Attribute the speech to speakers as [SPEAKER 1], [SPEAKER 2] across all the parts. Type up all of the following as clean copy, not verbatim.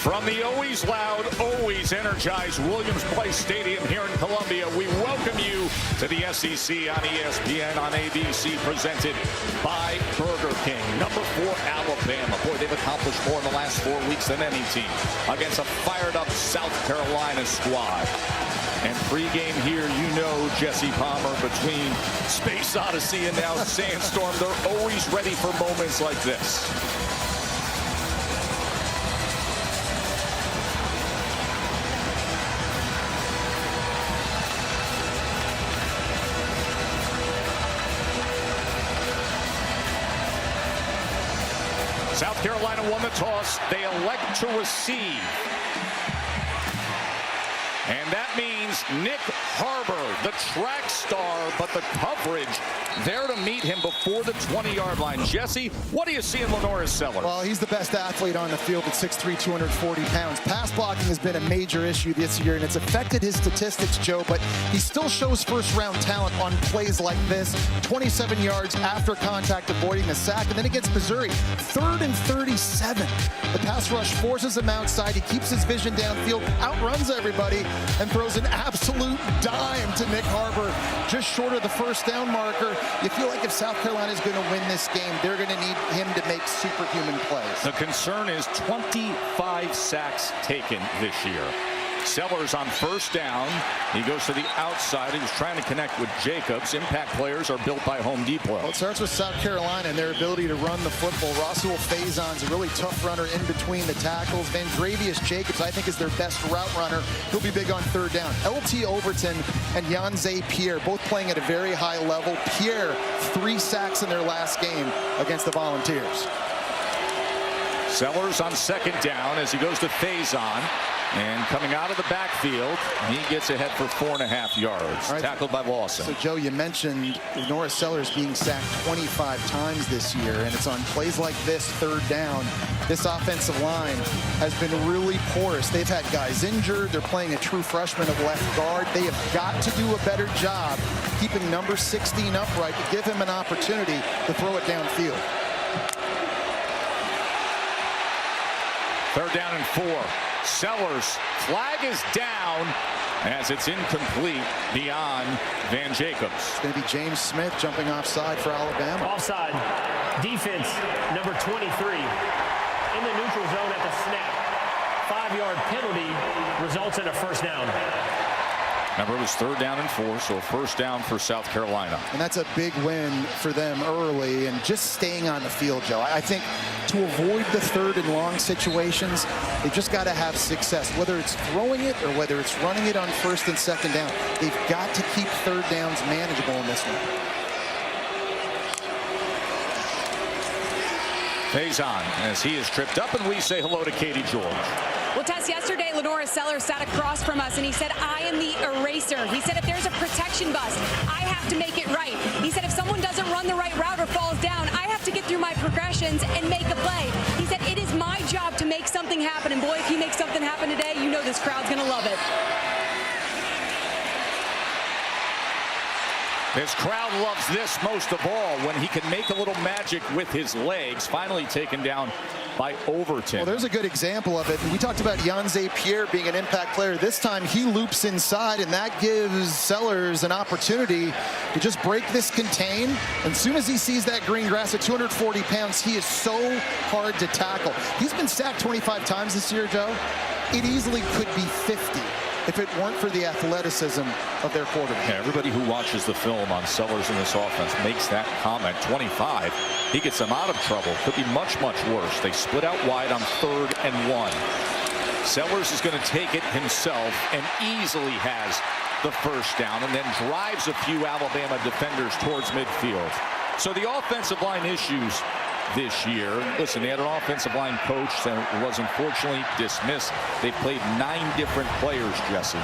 [SPEAKER 1] From the always loud, always energized Williams-Brice Stadium here in Columbia, we welcome you to the SEC on ESPN on ABC, presented by Burger King. Number 4, Alabama. Boy, they've accomplished more in the last 4 weeks than any team against a fired-up South Carolina squad. And pregame here, you know, Jesse Palmer, between Space Odyssey and now Sandstorm, they're always ready for moments like this. South Carolina won the toss. They elect to receive. And that means Nick Harbor, the track star, but the coverage there to meet him before the 20-yard line. Jesse, what do you see in Lenoris Sellers?
[SPEAKER 2] Well, he's the best athlete on the field at 6'3", 240 pounds. Pass blocking has been a major issue this year, and it's affected his statistics, Joe, but he still shows first-round talent on plays like this. 27 yards after contact, avoiding the sack, and then against Missouri, 3rd and 37. The pass rush forces him outside. He keeps his vision downfield, outruns everybody, and throws an absolute dime to Nick Harbor, just short of the first down marker. You feel like if South Carolina is going to win this game, they're going to need him to make superhuman plays.
[SPEAKER 1] The concern is 25 sacks taken this year. Sellers on first down. He goes to the outside. He was trying to connect with Jacobs. Impact players are built by Home Depot.
[SPEAKER 2] Well, it starts with South Carolina and their ability to run the football. Rasul Faison's a really tough runner in between the tackles. Vandravius Jacobs, I think, is their best route runner. He'll be big on third down. L.T. Overton and Yanze Pierre both playing at a very high level. Pierre, 3 sacks in their last game against the Volunteers.
[SPEAKER 1] Sellers on second down as he goes to Faison. And coming out of the backfield, he gets ahead for 4.5 yards. Right. Tackled by Lawson.
[SPEAKER 2] So, Joe, you mentioned Lenoris Sellers being sacked 25 times this year, and it's on plays like this, third down. This offensive line has been really porous. They've had guys injured. They're playing a true freshman at left guard. They have got to do a better job keeping number 16 upright to give him an opportunity to throw it downfield.
[SPEAKER 1] 3rd down and 4. Sellers, flag is down as it's incomplete beyond Van Jacobs.
[SPEAKER 2] It's going to be James Smith jumping offside for Alabama.
[SPEAKER 3] Offside. Defense, number 23. In the neutral zone at the snap. 5-yard penalty results in a first down.
[SPEAKER 1] Remember, it was 3rd down and 4, so a first down for South Carolina.
[SPEAKER 2] And that's a big win for them early, and just staying on the field, Joe. I think to avoid the 3rd and long situations, they've just got to have success, whether it's throwing it or whether it's running it on 1st and 2nd down. They've got to keep 3rd downs manageable in this one.
[SPEAKER 1] Faison as he is tripped up, and we say hello to Katie George.
[SPEAKER 4] Well, Tess, yesterday, Lenoris Sellers sat across from us, and he said, I am the eraser. He said, if there's a protection bust, I have to make it right. He said, if someone doesn't run the right route or falls down, I have to get through my progressions and make a play. He said, it is my job to make something happen. And boy, if he makes something happen today, you know this crowd's going to love it.
[SPEAKER 1] This crowd loves this most of all, when he can make a little magic with his legs. Finally taken down by Overton.
[SPEAKER 2] Well, there's a good example of it. We talked about Yanze Pierre being an impact player. This time he loops inside, and that gives Sellers an opportunity to just break this contain. And as soon as he sees that green grass at 240 pounds, he is so hard to tackle. He's been sacked 25 times this year, Joe. It easily could be 50. If it weren't for the athleticism of their quarterback.
[SPEAKER 1] Yeah, everybody who watches the film on Sellers in this offense makes that comment. 25, he gets them out of trouble. Could be much, much worse. They split out wide on 3rd and 1. Sellers is going to take it himself and easily has the first down, and then drives a few Alabama defenders towards midfield. So the offensive line issues this year. Listen, they had an offensive line coach that was unfortunately dismissed. They played 9 different players, Jesse.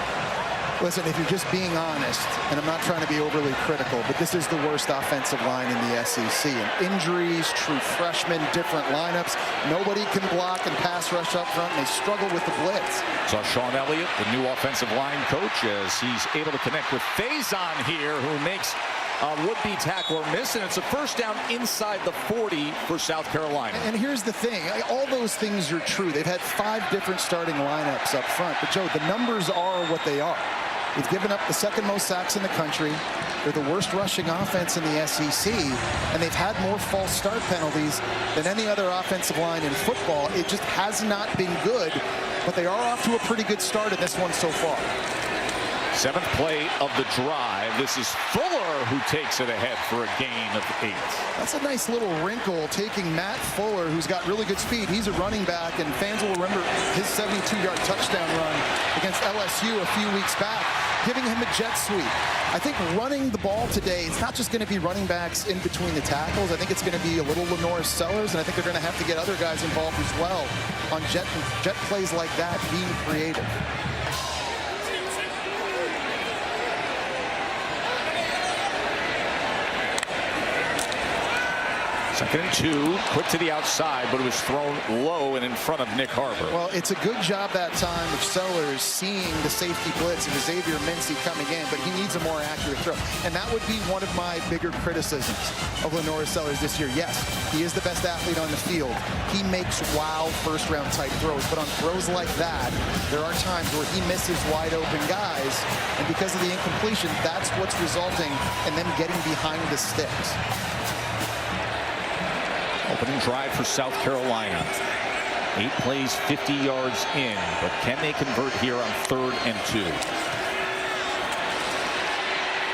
[SPEAKER 2] Listen, if you're just being honest, and I'm not trying to be overly critical, but this is the worst offensive line in the SEC. And injuries, true freshmen, different lineups. Nobody can block and pass rush up front, and they struggle with the blitz.
[SPEAKER 1] Saw Sean Elliott, the new offensive line coach, as he's able to connect with Faison here, who makes would-be tackler miss, and it's a first down inside the 40 for South Carolina.
[SPEAKER 2] And here's the thing. All those things are true. They've had 5 different starting lineups up front. But, Joe, the numbers are what they are. They've given up the 2nd most sacks in the country. They're the worst rushing offense in the SEC. And they've had more false start penalties than any other offensive line in football. It just has not been good. But they are off to a pretty good start in this one so far.
[SPEAKER 1] 7th play of the drive. This is Fuller who takes it ahead for a gain of 8.
[SPEAKER 2] That's a nice little wrinkle, taking Matt Fuller, who's got really good speed. He's a running back, and fans will remember his 72-yard touchdown run against LSU a few weeks back, giving him a jet sweep. I think running the ball today, it's not just going to be running backs in between the tackles. I think it's going to be a little Lenore Sellers, and I think they're going to have to get other guys involved as well on jet plays like that, being creative.
[SPEAKER 1] Second and 2, quick to the outside, but it was thrown low and in front of Nick Harbor.
[SPEAKER 2] Well, it's a good job that time of Sellers seeing the safety blitz and Xavier Mincy coming in, but he needs a more accurate throw. And that would be one of my bigger criticisms of Lenore Sellers this year. Yes, he is the best athlete on the field. He makes wow first-round type throws, but on throws like that, there are times where he misses wide open guys, and because of the incompletion, that's what's resulting in them getting behind the sticks.
[SPEAKER 1] Opening drive for South Carolina. 8 plays, 50 yards in, but can they convert here on 3rd and 2?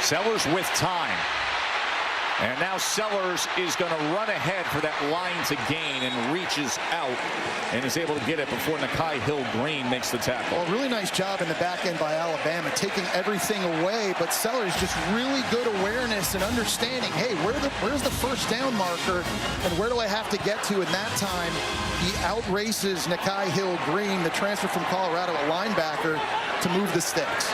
[SPEAKER 1] Sellers with time. And now Sellers is going to run ahead for that line to gain and reaches out and is able to get it before Nakai Hill-Green makes the tackle.
[SPEAKER 2] Well, really nice job in the back end by Alabama, taking everything away, but Sellers just really good awareness and understanding, hey, where's the first down marker and where do I have to get to? In that time, he outraces Nakai Hill-Green, the transfer from Colorado, a linebacker, to move the sticks.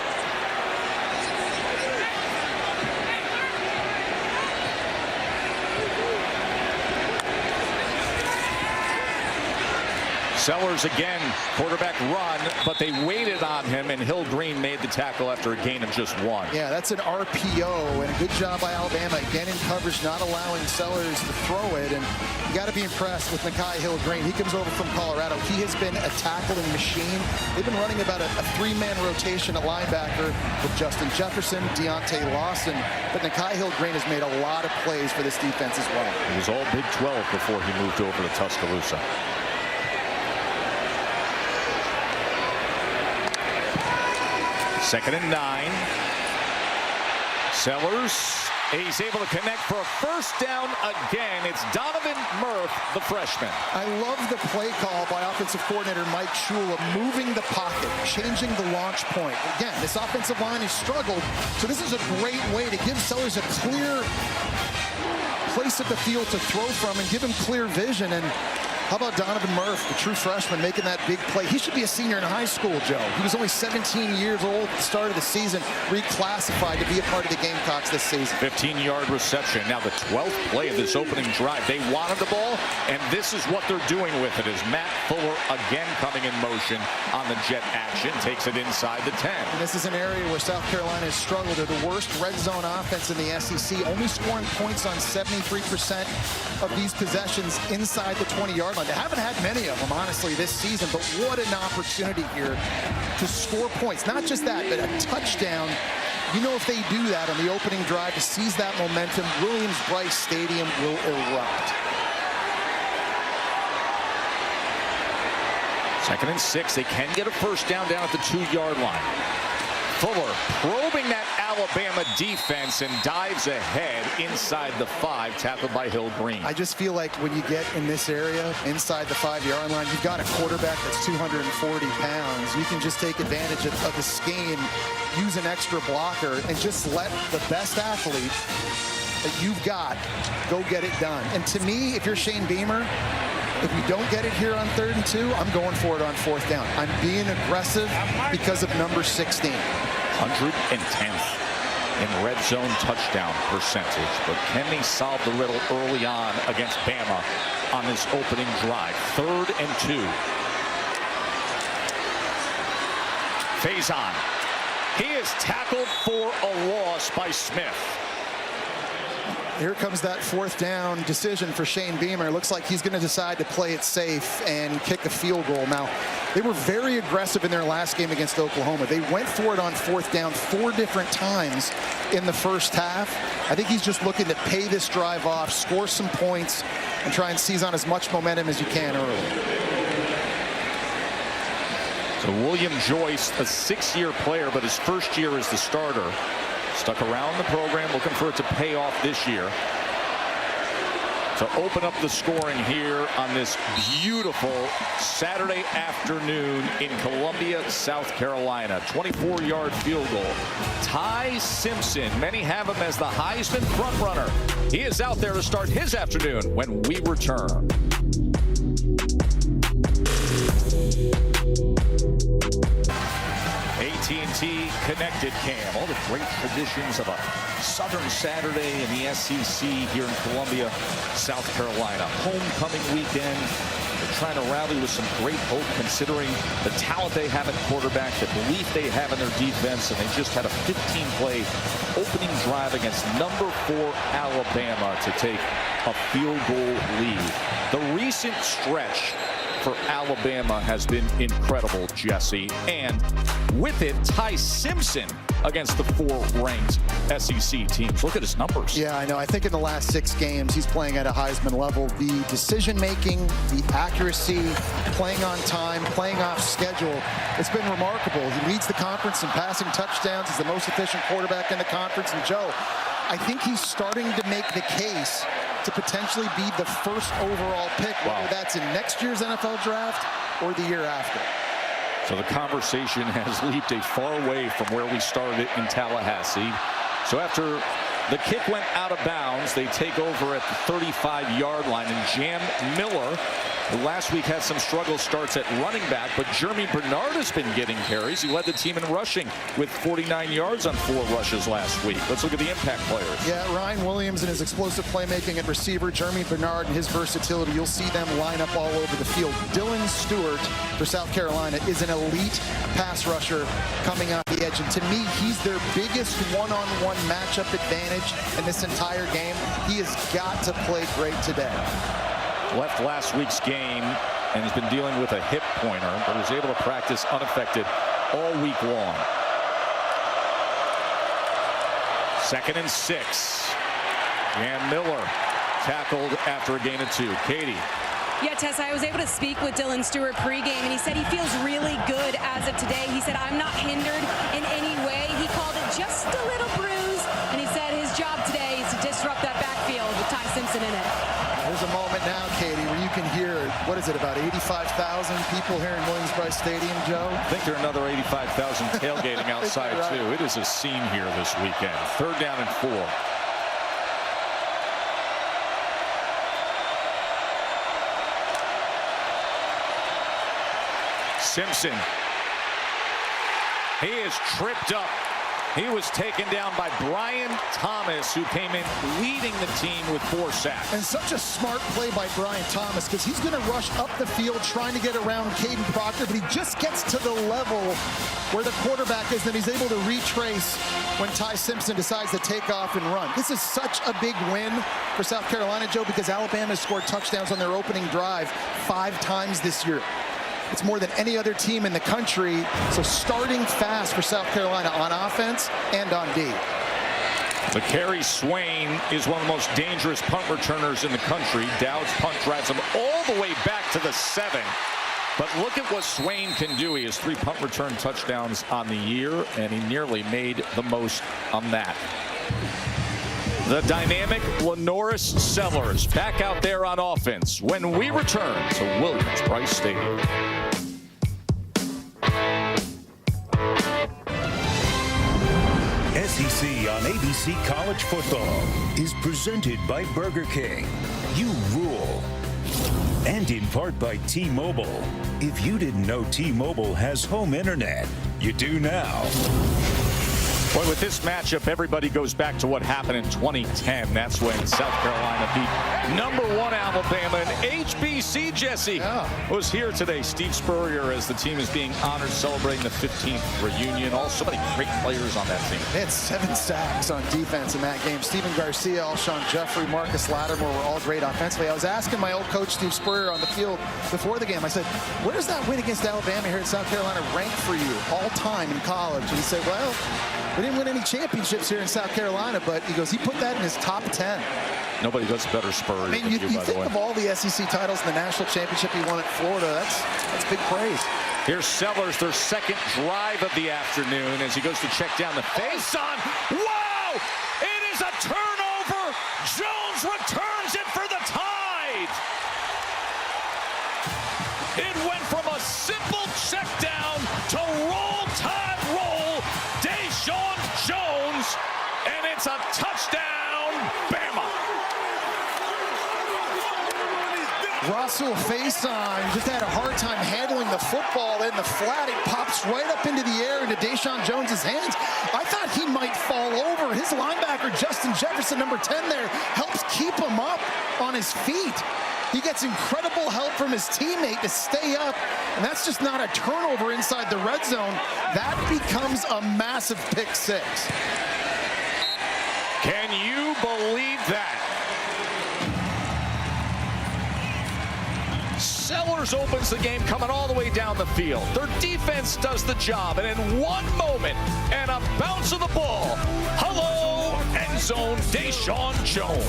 [SPEAKER 1] Sellers again, quarterback run, but they waited on him, and Hill-Green made the tackle after a gain of just 1.
[SPEAKER 2] Yeah, that's an RPO, and a good job by Alabama. Again in coverage, not allowing Sellers to throw it, and you got to be impressed with Nakai Hill-Green. He comes over from Colorado. He has been a tackling machine. They've been running about a 3-man rotation at linebacker with Justin Jefferson, Deontay Lawson, but Nakai Hill-Green has made a lot of plays for this defense as well.
[SPEAKER 1] He was all Big 12 before he moved over to Tuscaloosa. Second and 9. Sellers, he's able to connect for a first down again. It's Donovan Murph, the freshman.
[SPEAKER 2] I love the play call by offensive coordinator Mike Shula, moving the pocket, changing the launch point. Again, this offensive line has struggled, so this is a great way to give Sellers a clear place at the field to throw from and give him clear vision. And how about Donovan Murph, the true freshman, making that big play? He should be a senior in high school, Joe. He was only 17 years old at the start of the season, reclassified to be a part of the Gamecocks this season.
[SPEAKER 1] 15-yard reception. Now the 12th play of this opening drive. They wanted the ball, and this is what they're doing with it, as Matt Fuller again coming in motion on the jet action, takes it inside the 10.
[SPEAKER 2] And this is an area where South Carolina has struggled. They're the worst red zone offense in the SEC, only scoring points on 73% of these possessions inside the 20-yard line. They haven't had many of them, honestly, this season, but what an opportunity here to score points. Not just that, but a touchdown. You know, if they do that on the opening drive to seize that momentum, Williams-Brice Stadium will erupt.
[SPEAKER 1] Second and 6. They can get a first down at the 2-yard line. Fuller probing that Alabama defense and dives ahead inside the 5, tackled by Hill-Green.
[SPEAKER 2] I just feel like when you get in this area, inside the 5-yard line, you've got a quarterback that's 240 pounds. You can just take advantage of the scheme, use an extra blocker, and just let the best athlete that you've got go get it done. And to me, if you're Shane Beamer, if you don't get it here on 3rd and 2, I'm going for it on 4th down. I'm being aggressive because of number 16.
[SPEAKER 1] 110th in red zone touchdown percentage, but can they solve the riddle early on against Bama on this opening drive? 3rd and 2. Faison. He is tackled for a loss by Smith.
[SPEAKER 2] Here comes that 4th down decision for Shane Beamer. Looks like he's going to decide to play it safe and kick a field goal. Now, they were very aggressive in their last game against Oklahoma. They went for it on 4th down 4 different times in the first half. I think he's just looking to pay this drive off, score some points, and try and seize on as much momentum as you can early.
[SPEAKER 1] So William Joyce, a 6-year player, but his first year as the starter. Stuck around the program, looking for it to pay off this year. To open up the scoring here on this beautiful Saturday afternoon in Columbia, South Carolina. 24-yard field goal. Ty Simpson, many have him as the Heisman frontrunner. He is out there to start his afternoon when we return. AT&T Connected Cam. All the great traditions of a Southern Saturday in the SEC here in Columbia, South Carolina. Homecoming weekend. They're trying to rally with some great hope considering the talent they have at quarterback, the belief they have in their defense, and they just had a 15-play opening drive against number 4 Alabama to take a field goal lead. The recent stretch for Alabama has been incredible, Jesse. And with it, Ty Simpson against the 4-ranked SEC teams. Look at his numbers.
[SPEAKER 2] Yeah, I know. I think in the last 6 games, he's playing at a Heisman level. The decision-making, the accuracy, playing on time, playing off schedule, it's been remarkable. He leads the conference in passing touchdowns. He's the most efficient quarterback in the conference. And Joe, I think he's starting to make the case to potentially be the first overall pick, whether that's in next year's NFL draft or the year after.
[SPEAKER 1] So the conversation has leaped a far way from where we started in Tallahassee. So after the kick went out of bounds, they take over at the 35-yard line, and Jam Miller, who last week had some struggle starts at running back, but Jeremy Bernard has been getting carries. He led the team in rushing with 49 yards on 4 rushes last week. Let's look at the impact players.
[SPEAKER 2] Yeah, Ryan Williams and his explosive playmaking at receiver, Jeremy Bernard and his versatility. You'll see them line up all over the field. Dylan Stewart for South Carolina is an elite pass rusher coming off the edge. And to me, he's their biggest one-on-one matchup advantage in this entire game. He has got to play great today.
[SPEAKER 1] Left last week's game and has been dealing with a hip pointer, but was able to practice unaffected all week long. 2nd and 6. Jam Miller tackled after a gain of 2. Katie.
[SPEAKER 4] Yeah, Tess, I was able to speak with Dylan Stewart pregame, and he said he feels really good as of today. He said, I'm not hindered in any way. He called it just a little bruise, and he said his job today is to disrupt that backfield with Ty Simpson in it.
[SPEAKER 2] There's a moment now, Katie, where you can hear, what is it, about 85,000 people here in Williams-Brice Stadium, Joe?
[SPEAKER 1] I think there are another 85,000 tailgating outside, right, too. It is a scene here this weekend. 3rd down and 4. Simpson. He is tripped up. He was taken down by Brian Thomas, who came in leading the team with 4 sacks.
[SPEAKER 2] And such a smart play by Brian Thomas, because he's going to rush up the field trying to get around Caden Proctor, but he just gets to the level where the quarterback is, and he's able to retrace when Ty Simpson decides to take off and run. This is such a big win for South Carolina, Joe, because Alabama has scored touchdowns on their opening drive 5 times this year. It's more than any other team in the country. So starting fast for South Carolina on offense and on D.
[SPEAKER 1] McCary Swain is one of the most dangerous punt returners in the country. Dowd's punt drives him all the way back to the 7. But look at what Swain can do. He has 3 punt return touchdowns on the year, and he nearly made the most on that. The dynamic Lenoris Sellers back out there on offense when we return to Williams-Brice Stadium.
[SPEAKER 5] SEC on ABC College Football is presented by Burger King. You rule. And in part by T-Mobile. If you didn't know T-Mobile has home internet, you do now.
[SPEAKER 1] Boy, with this matchup, everybody goes back to what happened in 2010. That's when South Carolina beat #1 Alabama. And HBC, Jesse, was here today. Steve Spurrier, as the team is being honored, celebrating the 15th reunion. Also, many great players on that team.
[SPEAKER 2] They had 7 sacks on defense in that game. Steven Garcia, Alshon Jeffrey, Marcus Lattimore were all great offensively. I was asking my old coach, Steve Spurrier, on the field before the game. I said, where does that win against Alabama here in South Carolina rank for you all time in college? And he said, well, we didn't win any championships here in South Carolina, but he goes, he put that in his top 10.
[SPEAKER 1] Nobody does better Spurrier.
[SPEAKER 2] I mean, you think of all the SEC titles and the national championship he won at Florida, that's big praise.
[SPEAKER 1] Here's Sellers, their second drive of the afternoon, as he goes to check down the face on. Wow! It is a turnover. Jones returns it for the Tide. It went from a simple check down to roll, Tide roll. Deshaun Jones, and it's a touchdown, Bama.
[SPEAKER 2] Russell Faison just had a hard time handling the football in the flat. It pops right up into the air into Deshaun Jones's hands. I thought he might fall over. His linebacker, Justin Jefferson, number 10 there, helps keep him up on his feet. He gets incredible help from his teammate to stay up, and that's just not a turnover inside the red zone. That becomes a massive pick 6.
[SPEAKER 1] Can you believe that? Sellers opens the game coming all the way down the field. Their defense does the job, and in one moment and a bounce of the ball, hello, end zone, Deshaun Jones.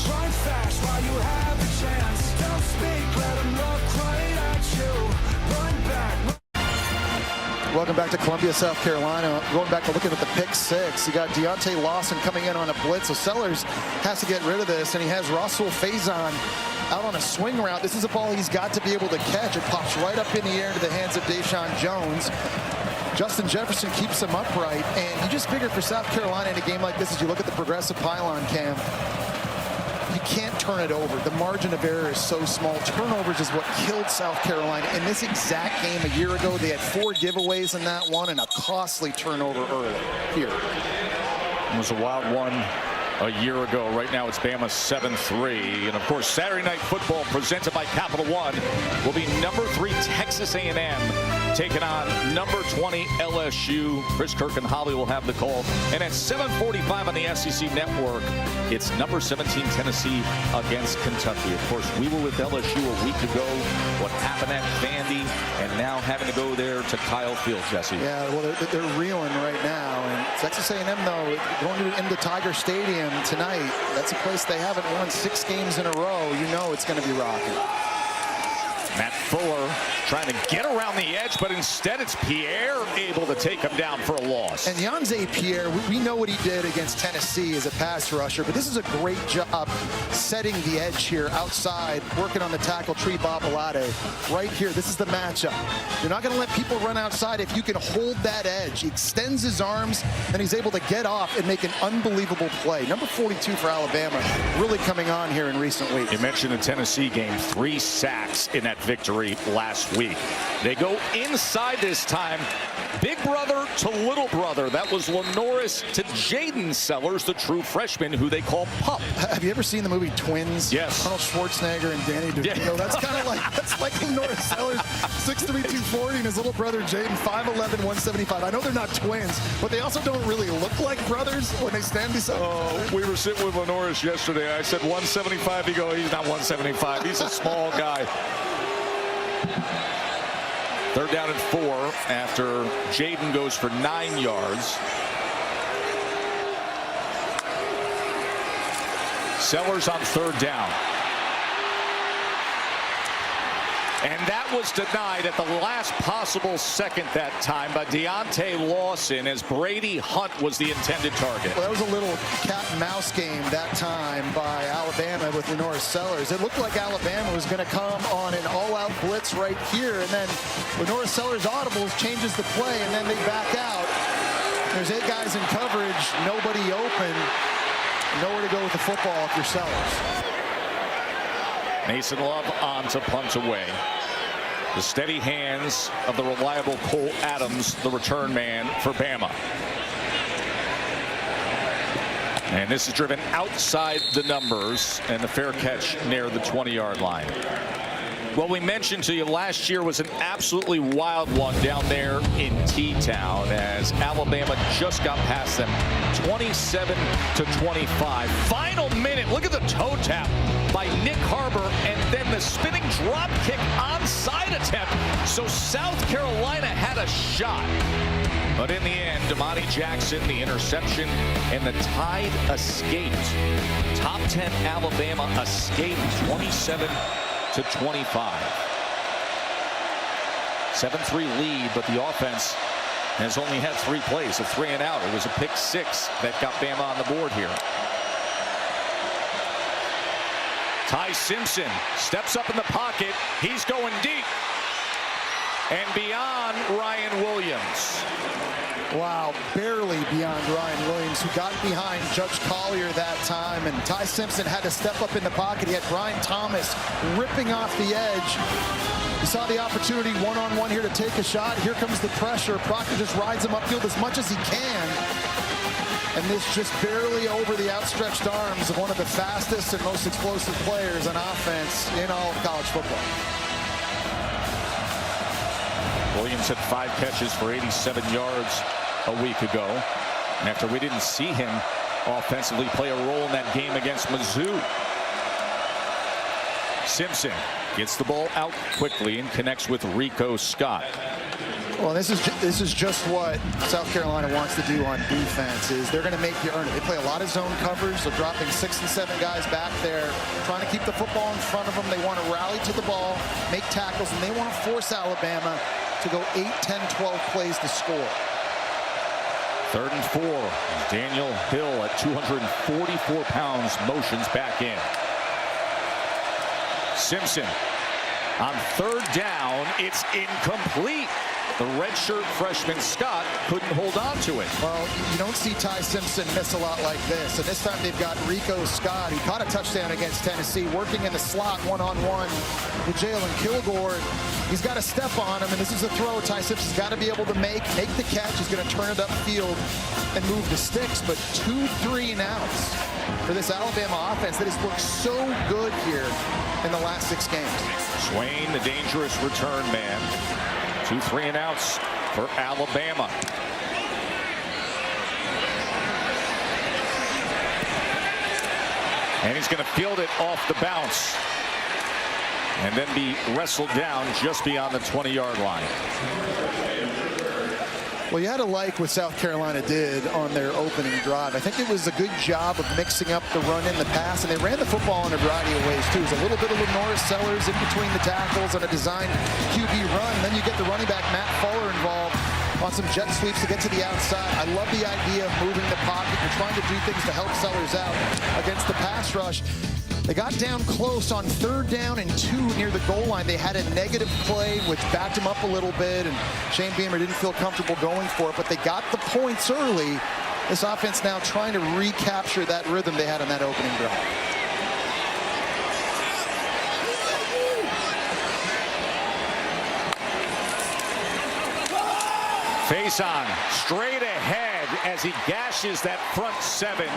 [SPEAKER 6] Run fast while you have the chance. Don't speak, let them look right at you. Run back.
[SPEAKER 2] Welcome back to Columbia, South Carolina. Going back to looking at the pick 6. You got Deontay Lawson coming in on a blitz, so Sellers has to get rid of this, and he has Russell Faison out on a swing route. This is a ball he's got to be able to catch. It pops right up in the air into the hands of Deshaun Jones. Justin Jefferson keeps him upright, and you just figure for South Carolina in a game like this, as you look at the progressive pylon cam, you can't turn it over. The margin of error is so small. Turnovers is what killed South Carolina. In this exact game a year ago, they had 4 giveaways in that one and a costly turnover early here.
[SPEAKER 1] It was a wild one a year ago. Right now it's Bama 7-3. And of course, Saturday Night Football presented by Capital One will be number 3 Texas A&M taking on number 20 LSU. Chris Kirk and Holly will have the call. And at 7:45 on the SEC Network, it's number 17 Tennessee against Kentucky. Of course, we were with LSU a week ago. What happened at Vandy, and now having to go there to Kyle Field, Jesse.
[SPEAKER 2] Yeah, well, they're reeling right now. And Texas A&M, though, going into Tiger Stadium tonight, that's a place they haven't won 6 games in a row. You know it's going to be rocking.
[SPEAKER 1] Matt Fuller trying to get around the edge, but instead it's Pierre able to take him down for a loss.
[SPEAKER 2] And Yanze Pierre, we know what he did against Tennessee as a pass rusher, but this is a great job setting the edge here outside, working on the tackle, Tree Babalade. Right here, this is the matchup. You're not going to let people run outside if you can hold that edge. He extends his arms, and he's able to get off and make an unbelievable play. Number 42 for Alabama, really coming on here in recent weeks.
[SPEAKER 1] You mentioned the Tennessee game, 3 sacks in that victory last week. They go inside this time. Big brother to little brother. That was Lenoris to Jaden Sellers, the true freshman who they call Pup.
[SPEAKER 2] Have you ever seen the movie Twins?
[SPEAKER 1] Yes.
[SPEAKER 2] Arnold Schwarzenegger and Danny DeVito. Yeah. That's kind of like Lenoris Sellers, 6'3", 240, and his little brother Jaden, 5'11", 175. I know they're not twins, but they also don't really look like brothers when they stand beside each other.
[SPEAKER 1] We were sitting with Lenoris yesterday. I said 175. He goes, he's not 175. He's a small guy. 3rd down and 4 after Jaden goes for 9 yards. Sellers on 3rd down. And that was denied at the last possible second that time by Deontay Lawson, as Brady Hunt was the intended target.
[SPEAKER 2] Well, that was a little cat and mouse game that time by Alabama with Lenoris Sellers. It looked like Alabama was going to come on an all-out blitz right here, and then Lenoris Sellers audibles, changes the play, and then they back out. There's 8 guys in coverage, nobody open, nowhere to go with the football if you're Sellers.
[SPEAKER 1] Mason Love on to punt away. The steady hands of the reliable Cole Adams, the return man for Bama. And this is driven outside the numbers, and the fair catch near the 20-yard line. Well, we mentioned to you last year was an absolutely wild one down there in T-Town as Alabama just got past them 27-25. Final minute, look at the toe tap by Nick Harbor and then the spinning drop kick onside attempt. So South Carolina had a shot. But in the end, Damani Jackson, the interception, and the Tide escaped. Top 10 Alabama escaped 27-25. 7-3 lead, but the offense has only had 3 plays, a 3 and out. It was a pick 6 that got Bama on the board here. Ty Simpson steps up in the pocket. He's going deep and beyond Ryan Williams.
[SPEAKER 2] Wow, barely beyond Ryan Williams, who got behind Judge Collier that time, and Ty Simpson had to step up in the pocket. He had Brian Thomas ripping off the edge. He saw the opportunity one-on-one here to take a shot. Here comes the pressure. Proctor just rides him upfield as much as he can. And this just barely over the outstretched arms of one of the fastest and most explosive players on offense in all of college football.
[SPEAKER 1] Williams had 5 catches for 87 yards a week ago. And after we didn't see him offensively play a role in that game against Mizzou. Simpson gets the ball out quickly and connects with Rico Scott.
[SPEAKER 2] Well, this is just what South Carolina wants to do on defense. Is they're going to make you earn it. They play a lot of zone coverage. They're dropping 6 and 7 guys back there, trying to keep the football in front of them. They want to rally to the ball, make tackles, and they want to force Alabama to go 8, 10, 12 plays to score.
[SPEAKER 1] 3rd and 4. Daniel Hill at 244 pounds motions back in. Simpson on 3rd down. It's incomplete. The redshirt freshman Scott couldn't hold on to it.
[SPEAKER 2] Well, you don't see Ty Simpson miss a lot like this. And this time they've got Rico Scott, who caught a touchdown against Tennessee, working in the slot one-on-one with Jalen Kilgore. He's got to step on him, and this is a throw Ty Simpson's got to be able to make the catch. He's going to turn it upfield and move the sticks. But 2 3 and outs for this Alabama offense that has looked so good here in the last 6 games.
[SPEAKER 1] Swain, the dangerous return man. 2 3 and outs for Alabama. And he's going to field it off the bounce and then be wrestled down just beyond the 20-yard line.
[SPEAKER 2] Well, you had to like what South Carolina did on their opening drive. I think it was a good job of mixing up the run and the pass, and they ran the football in a variety of ways, too. It was a little bit of Lenora Sellers in between the tackles on a designed QB run. And then you get the running back, Matt Fuller, involved on some jet sweeps to get to the outside. I love the idea of moving the pocket. You're trying to do things to help Sellers out against the pass rush. They got down close on 3rd down and 2 near the goal line. They had a negative play, which backed him up a little bit, and Shane Beamer didn't feel comfortable going for it, but they got the points early. This offense now trying to recapture that rhythm they had on that opening drive.
[SPEAKER 1] Faison straight ahead as he gashes that front 7,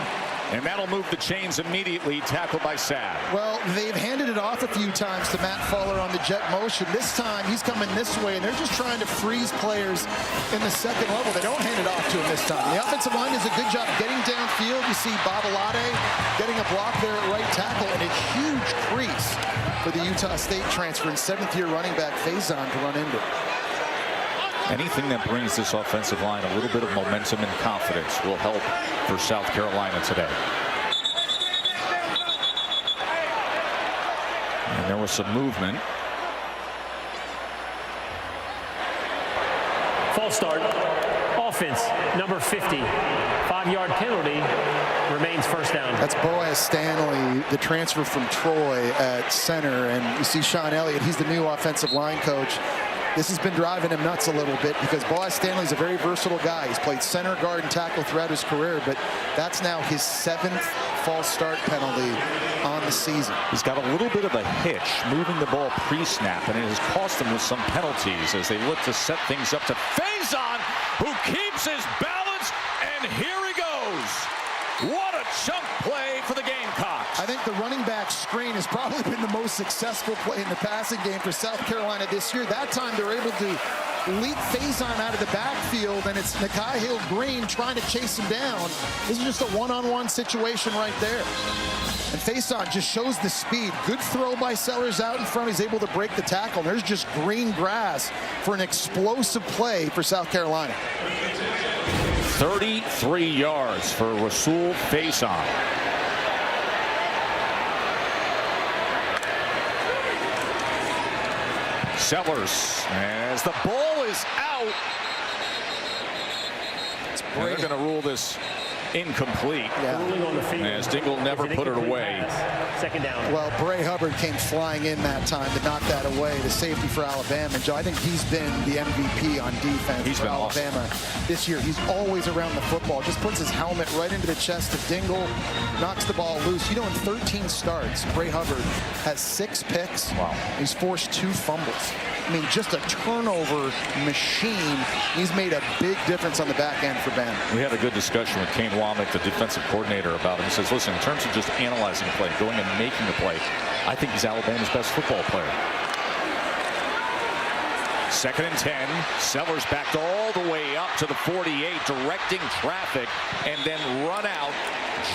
[SPEAKER 1] and that'll move the chains immediately. Tackled by Sad.
[SPEAKER 2] Well, they've handed it off a few times to Matt Fuller on the jet motion. This time he's coming this way, and they're just trying to freeze players in the second level. They don't hand it off to him this time. The offensive line does a good job getting downfield. You see Babalade getting a block there at right tackle, and a huge crease for the Utah State transfer and 7th-year running back Faison to run into.
[SPEAKER 1] Anything that brings this offensive line a little bit of momentum and confidence will help for South Carolina today. And there was some movement.
[SPEAKER 3] False start. Offense, number 50. 5-yard penalty. Remains first down.
[SPEAKER 2] That's Boaz Stanley, the transfer from Troy at center. And you see Sean Elliott, he's the new offensive line coach. This has been driving him nuts a little bit because Boaz Stanley's a very versatile guy. He's played center, guard, and tackle throughout his career, but that's now his 7th false start penalty on the season.
[SPEAKER 1] He's got a little bit of a hitch moving the ball pre-snap, and it has cost him with some penalties as they look to set things up to Faison, who keeps his balance, and here he goes. What a chunk play for the Gamecocks.
[SPEAKER 2] I think the running back screen has probably been the most successful play in the passing game for South Carolina this year. That time they're able to leap Faison out of the backfield, and it's Nikhai Hill-Green trying to chase him down. This is just a one-on-one situation right there. And Faison just shows the speed. Good throw by Sellers out in front. He's able to break the tackle. And there's just green grass for an explosive play for South Carolina.
[SPEAKER 1] 33 yards for Rasul Faison. Sellers, as the ball is out. And they're going to rule this incomplete.
[SPEAKER 3] Ruling on the field.
[SPEAKER 1] As Dingle never
[SPEAKER 3] It's an
[SPEAKER 1] put it
[SPEAKER 3] incomplete
[SPEAKER 1] away.
[SPEAKER 3] pass. Second down.
[SPEAKER 2] Well, Bray Hubbard came flying in that time to knock that away, the safety for Alabama. And Joe, I think he's been the MVP on defense
[SPEAKER 1] He's
[SPEAKER 2] for
[SPEAKER 1] been awesome.
[SPEAKER 2] Alabama this year. He's always around the football. Just puts his helmet right into the chest of Dingle, knocks the ball loose. You know, in 13 starts, Bray Hubbard has 6 picks.
[SPEAKER 1] Wow.
[SPEAKER 2] He's forced 2 fumbles. I mean, just a turnover machine. He's made a big difference on the back end for Bama.
[SPEAKER 1] We had a good discussion with Kane Womack, the defensive coordinator, about him. He says, listen, in terms of just analyzing the play, going and making the play, I think he's Alabama's best football player. 2nd and 10. Sellers backed all the way up to the 48, directing traffic, and then run out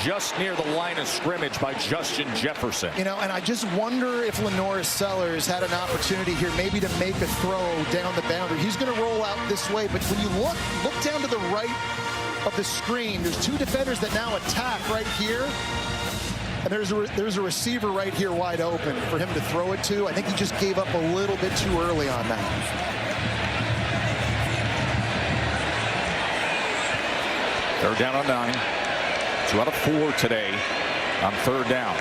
[SPEAKER 1] just near the line of scrimmage by Justin Jefferson.
[SPEAKER 2] You know, and I just wonder if Lenora Sellers had an opportunity here maybe to make a throw down the boundary. He's going to roll out this way, but when you look down to the right of the screen, there's 2 defenders that now attack right here. And there's a receiver right here wide open for him to throw it to. I think he just gave up a little bit too early on that.
[SPEAKER 1] Third down on 9. 2 out of 4 today on 3rd down.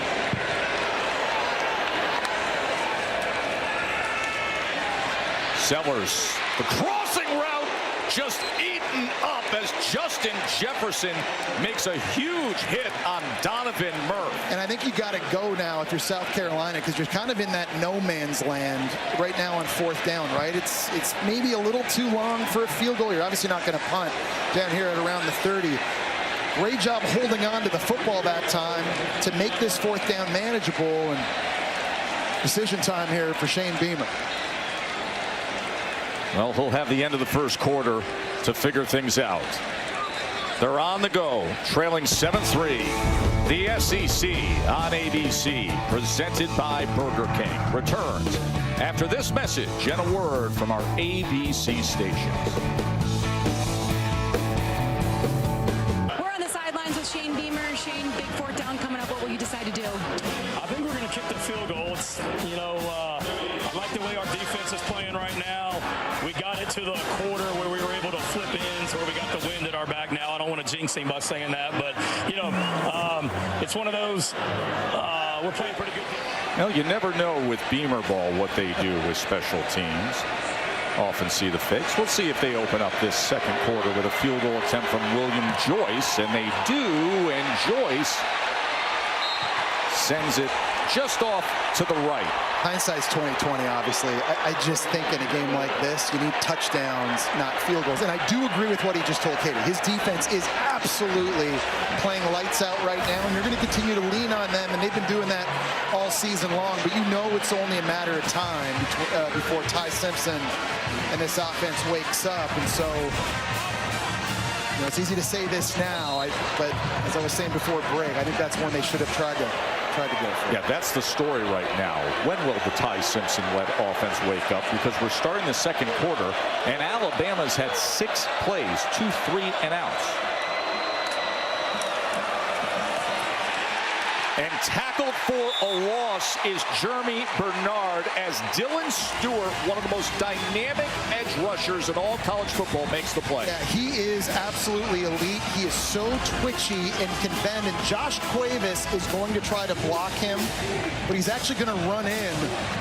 [SPEAKER 1] Sellers, the crossing route just eaten up as Justin Jefferson makes a huge hit on Donovan Murph.
[SPEAKER 2] And I think you got to go now if you're South Carolina, because you're kind of in that no man's land right now on 4th down, right? It's maybe a little too long for a field goal. You're obviously not going to punt down here at around the 30. Great job holding on to the football that time to make this 4th down manageable. And decision time here for Shane Beamer.
[SPEAKER 1] Well, he'll have the end of the 1st quarter to figure things out. They're on the go, trailing 7-3. The SEC on ABC, presented by Burger King, returns after this message and a word from our ABC stations.
[SPEAKER 4] We're on the sidelines with Shane Beamer. Shane, big 4th down coming up. What will you decide to do?
[SPEAKER 7] I think we're going to kick the field goal. It's, I like the way our defense is playing right now. We got it to the quarter where we were able to flip ends, where we got the wind at our back now. I don't want to jinx him by saying that, but, it's one of those, we're playing pretty good.
[SPEAKER 1] Well, you never know with Beamer ball what they do with special teams. Often see the fakes. We'll see if they open up this 2nd quarter with a field goal attempt from William Joyce, and they do, and Joyce sends it just off to the right.
[SPEAKER 2] Hindsight's 20/20, obviously. I just think in a game like this, you need touchdowns, not field goals. And I do agree with what he just told Katie. His defense is absolutely playing lights out right now, and you're going to continue to lean on them, and they've been doing that all season long. But you know it's only a matter of time before Ty Simpson and this offense wakes up. And so, it's easy to say this now, but as I was saying before break, I think that's one they should have tried to go for.
[SPEAKER 1] Yeah, that's the story right now. When will the Ty Simpson-led offense wake up? Because we're starting the 2nd quarter, and Alabama's had 6 plays, 2 3-and-outs. And tackled for a loss is Jeremy Bernard, as Dylan Stewart, one of the most dynamic edge rushers in all college football, makes the play.
[SPEAKER 2] Yeah, he is absolutely elite. He is so twitchy and can bend, and Josh Cuevas is going to try to block him, but he's actually going to run in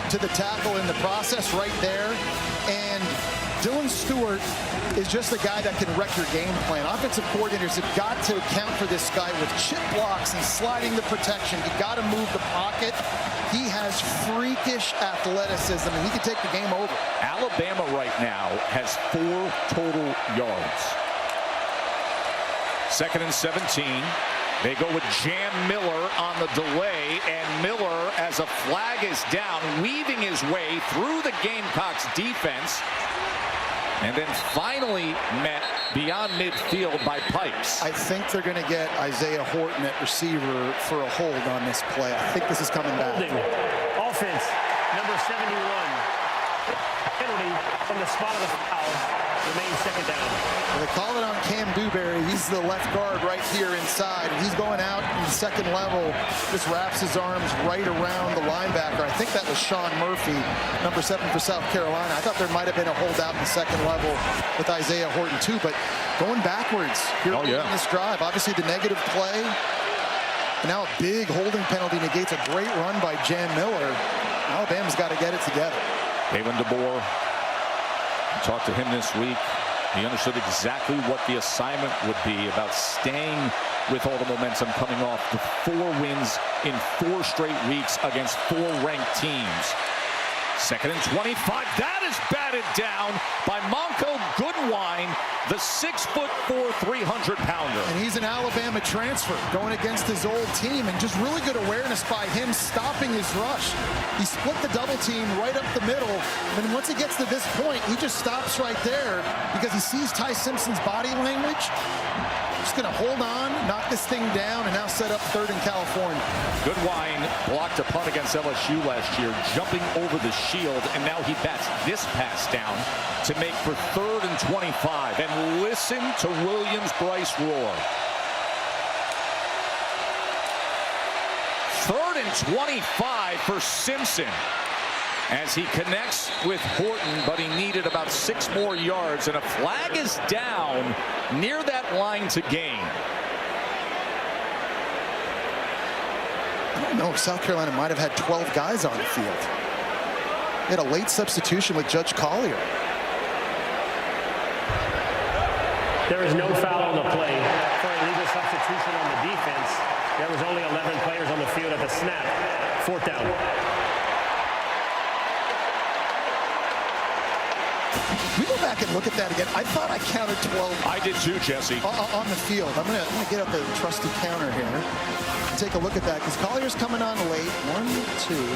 [SPEAKER 2] to the tackle in the process right there. And Dylan Stewart is just a guy that can wreck your game plan. Offensive coordinators have got to account for this guy with chip blocks and sliding the protection. You got to move the pocket. He has freakish athleticism, and he can take the game over.
[SPEAKER 1] Alabama right now has 4 total yards. 2nd and 17. They go with Jam Miller on the delay, and Miller, as a flag is down, weaving his way through the Gamecocks defense, and then finally met beyond midfield by Pipes.
[SPEAKER 2] I think they're going to get Isaiah Horton at receiver for a hold on this play. I think this is coming back.
[SPEAKER 3] Offense, number 71. Penalty from the spot of the foul. Remains second down.
[SPEAKER 2] They call it on Cam Dewberry. He's the left guard right here inside. He's going out in the second level. Just wraps his arms right around the linebacker. I think that was Sean Murphy, number 7 for South Carolina. I thought there might have been a holdout in the second level with Isaiah Horton too, but going backwards here in this drive. Obviously the negative play. And now a big holding penalty negates a great run by Jam Miller. Alabama's got to get it together.
[SPEAKER 1] Kalen DeBoer. Talked to him this week. He understood exactly what the assignment would be about staying with all the momentum coming off the 4 wins in 4 straight weeks against 4 ranked teams. 2nd and 25. That is batted down by Monco Goodwine, the 6'4", 300-pounder.
[SPEAKER 2] And he's an Alabama transfer going against his old team, and just really good awareness by him stopping his rush. He split the double team right up the middle, and once he gets to this point, he just stops right there because he sees Ty Simpson's body language. Just going to hold on, knock this thing down, and now set up 3rd in California.
[SPEAKER 1] Goodwine blocked a punt against LSU last year, jumping over the shield, and now he bats this pass down to make for 3rd and 25. And listen to Williams-Brice roar. 3rd and 25 for Simpson as he connects with Horton, but he needed about 6 more yards, and a flag is down near that line to gain.
[SPEAKER 2] I don't know if South Carolina might have had 12 guys on the field. They had a late substitution with Judge Collier.
[SPEAKER 3] There is no foul on the play for a legal substitution on the defense. There was only 11 players on the field at the snap. 4th down.
[SPEAKER 2] We go back and look at that again. I thought I counted 12.
[SPEAKER 1] I did too, Jesse.
[SPEAKER 2] On the field. I'm gonna get up the trusty counter here. Take a look at that because Collier's coming on late. 1, 2, 3, 4,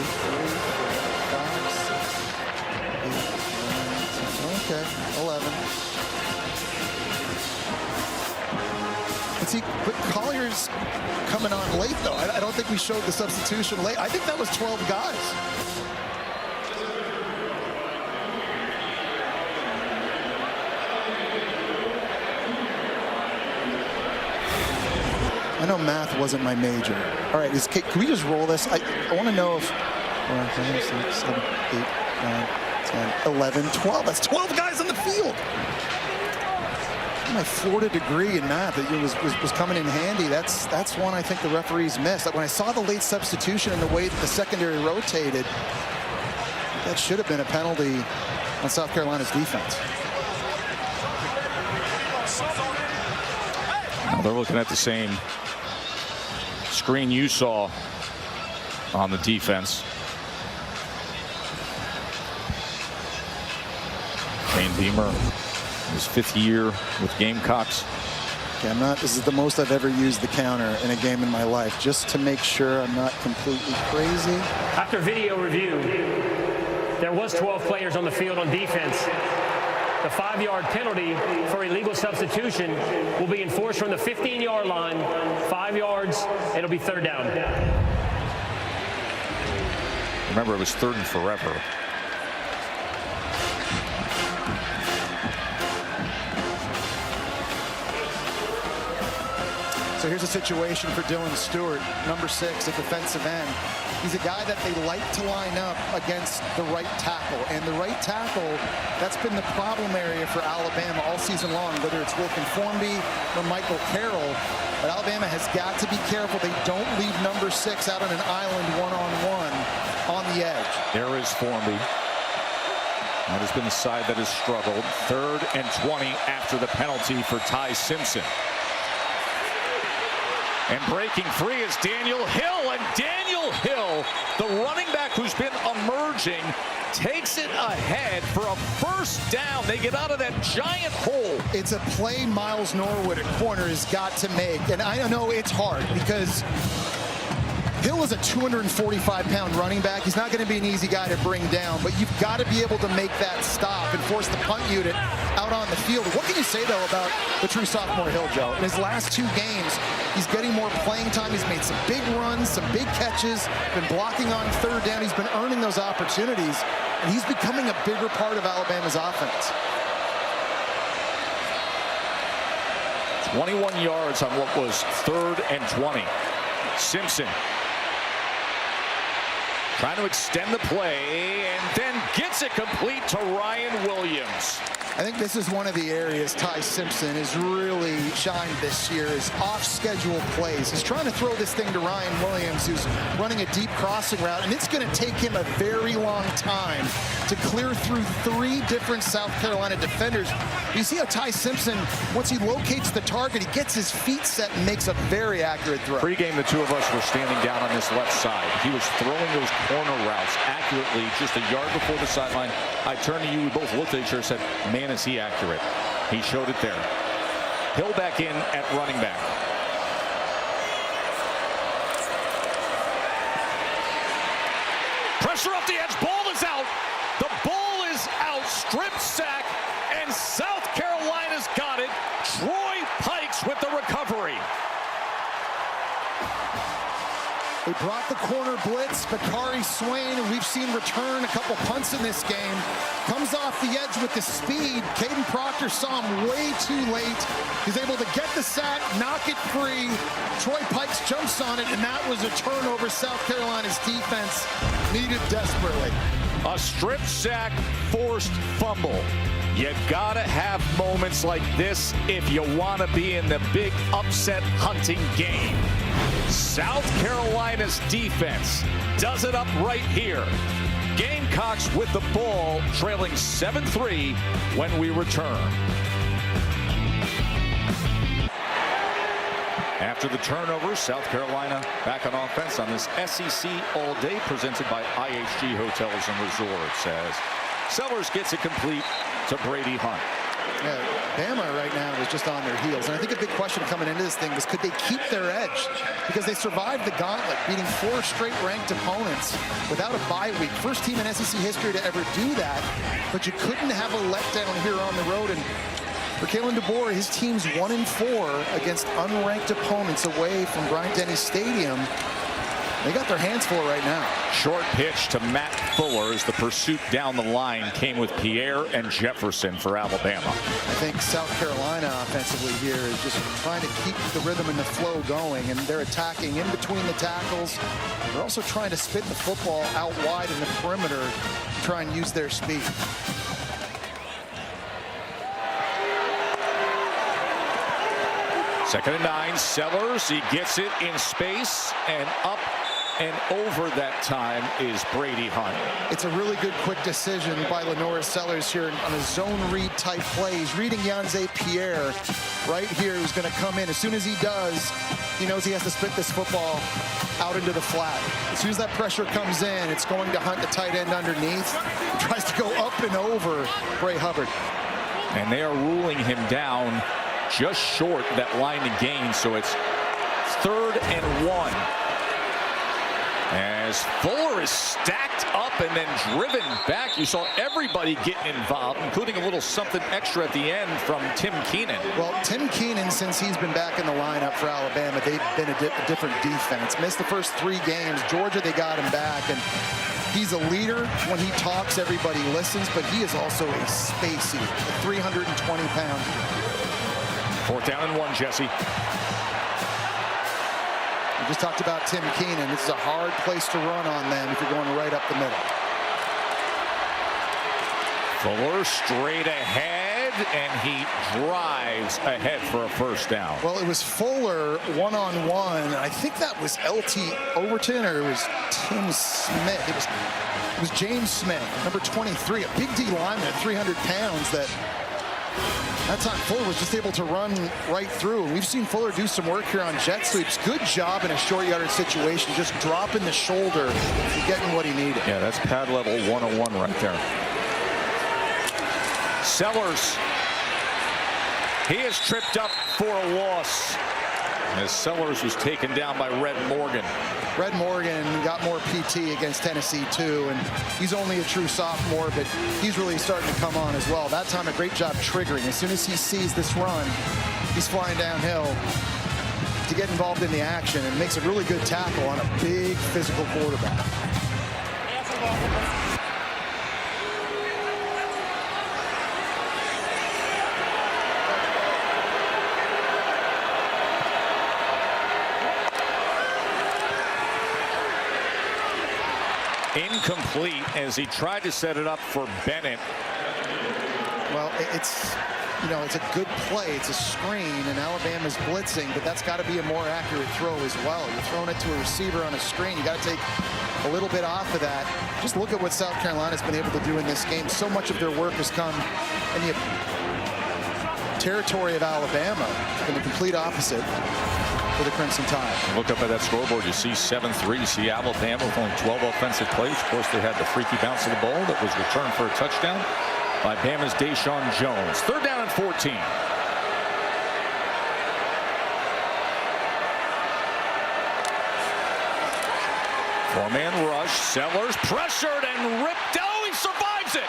[SPEAKER 2] 5, 6, 8, 9, 10. Okay, 11. But see, Collier's coming on late though. I don't think we showed the substitution late. I think that was 12 guys. I know math wasn't my major. All right, can we just roll this? I want to know if 4, 5, 6, 7, 8, 9, 10, 11, 12. That's 12 guys on the field. My Florida degree in math was coming in handy. That's one I think the referees missed. When I saw the late substitution and the way that the secondary rotated, that should have been a penalty on South Carolina's defense.
[SPEAKER 1] Now they're looking at the same screen you saw on the defense. Shane Beamer, his 5th year with Gamecocks.
[SPEAKER 2] Okay, this is the most I've ever used the counter in a game in my life, just to make sure I'm not completely crazy.
[SPEAKER 3] After video review, there was 12 players on the field on defense. The 5-yard penalty for illegal substitution will be enforced from the 15-yard line. 5 yards, it'll be 3rd down.
[SPEAKER 1] Remember, it was 3rd and forever.
[SPEAKER 2] So here's a situation for Dylan Stewart, number 6 at defensive end. He's a guy that they like to line up against the right tackle. And the right tackle, that's been the problem area for Alabama all season long, whether it's Wilkin Formby or Michael Carroll. But Alabama has got to be careful they don't leave number 6 out on an island one-on-one on the edge.
[SPEAKER 1] There is Formby. That has been the side that has struggled. 3rd and 20 after the penalty for Ty Simpson. And breaking free is Daniel Hill. And Daniel Hill, the running back who's been emerging takes it ahead for a first down. They get out of that giant hole.
[SPEAKER 2] It's a play Miles Norwood at corner has got to make. And I know it's hard because Hill is a 245-pound running back. He's not going to be an easy guy to bring down, but you've got to be able to make that stop and force the punt unit out on the field. What can you say, though, about the true sophomore Hill, Joe? In his last 2 games, he's getting more playing time. He's made some big runs, some big catches, been blocking on third down. He's been earning those opportunities, and he's becoming a bigger part of Alabama's offense.
[SPEAKER 1] 21 yards on what was 3rd and 20. Simpson trying to extend the play and then gets it complete to Ryan Williams.
[SPEAKER 2] I think this is one of the areas Ty Simpson has really shined this year, is off-schedule plays. He's trying to throw this thing to Ryan Williams, who's running a deep crossing route, and it's going to take him a very long time to clear through 3 different South Carolina defenders. You see how Ty Simpson, once he locates the target, he gets his feet set and makes a very accurate throw.
[SPEAKER 1] Pre-game, the 2 of us were standing down on this left side. He was throwing those corner routes accurately just a yard before the sideline. I turned to you, we both looked at each other and said, man, is he accurate. He showed it there. Hill back in at running back. Pressure off the edge, ball is out. The ball is out, strip sack, and South Carolina's got it. Troy Pikes with the recovery.
[SPEAKER 2] They brought the corner blitz, Bakari Swain, and we've seen return a couple punts in this game. Comes off the edge with the speed. Caden Proctor saw him way too late. He's able to get the sack, knock it free. Troy Pikes jumps on it, and that was a turnover South Carolina's defense needed desperately.
[SPEAKER 1] A strip sack, forced fumble. You gotta have moments like this if you want to be in the big upset hunting game. South Carolina's defense does it up right here. Gamecocks with the ball, trailing 7-3 when we return. After the turnover, South Carolina back on offense on this SEC All Day presented by IHG Hotels and Resorts as Sellers gets it complete to Brady Hunt.
[SPEAKER 2] Yeah, Bama right now is just on their heels. And I think a big question coming into this thing was, could they keep their edge? Because they survived the gauntlet, beating 4 straight ranked opponents without a bye week. First team in SEC history to ever do that. But you couldn't have a letdown here on the road. And for Kalen DeBoer, his team's 1-4 against unranked opponents away from Bryant-Denny Stadium. They got their hands full right now.
[SPEAKER 1] Short pitch to Matt Fuller as the pursuit down the line came with Pierre and Jefferson for Alabama.
[SPEAKER 2] I think South Carolina offensively here is just trying to keep the rhythm and the flow going, and they're attacking in between the tackles. They're also trying to spit the football out wide in the perimeter to try and use their speed.
[SPEAKER 1] Second and 9, Sellers, he gets it in space and up and over that time is Brady Hunt.
[SPEAKER 2] It's a really good quick decision by Lenora Sellers here on a zone read type play. He's reading Yanze Pierre right here, who's going to come in. As soon as he does, he knows he has to spit this football out into the flat. As soon as that pressure comes in, it's going to Hunt, the tight end underneath. He tries to go up and over Bray Hubbard.
[SPEAKER 1] And they are ruling him down just short that line to gain, so it's 3rd and 1. As Fuller is stacked up and then driven back. You saw everybody getting involved, including a little something extra at the end from Tim Keenan.
[SPEAKER 2] Well, Tim Keenan, since he's been back in the lineup for Alabama, they've been a different defense. Missed the first 3 games. Georgia, they got him back, and he's a leader. When he talks, everybody listens, but he is also a spacey, 320 pounds.
[SPEAKER 1] 4th down and 1, Jesse.
[SPEAKER 2] We just talked about Tim Keenan. This is a hard place to run on them if you're going right up the middle.
[SPEAKER 1] Fuller straight ahead, and he drives ahead for a first down.
[SPEAKER 2] Well, it was Fuller one-on-one. I think that was LT Overton, or it was Tim Smith. It was James Smith, number 23, a big D lineman at 300 pounds that That time Fuller was just able to run right through. And we've seen Fuller do some work here on jet sweeps. Good job in a short yardage situation, just dropping the shoulder and getting what he needed.
[SPEAKER 1] Yeah, that's pad level 101 right there. Sellers. He is tripped up for a loss. As Sellers was taken down by Red Morgan.
[SPEAKER 2] Red Morgan got more PT against Tennessee too, and he's only a true sophomore, but he's really starting to come on as well. That time a great job triggering. As soon as he sees this run, he's flying downhill to get involved in the action and makes a really good tackle on a big physical quarterback.
[SPEAKER 1] Incomplete as he tried to set it up for Bennett.
[SPEAKER 2] Well, it's a good play. It's a screen, and Alabama's blitzing, but that's got to be a more accurate throw as well. You're throwing it to a receiver on a screen. You got to take a little bit off of that. Just look at what South Carolina's been able to do in this game. So much of their work has come in the territory of Alabama, and the complete opposite for the Crimson Tide.
[SPEAKER 1] Look up at that scoreboard. You see 7-3. You see Alabama with only 12 offensive plays. Of course, they had the freaky bounce of the ball that was returned for a touchdown by Bama's Deshaun Jones. 3rd down and 14. Four-man rush. Sellers pressured and ripped. Oh, he survives it.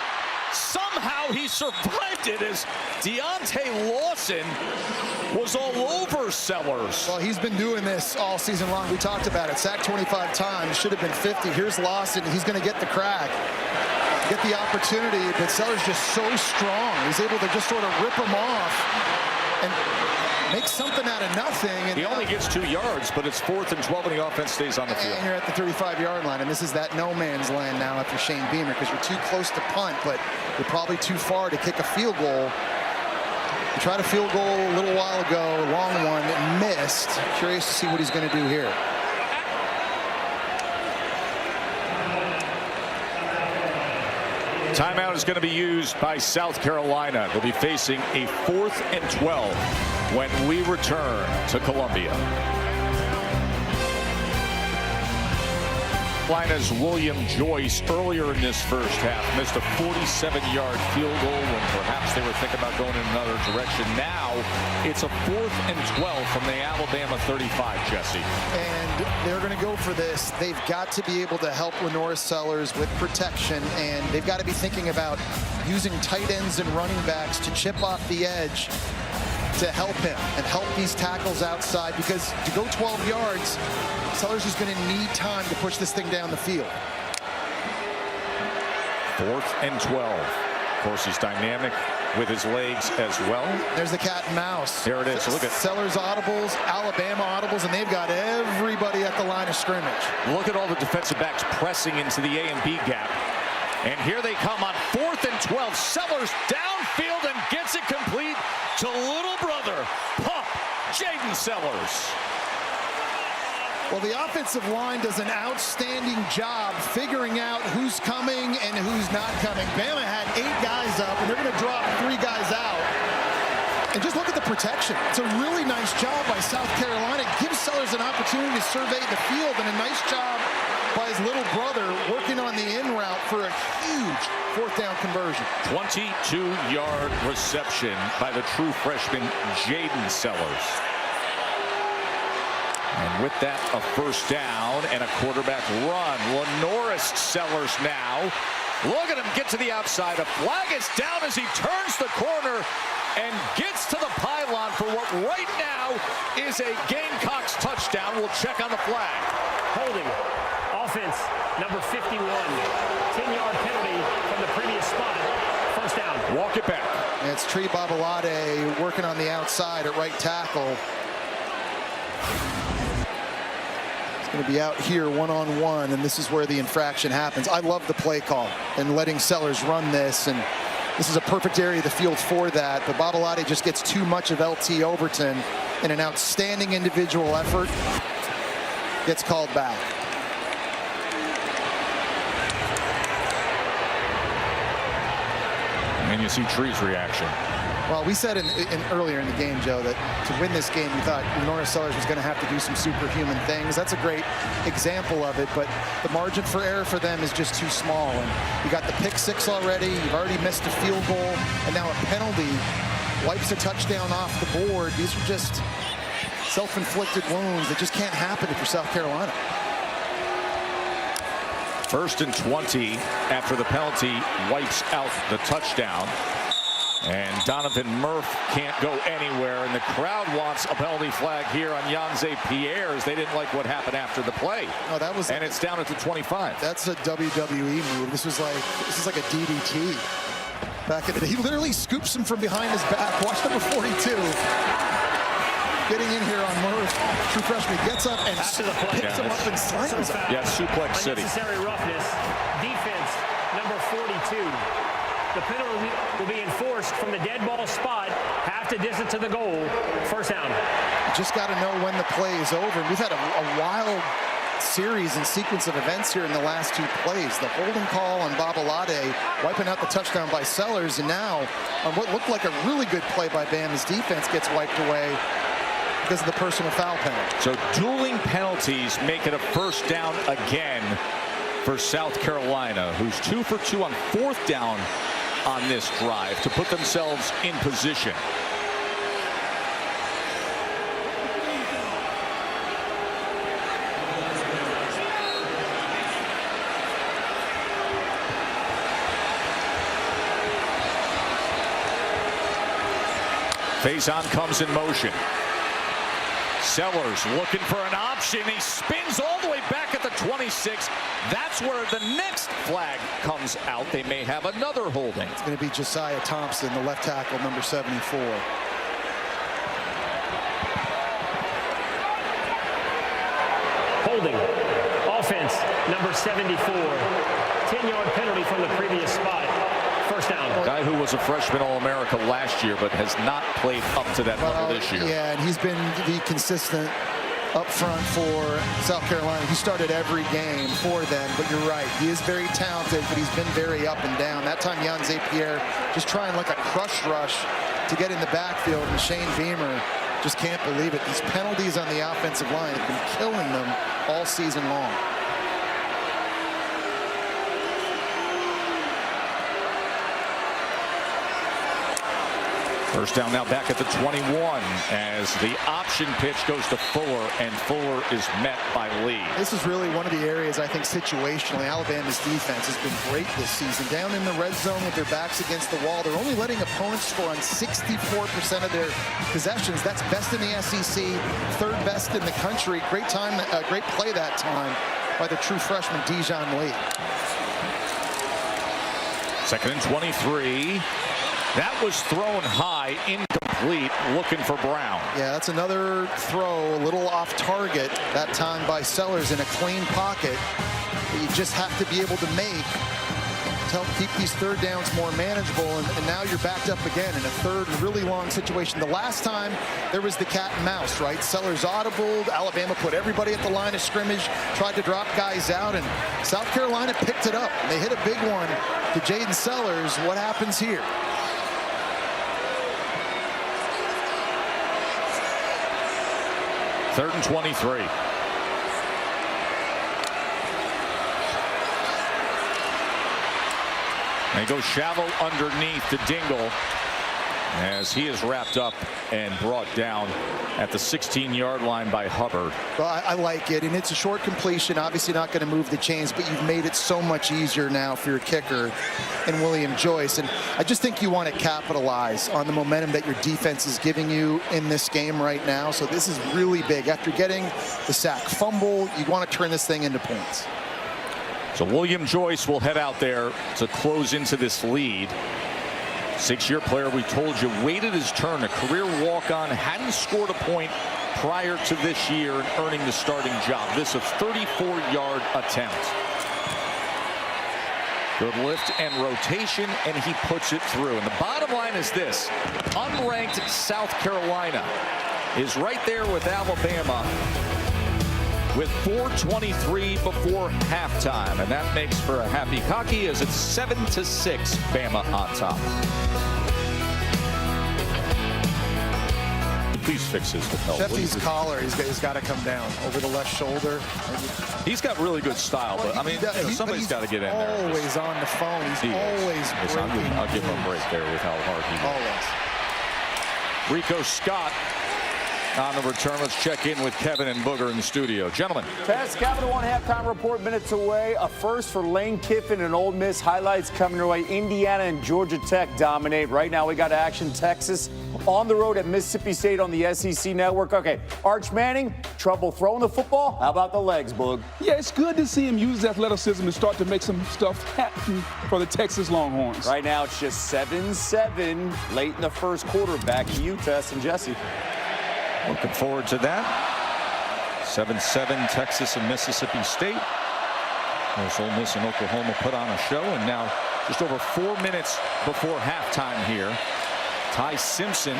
[SPEAKER 1] Somehow he survived it as Deontay Lawson was all over Sellers.
[SPEAKER 2] Well, he's been doing this all season long. We talked about it. Sacked 25 times. Should have been 50. Here's Lawson. He's going to get the crack, get the opportunity, but Sellers just so strong. He's able to just sort of rip him off and make something out of nothing. And
[SPEAKER 1] he only gets 2 yards, but it's 4th and 12 and the offense stays on the field.
[SPEAKER 2] And you're at the 35-yard line, and this is that no man's land now after Shane Beamer, because you're too close to punt, but you're probably too far to kick a field goal. He tried a field goal a little while ago, long one, missed. Curious to see what he's going to do here.
[SPEAKER 1] Timeout is going to be used by South Carolina. They'll be facing a 4th and 12 when we return to Columbia. Carolina's William Joyce earlier in this first half missed a 47-yard field goal when perhaps they were thinking about going in another direction. Now it's a 4th and 12 from the Alabama 35, Jesse.
[SPEAKER 2] And they're going to go for this. They've got to be able to help Lenora Sellers with protection, and they've got to be thinking about using tight ends and running backs to chip off the edge to help him and help these tackles outside, because to go 12 yards, Sellers is going to need time to push this thing down the field.
[SPEAKER 1] 4th and 12. Of course, he's dynamic with his legs as well.
[SPEAKER 2] There's the cat and mouse.
[SPEAKER 1] There it is. Look at
[SPEAKER 2] Sellers audibles, Alabama audibles, and they've got everybody at the line of scrimmage.
[SPEAKER 1] Look at all the defensive backs pressing into the A and B gap. And here they come on 4th and 12. Sellers downfield and gets it complete to little brother, Pump, Jaden Sellers.
[SPEAKER 2] Well, the offensive line does an outstanding job figuring out who's coming and who's not coming. Bama had 8 guys up, and they're going to drop 3 guys out. And just look at the protection. It's a really nice job by South Carolina. It gives Sellers an opportunity to survey the field, and a nice job by his little brother working on the in route for a huge 4th down conversion.
[SPEAKER 1] 22-yard reception by the true freshman Jaden Sellers. And with that, a 1st down and a quarterback run. Lenoris Sellers now. Look at him get to the outside. A flag is down as he turns the corner and gets to the pylon for what right now is a Gamecocks touchdown. We'll check on the flag.
[SPEAKER 3] Holding. Offense, number 51. 10-yard penalty from the previous spot. 1st down.
[SPEAKER 1] Walk it back.
[SPEAKER 2] And it's Tree Babalade working on the outside at right tackle. Going to be out here one-on-one, and this is where the infraction happens. I love the play call and letting Sellers run this, and this is a perfect area of the field for that. But Babalade just gets too much of LT Overton in an outstanding individual effort. Gets called back.
[SPEAKER 1] And you see Tree's reaction.
[SPEAKER 2] Well, we said earlier in the game, Joe, that to win this game, we thought Lenora Sellers was going to have to do some superhuman things. That's a great example of it, but the margin for error for them is just too small. And you got the pick six already. You've already missed a field goal, and now a penalty wipes a touchdown off the board. These are just self-inflicted wounds that just can't happen if you're South Carolina.
[SPEAKER 1] 1st and 20 after the penalty wipes out the touchdown. And Donovan Murph can't go anywhere, and the crowd wants a penalty flag here on Yanze Pierre, as they didn't like what happened after the play.
[SPEAKER 2] Oh, that was,
[SPEAKER 1] and it's down at the 25.
[SPEAKER 2] That's a WWE move. This is like a DDT. Back in the day, he literally scoops him from behind his back. Watch number 42. Getting in here on Murph, true freshman, gets up and picks him up and slams him.
[SPEAKER 1] Yeah, suplex city.
[SPEAKER 3] Unnecessary roughness. Defense, number 42. The penalty will be enforced from the dead ball spot, half the distance to the goal. First down.
[SPEAKER 2] You just got to know when the play is over. We've had a wild series and sequence of events here in the last two plays. The holding call on Babalade, wiping out the touchdown by Sellers, and now on what looked like a really good play by Bama's defense gets wiped away because of the personal foul penalty.
[SPEAKER 1] So dueling penalties make it a first down again for South Carolina, who's 2 for 2 on 4th down on this drive to put themselves in position. Faison comes in motion. Sellers looking for an option. He spins all the way back at the 26. That's where the next flag comes out. They may have another holding.
[SPEAKER 2] It's going to be Josiah Thompson, the left tackle, number 74.
[SPEAKER 3] Holding. Offense, number 74. 10-yard penalty from the previous spot. First down.
[SPEAKER 1] Guy who was a freshman All-America last year, but has not played up to that level this year.
[SPEAKER 2] Yeah, and he's been the consistent up front for South Carolina. He started every game for them, but you're right. He is very talented, but he's been very up and down. That time, Yanze Pierre just trying like a crush rush to get in the backfield, and Shane Beamer just can't believe it. These penalties on the offensive line have been killing them all season long.
[SPEAKER 1] First down now back at the 21 as the option pitch goes to Fuller, and Fuller is met by Lee.
[SPEAKER 2] This is really one of the areas I think situationally Alabama's defense has been great this season. Down in the red zone with their backs against the wall, they're only letting opponents score on 64% of their possessions. That's best in the SEC, 3rd best in the country. Great time, great play that time by the true freshman Dijon Lee.
[SPEAKER 1] 2nd and 23. That was thrown high, incomplete, looking for Brown.
[SPEAKER 2] Yeah, that's another throw, a little off target, that time by Sellers in a clean pocket that you just have to be able to make to help keep these 3rd downs more manageable, and now you're backed up again in a 3rd really long situation. The last time there was the cat and mouse, right? Sellers audibled, Alabama put everybody at the line of scrimmage, tried to drop guys out, and South Carolina picked it up. They hit a big one to Jaden Sellers. What happens here?
[SPEAKER 1] 3rd and 23. They go shallow underneath to Dingle as he is wrapped up and brought down at the 16-yard line by Hubbard.
[SPEAKER 2] Well, I like it, and it's a short completion. Obviously not going to move the chains, but you've made it so much easier now for your kicker and William Joyce. And I just think you want to capitalize on the momentum that your defense is giving you in this game right now. So this is really big. After getting the sack fumble, you want to turn this thing into points.
[SPEAKER 1] So William Joyce will head out there to close into this lead. 6-year player, we told you, waited his turn, a career walk-on, hadn't scored a point prior to this year and earning the starting job. This a 34-yard attempt. Good lift and rotation, and he puts it through. And the bottom line is this: unranked South Carolina is right there with Alabama with 4:23 before halftime, and that makes for a happy cocky as it's 7-6 Bama on top. please fix his lapel.
[SPEAKER 2] Sheffy's collar, he's got to come down over the left shoulder.
[SPEAKER 1] He's got really good style, but I mean, somebody's got to get in there.
[SPEAKER 2] Always on the phone. He's always breaking.
[SPEAKER 1] I'll give him a break there with how hard he
[SPEAKER 2] always.
[SPEAKER 1] Rico Scott on the return. Let's check in with Kevin and Booger in the studio. Gentlemen.
[SPEAKER 8] Fast Capital One halftime report minutes away. A first for Lane Kiffin and Ole Miss. Highlights coming your way. Indiana and Georgia Tech dominate. Right now we got action. Texas on the road at Mississippi State on the SEC Network. Okay, Arch Manning, trouble throwing the football. How about the legs, Boog?
[SPEAKER 9] Yeah, it's good to see him use his athleticism and start to make some stuff happen for the Texas Longhorns.
[SPEAKER 8] Right now it's just 7-7 late in the first quarter. Back to you, Tess and Jesse.
[SPEAKER 1] Looking forward to that. 7-7 Texas and Mississippi State. There's Ole Miss and Oklahoma put on a show, and now just over 4 minutes before halftime here. Ty Simpson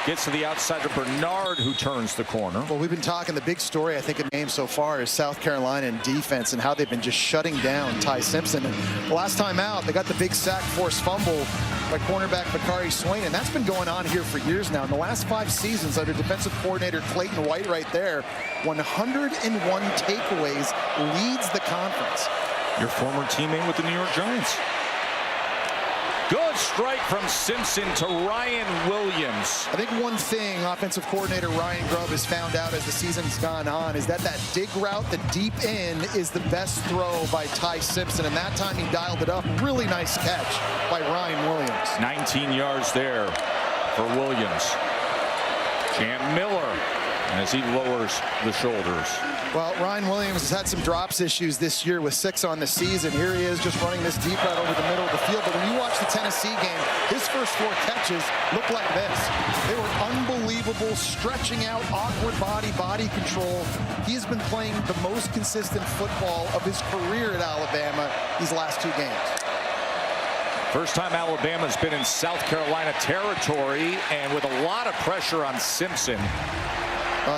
[SPEAKER 1] gets to the outside to Bernard, who turns the corner.
[SPEAKER 2] Well, we've been talking, the big story, I think, in the game so far is South Carolina in defense and how they've been just shutting down Ty Simpson. And the last time out, they got the big sack forced fumble by cornerback Bakari Swain, and that's been going on here for years now. In the last 5 seasons under defensive coordinator Clayton White right there, 101 takeaways, leads the conference.
[SPEAKER 1] Your former teammate with the New York Giants. Good strike from Simpson to Ryan Williams.
[SPEAKER 2] I think one thing offensive coordinator Ryan Grubb has found out as the season's gone on is that dig route, the deep end, is the best throw by Ty Simpson, and that time he dialed it up. Really nice catch by Ryan Williams.
[SPEAKER 1] 19 yards there for Williams. Jam Miller as he lowers the shoulders.
[SPEAKER 2] Well, Ryan Williams has had some drops issues this year with 6 on the season. Here he is just running this deep route over the middle of the field. But when you watch the Tennessee game, his first 4 catches look like this. They were unbelievable, stretching out, awkward body control. He has been playing the most consistent football of his career at Alabama these last 2 games.
[SPEAKER 1] First time Alabama's been in South Carolina territory, and with a lot of pressure on Simpson.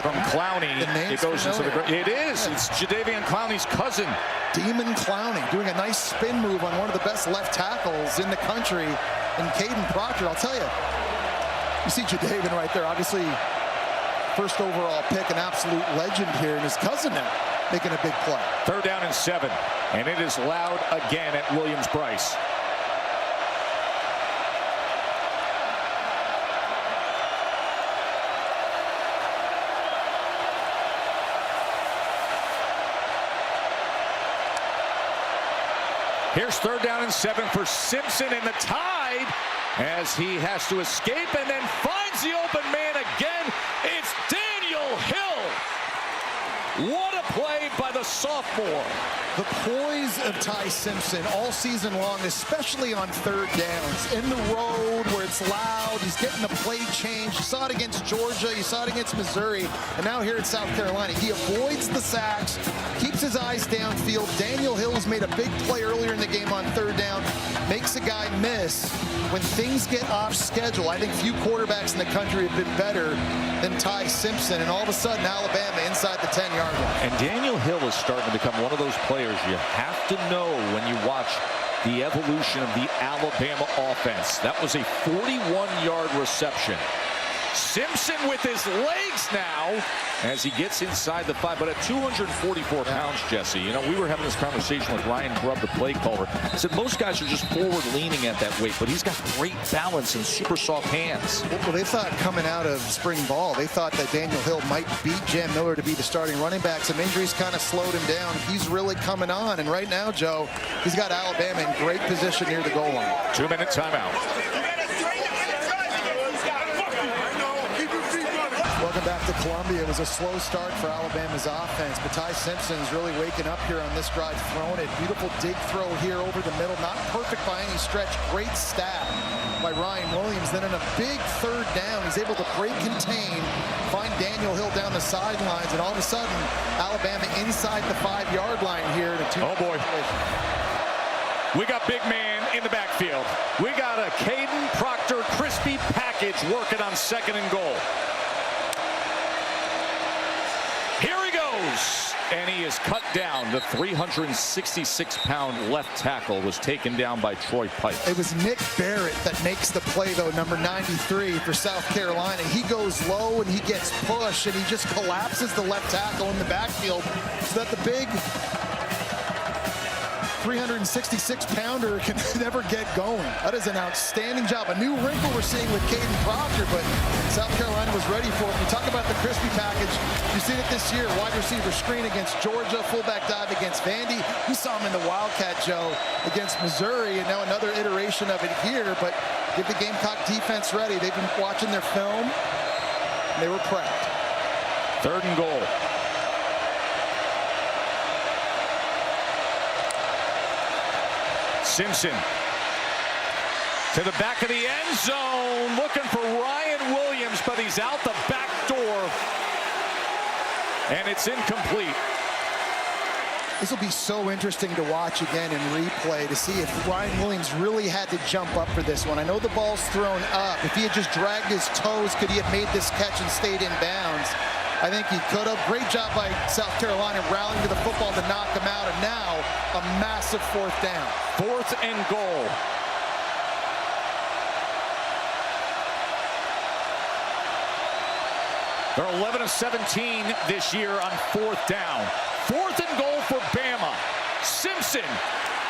[SPEAKER 1] From Clowney, it goes into the. It is. It's Jadeveon Clowney's cousin.
[SPEAKER 2] Demon Clowney doing a nice spin move on one of the best left tackles in the country, and Caden Proctor. I'll tell you, you see Jadeveon right there. Obviously, first overall pick, an absolute legend here, and his cousin now making a big play.
[SPEAKER 1] 3rd down and 7, and it is loud again at Williams-Brice. Here's 3rd down and 7 for Simpson in the Tide as he has to escape and then finds the open man again. It's Daniel Hill. What a play by the sophomore.
[SPEAKER 2] The poise of Ty Simpson all season long, especially on 3rd downs. In the road where it's loud, he's getting the play change. You saw it against Georgia, you saw it against Missouri, and now here at South Carolina. He avoids the sacks, keeps his eyes downfield. Daniel Hill's made a big play earlier in the game on 3rd down, makes a guy miss. When things get off schedule, I think few quarterbacks in the country have been better than Ty Simpson, and all of a sudden Alabama inside the 10-yard line.
[SPEAKER 1] And Daniel Hill is starting to become one of those players you have to know when you watch the evolution of the Alabama offense. That was a 41-yard reception. Simpson with his legs now as he gets inside the 5, but at 244 pounds, Jesse, you know, we were having this conversation with Ryan Grubb, the play caller. I said most guys are just forward leaning at that weight, but he's got great balance and super soft hands.
[SPEAKER 2] Well, they thought coming out of spring ball, they thought that Daniel Hill might beat Jam Miller to be the starting running back. Some injuries kind of slowed him down. He's really coming on, and right now, Joe, he's got Alabama in great position near the goal line.
[SPEAKER 1] 2-minute timeout.
[SPEAKER 2] Welcome back to Columbia. It was a slow start for Alabama's offense, but Ty Simpson's really waking up here on this drive, throwing it. Beautiful dig throw here over the middle. Not perfect by any stretch. Great stab by Ryan Williams. Then in a big 3rd down, he's able to break contain, find Daniel Hill down the sidelines, and all of a sudden, Alabama inside the 5-yard line here.
[SPEAKER 1] Oh, boy. We got big man in the backfield. We got a Caden Proctor crispy package working on 2nd and goal. Here he goes. And he is cut down. The 366-pound left tackle was taken down by Troy Pike.
[SPEAKER 2] It was Nick Barrett that makes the play, though, number 93 for South Carolina. He goes low and he gets pushed, and he just collapses the left tackle in the backfield so that the big 366-pounder can never get going. That is an outstanding job. A new wrinkle we're seeing with Caden Proctor, but South Carolina was ready for it. We talk about the crispy package. You've seen it this year. Wide receiver screen against Georgia, fullback dive against Vandy. We saw him in the Wildcat, Joe, against Missouri, and now another iteration of it here. But get the Gamecock defense ready. They've been watching their film, and they were prepped.
[SPEAKER 1] 3rd and goal. Simpson to the back of the end zone, looking for Ryan Williams, but he's out the back door, and it's incomplete.
[SPEAKER 2] This will be so interesting to watch again in replay to see if Ryan Williams really had to jump up for this one. I know the ball's thrown up. If he had just dragged his toes, could he have made this catch and stayed in bounds? I think he could have. Great job by South Carolina rallying to the football to knock him out, and now a massive 4th down.
[SPEAKER 1] 4th and goal. They're 11 of 17 this year on 4th down. 4th and goal for Bama. Simpson,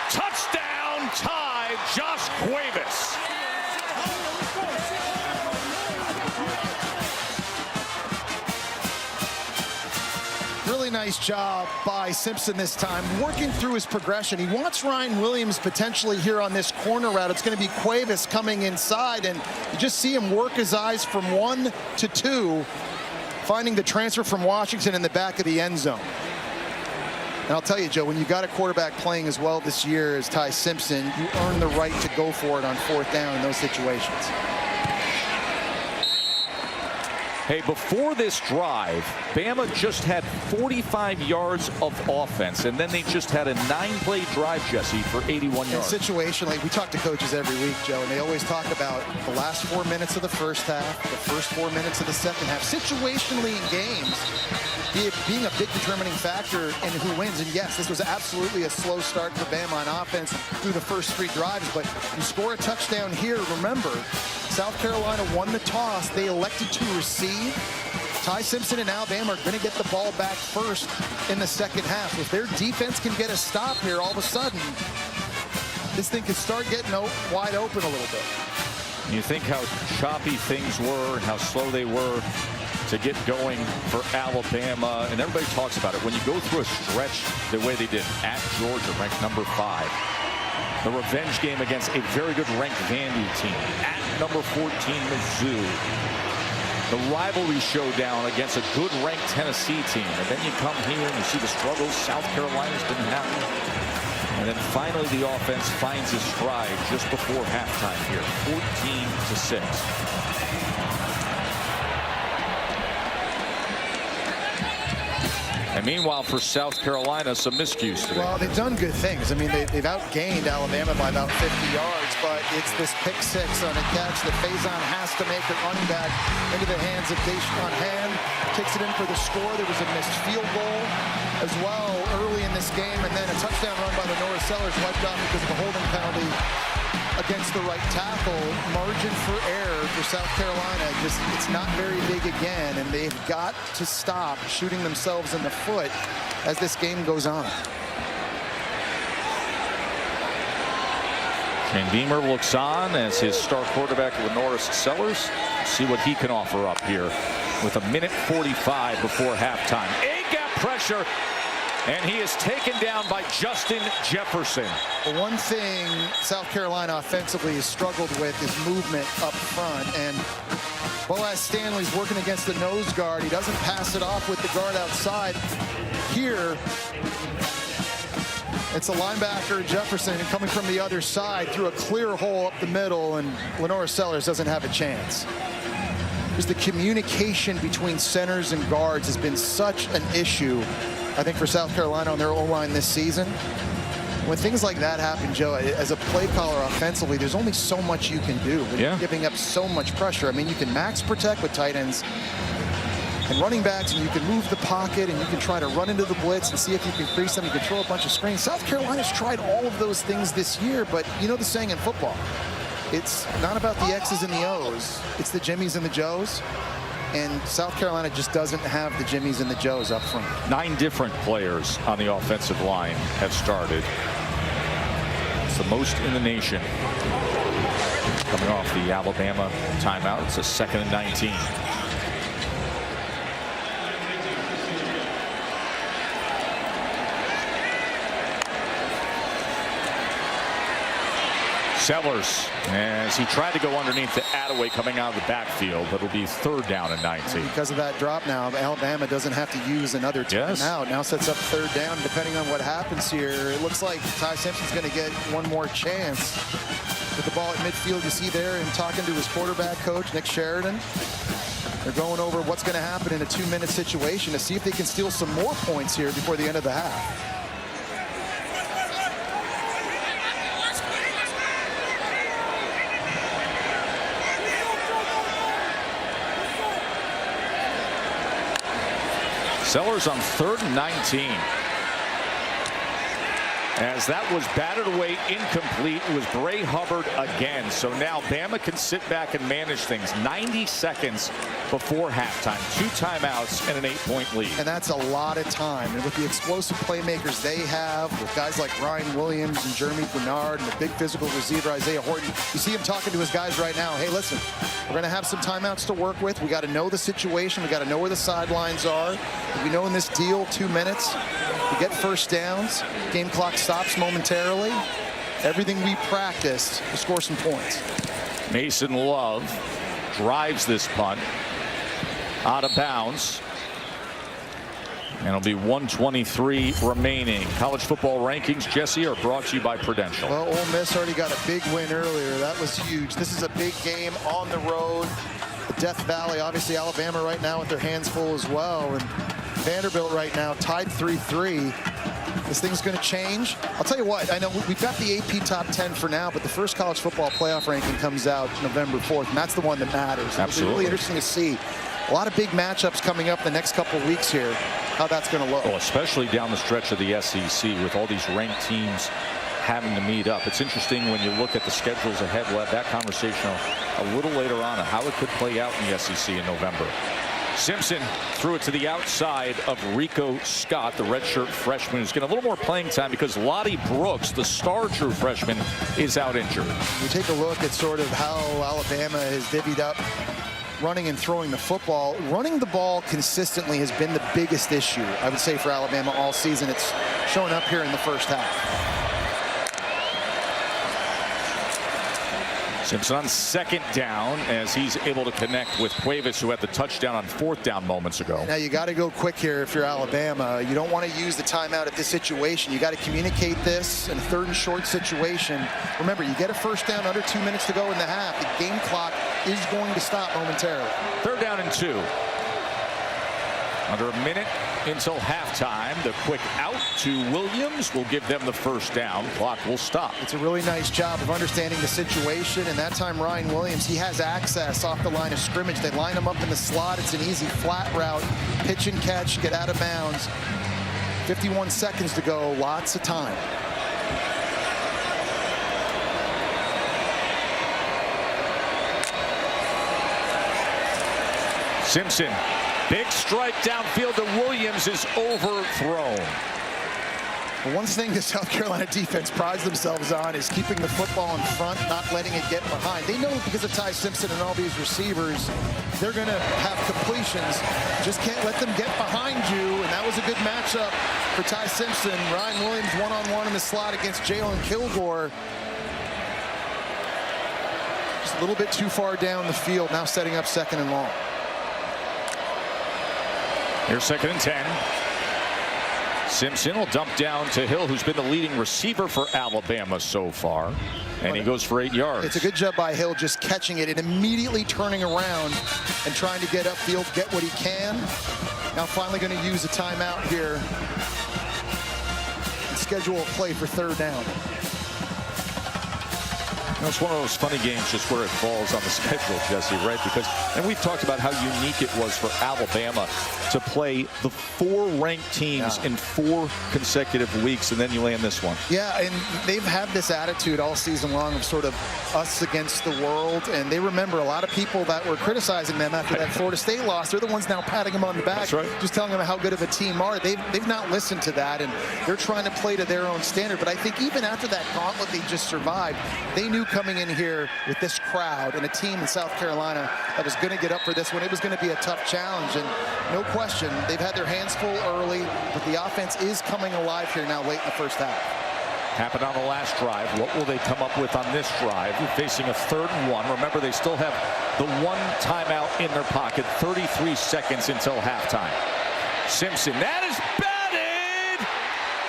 [SPEAKER 1] touchdown tie, Josh Cuevas.
[SPEAKER 2] Really nice job by Simpson this time, working through his progression. He wants Ryan Williams potentially here on this corner route. It's going to be Cuevas coming inside, and you just see him work his eyes from 1 to 2, finding the transfer from Washington in the back of the end zone. And I'll tell you, Joe, when you got a quarterback playing as well this year as Ty Simpson, you earn the right to go for it on 4th down in those situations.
[SPEAKER 1] Hey, before this drive, Bama just had 45 yards of offense, and then they just had a 9-play drive, Jesse, for 81 yards.
[SPEAKER 2] And situationally, we talk to coaches every week, Joe, and they always talk about the last 4 minutes of the first half, the first 4 minutes of the second half. Situationally in games, being a big determining factor in who wins. And yes, this was absolutely a slow start for Bama on offense through the first 3 drives, but you score a touchdown here. Remember, South Carolina won the toss. They elected to receive. Ty Simpson and Alabama are going to get the ball back first in the second half. If their defense can get a stop here, all of a sudden, this thing could start getting wide open a little bit.
[SPEAKER 1] You think how choppy things were and how slow they were to get going for Alabama, and everybody talks about it. When you go through a stretch the way they did at Georgia, ranked number 5, the revenge game against a very good ranked Vandy team, at number 14 Mizzou, the rivalry showdown against a good ranked Tennessee team, and then you come here and you see the struggles South Carolina's been having, and then finally the offense finds its stride just before halftime here, 14-6. And meanwhile, for South Carolina, some miscues today.
[SPEAKER 2] Well, they've done good things. I mean, they've outgained Alabama by about 50 yards, but it's this pick 6 on a catch that Faison has to make it running back into the hands of Deshaun Hand. Takes it in for the score. There was a missed field goal as well early in this game, and then a touchdown run by Lenora Sellers wiped off because of a holding penalty against the right tackle. Margin for error for South Carolina, just it's not very big again, and they've got to stop shooting themselves in the foot as this game goes on.
[SPEAKER 1] And Beamer looks on as his star quarterback Lenora Sellers. See what he can offer up here with 1:45 before halftime. A-gap pressure, and he is taken down by Justin Jefferson.
[SPEAKER 2] The one thing South Carolina offensively has struggled with is movement up front, and Boaz Stanley's working against the nose guard. He doesn't pass it off with the guard outside. Here, it's a linebacker, Jefferson, coming from the other side through a clear hole up the middle, and Lenora Sellers doesn't have a chance. Just the communication between centers and guards has been such an issue, I think, for South Carolina on their O-line this season. When things like that happen, Joe, as a play caller offensively, there's only so much you can do when you're giving up so much pressure. I mean, you can max protect with tight ends, and running backs, and you can move the pocket, and you can try to run into the blitz and see if you can crease them. You can throw a bunch of screens. South Carolina's tried all of those things this year, but you know the saying in football, it's not about the X's and the O's, it's the Jimmies and the Joes. And South Carolina just doesn't have the Jimmies and the Joes up front. 9 different players on the offensive line have started. It's the most in the nation. Coming off the Alabama timeout, it's a 2nd and 19. Sellers, as he tried to go underneath the Attaway coming out of the backfield, but it'll be 3rd down and 19. Because of that drop now, Alabama doesn't have to use another timeout. Now sets up 3rd down. Depending on what happens here, it looks like Ty Simpson's going to get one more chance. With the ball at midfield, you see there, and talking to his quarterback coach, Nick Sheridan. They're going over what's going to happen in a 2-minute situation to see if they can steal some more points here before the end of the half. Sellers on 3rd and 19. As that was batted away, incomplete. It was Bray Hubbard again. So now Bama can sit back and manage things. 90 seconds before halftime. 2 timeouts and an 8-point lead. And that's a lot of time. And with the explosive playmakers they have, with guys like Ryan Williams and Jeremy Bernard and the big physical receiver Isaiah Horton, you see him talking to his guys right now. Hey, listen, we're going to have some timeouts to work with. We got to know the situation. We got to know where the sidelines are. We know in this deal 2 minutes. We get first downs. Game clock stops momentarily. Everything we practiced to score some points. Mason Love drives this punt out of bounds. And it'll be 1:23 remaining. College football rankings, Jesse, are brought to you by Prudential. Well, Ole Miss already got a big win earlier. That was huge. This is a big game on the road. The Death Valley, obviously Alabama right now with their hands full as well. And Vanderbilt right now tied 3-3. This thing's going to change. I'll tell you what, I know we've got the AP top 10 for now, but the first college football playoff ranking comes out November 4th, and that's the one that matters. Absolutely. It'll be really interesting to see. A lot of big matchups coming up the next couple of weeks here, how that's going to look. Well, especially down the stretch of the SEC with all these ranked teams having to meet up. It's interesting when you look at the schedules ahead. We'll have that conversation a little later on how it could play out in the SEC in November. Simpson threw it to the outside of Rico Scott, the redshirt freshman, who's getting a little more playing time because Lottie Brooks, the star true freshman, is out injured. We take a look at sort of how Alabama has divvied up running and throwing the football. Running the ball consistently has been the biggest issue, I would say, for Alabama all season. It's showing up here in the first half. Simpson on 2nd down as he's able to connect with Cuevas, who had the touchdown on 4th down moments ago. Now you got to go quick here if you're Alabama. You don't want to use the timeout at this situation. You got to communicate this in a 3rd and short situation. Remember, you get a first down under 2 minutes to go in the half. The game clock is going to stop momentarily. 3rd down and 2. Under a minute until halftime. The quick out to Williams will give them the first down. Clock will stop. It's a really nice job of understanding the situation, and that time Ryan Williams, he has access off the line of scrimmage. They line him up in the slot. It's an easy flat route, pitch and catch, get out of bounds. 51 seconds to go, lots of time. Simpson. Big strike downfield to Williams is overthrown. Well, one thing the South Carolina defense prides themselves on is keeping the football in front, not letting it get behind. They know because of Ty Simpson and all these receivers, they're going to have completions. Just can't let them get behind you, and that was a good matchup for Ty Simpson. Ryan Williams one-on-one in the slot against Jalen Kilgore. Just a little bit too far down the field, now setting up 2nd and long. Here's 2nd and 10. Simpson will dump down to Hill, who's been the leading receiver for Alabama so far. And he goes for 8 yards. It's a good job by Hill just catching it and immediately turning around and trying to get upfield, get what he can. Now finally going to use a timeout here and schedule a play for 3rd down.
[SPEAKER 1] It's one of those funny games just where it falls on the schedule, Jesse, right? Because, and we've talked about how unique it was for Alabama to play the 4 ranked teams in 4 consecutive weeks, and then you land this one.
[SPEAKER 2] Yeah, and they've had this attitude all season long of sort of us against the world, and they remember a lot of people that were criticizing them after that Florida State loss. They're the ones now patting them on the back,
[SPEAKER 1] That's right.
[SPEAKER 2] just telling them how good of a team are. They've not listened to that, and they're trying to play to their own standard. But I think even after that gauntlet they just survived, they knew coming in here with this crowd and a team in South Carolina that was going to get up for this one, it was going to be a tough challenge. And no question, they've had their hands full early, but the offense is coming alive here now late in the first half.
[SPEAKER 1] Happened on the last drive. What will they come up with on this drive? We're facing a 3rd and 1. Remember, they still have the 1 timeout in their pocket, 33 seconds until halftime. Simpson, that is batted,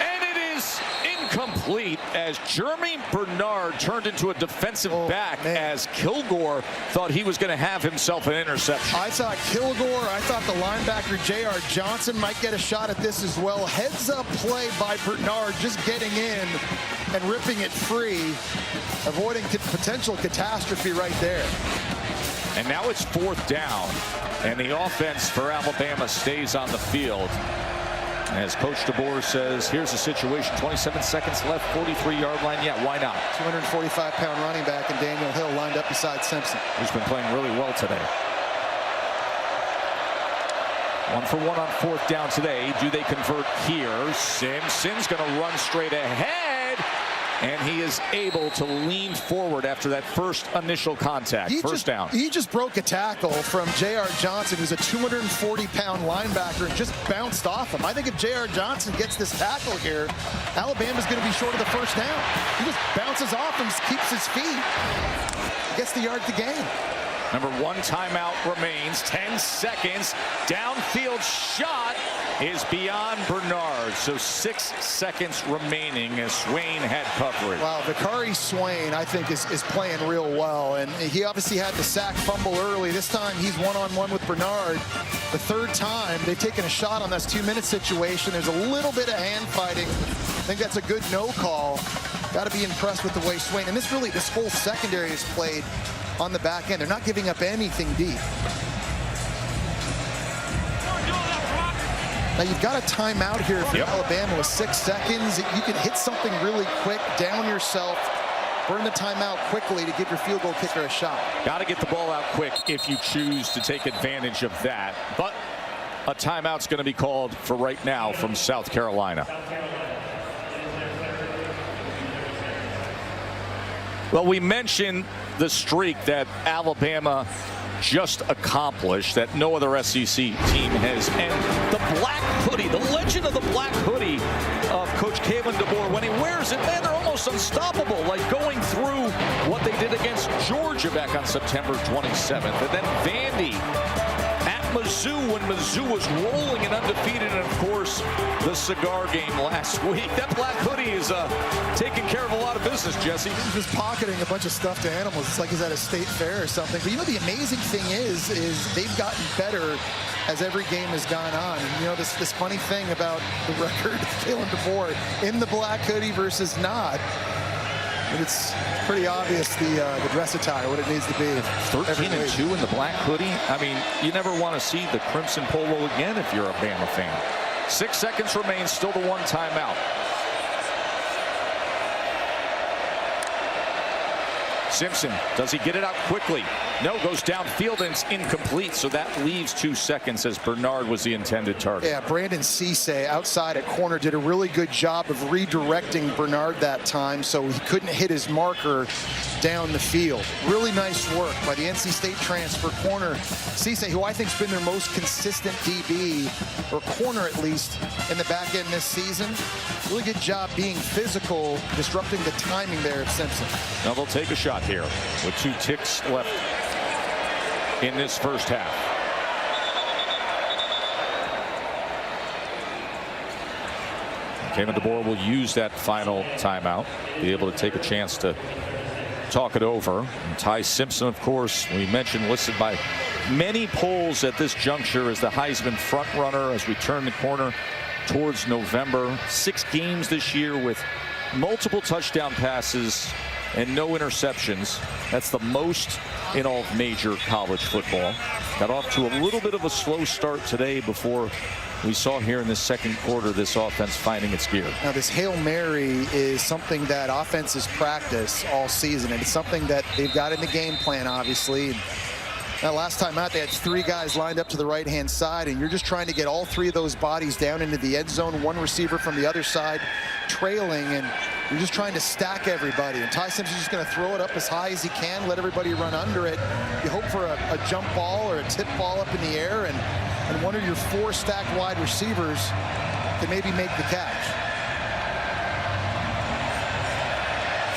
[SPEAKER 1] and it is incomplete as Jeremy Bernard turned into a defensive back as Kilgore thought he was going to have himself an interception.
[SPEAKER 2] I thought Kilgore, I thought the linebacker J.R. Johnson might get a shot at this as well. Heads up play by Bernard, just getting in and ripping it free, avoiding potential catastrophe right there.
[SPEAKER 1] And now it's 4th down, and the offense for Alabama stays on the field. As Coach DeBoer says, here's the situation, 27 seconds left, 43-yard line. Yeah, why not?
[SPEAKER 2] 245-pound running back and Daniel Hill lined up beside Simpson,
[SPEAKER 1] who's been playing really well today. 1 for 1 on 4th down today. Do they convert here? Simpson's going to run straight ahead, and he is able to lean forward after that first initial contact. First down.
[SPEAKER 2] He just broke a tackle from J.R. Johnson, who's a 240-pound linebacker, and just bounced off him. I think if J.R. Johnson gets this tackle here, Alabama's going to be short of the first down. He just bounces off and keeps his feet. Gets the yard to gain.
[SPEAKER 1] Number 1 timeout remains. 10 seconds. Downfield shot is beyond Bernard. So 6 seconds remaining as Swain had coverage.
[SPEAKER 2] Wow, Vicari Swain, I think, is playing real well. And he obviously had the sack fumble early. This time he's one-on-one with Bernard. The 3rd time they've taken a shot on this 2-minute situation. There's a little bit of hand fighting. I think that's a good no call. Got to be impressed with the way Swain, and this whole secondary is played on the back end. They're not giving up anything deep. Now you've got a timeout here for Alabama with 6 seconds. You can hit something really quick, down yourself, burn the timeout quickly to give your field goal kicker a shot.
[SPEAKER 1] Got to get the ball out quick if you choose to take advantage of that. But a timeout's going to be called for right now from South Carolina. Well, we mentioned the streak that Alabama just accomplished that no other SEC team has. And the black hoodie, the legend of the black hoodie of Coach Kalen DeBoer, when he wears it, man, they're almost unstoppable. Like going through what they did against Georgia back on September 27th. And then Vandy at Mizzou when Mizzou was rolling and undefeated. And, of course, the cigar game last week. That black hoodie is taking care of a lot of business, Jesse.
[SPEAKER 2] He's just pocketing a bunch of stuffed animals. It's like he's at a state fair or something. But, you know, the amazing thing is they've gotten better as every game has gone on. And, you know, this funny thing about the record, Kalen DeBoer in the black hoodie versus not. And it's pretty obvious the dress attire, what it needs to be.
[SPEAKER 1] 13-2 in the black hoodie. I mean, you never want to see the crimson polo again if you're a Bama fan. 6 seconds remain, still the 1 timeout. Simpson, does he get it out quickly? No, goes downfield and it's incomplete, so that leaves 2 seconds as Bernard was the intended target.
[SPEAKER 2] Yeah, Brandon Cisse outside at corner did a really good job of redirecting Bernard that time so he couldn't hit his marker down the field. Really nice work by the NC State transfer corner Cisse, who I think has been their most consistent DB, or corner at least, in the back end this season. Really good job being physical, disrupting the timing there of Simpson.
[SPEAKER 1] Now they'll take a shot here with 2 ticks left in this first half. Kalen DeBoer will use that final timeout, be able to take a chance to talk it over. And Ty Simpson, of course, we mentioned, listed by many polls at this juncture as the Heisman front runner as we turn the corner towards November. 6 games this year with multiple touchdown passes and no interceptions. That's the most in all of major college football. Got off to a little bit of a slow start today before we saw here in the second quarter this offense finding its gear.
[SPEAKER 2] Now, this Hail Mary is something that offenses practice all season, and it's something that they've got in the game plan, obviously. Now, last time out, they had 3 guys lined up to the right-hand side, and you're just trying to get all 3 of those bodies down into the end zone, 1 receiver from the other side trailing, and you're just trying to stack everybody. And Ty Simpson's just going to throw it up as high as he can, let everybody run under it. You hope for a jump ball or a tip ball up in the air, and one of your 4 stacked wide receivers can maybe make the catch.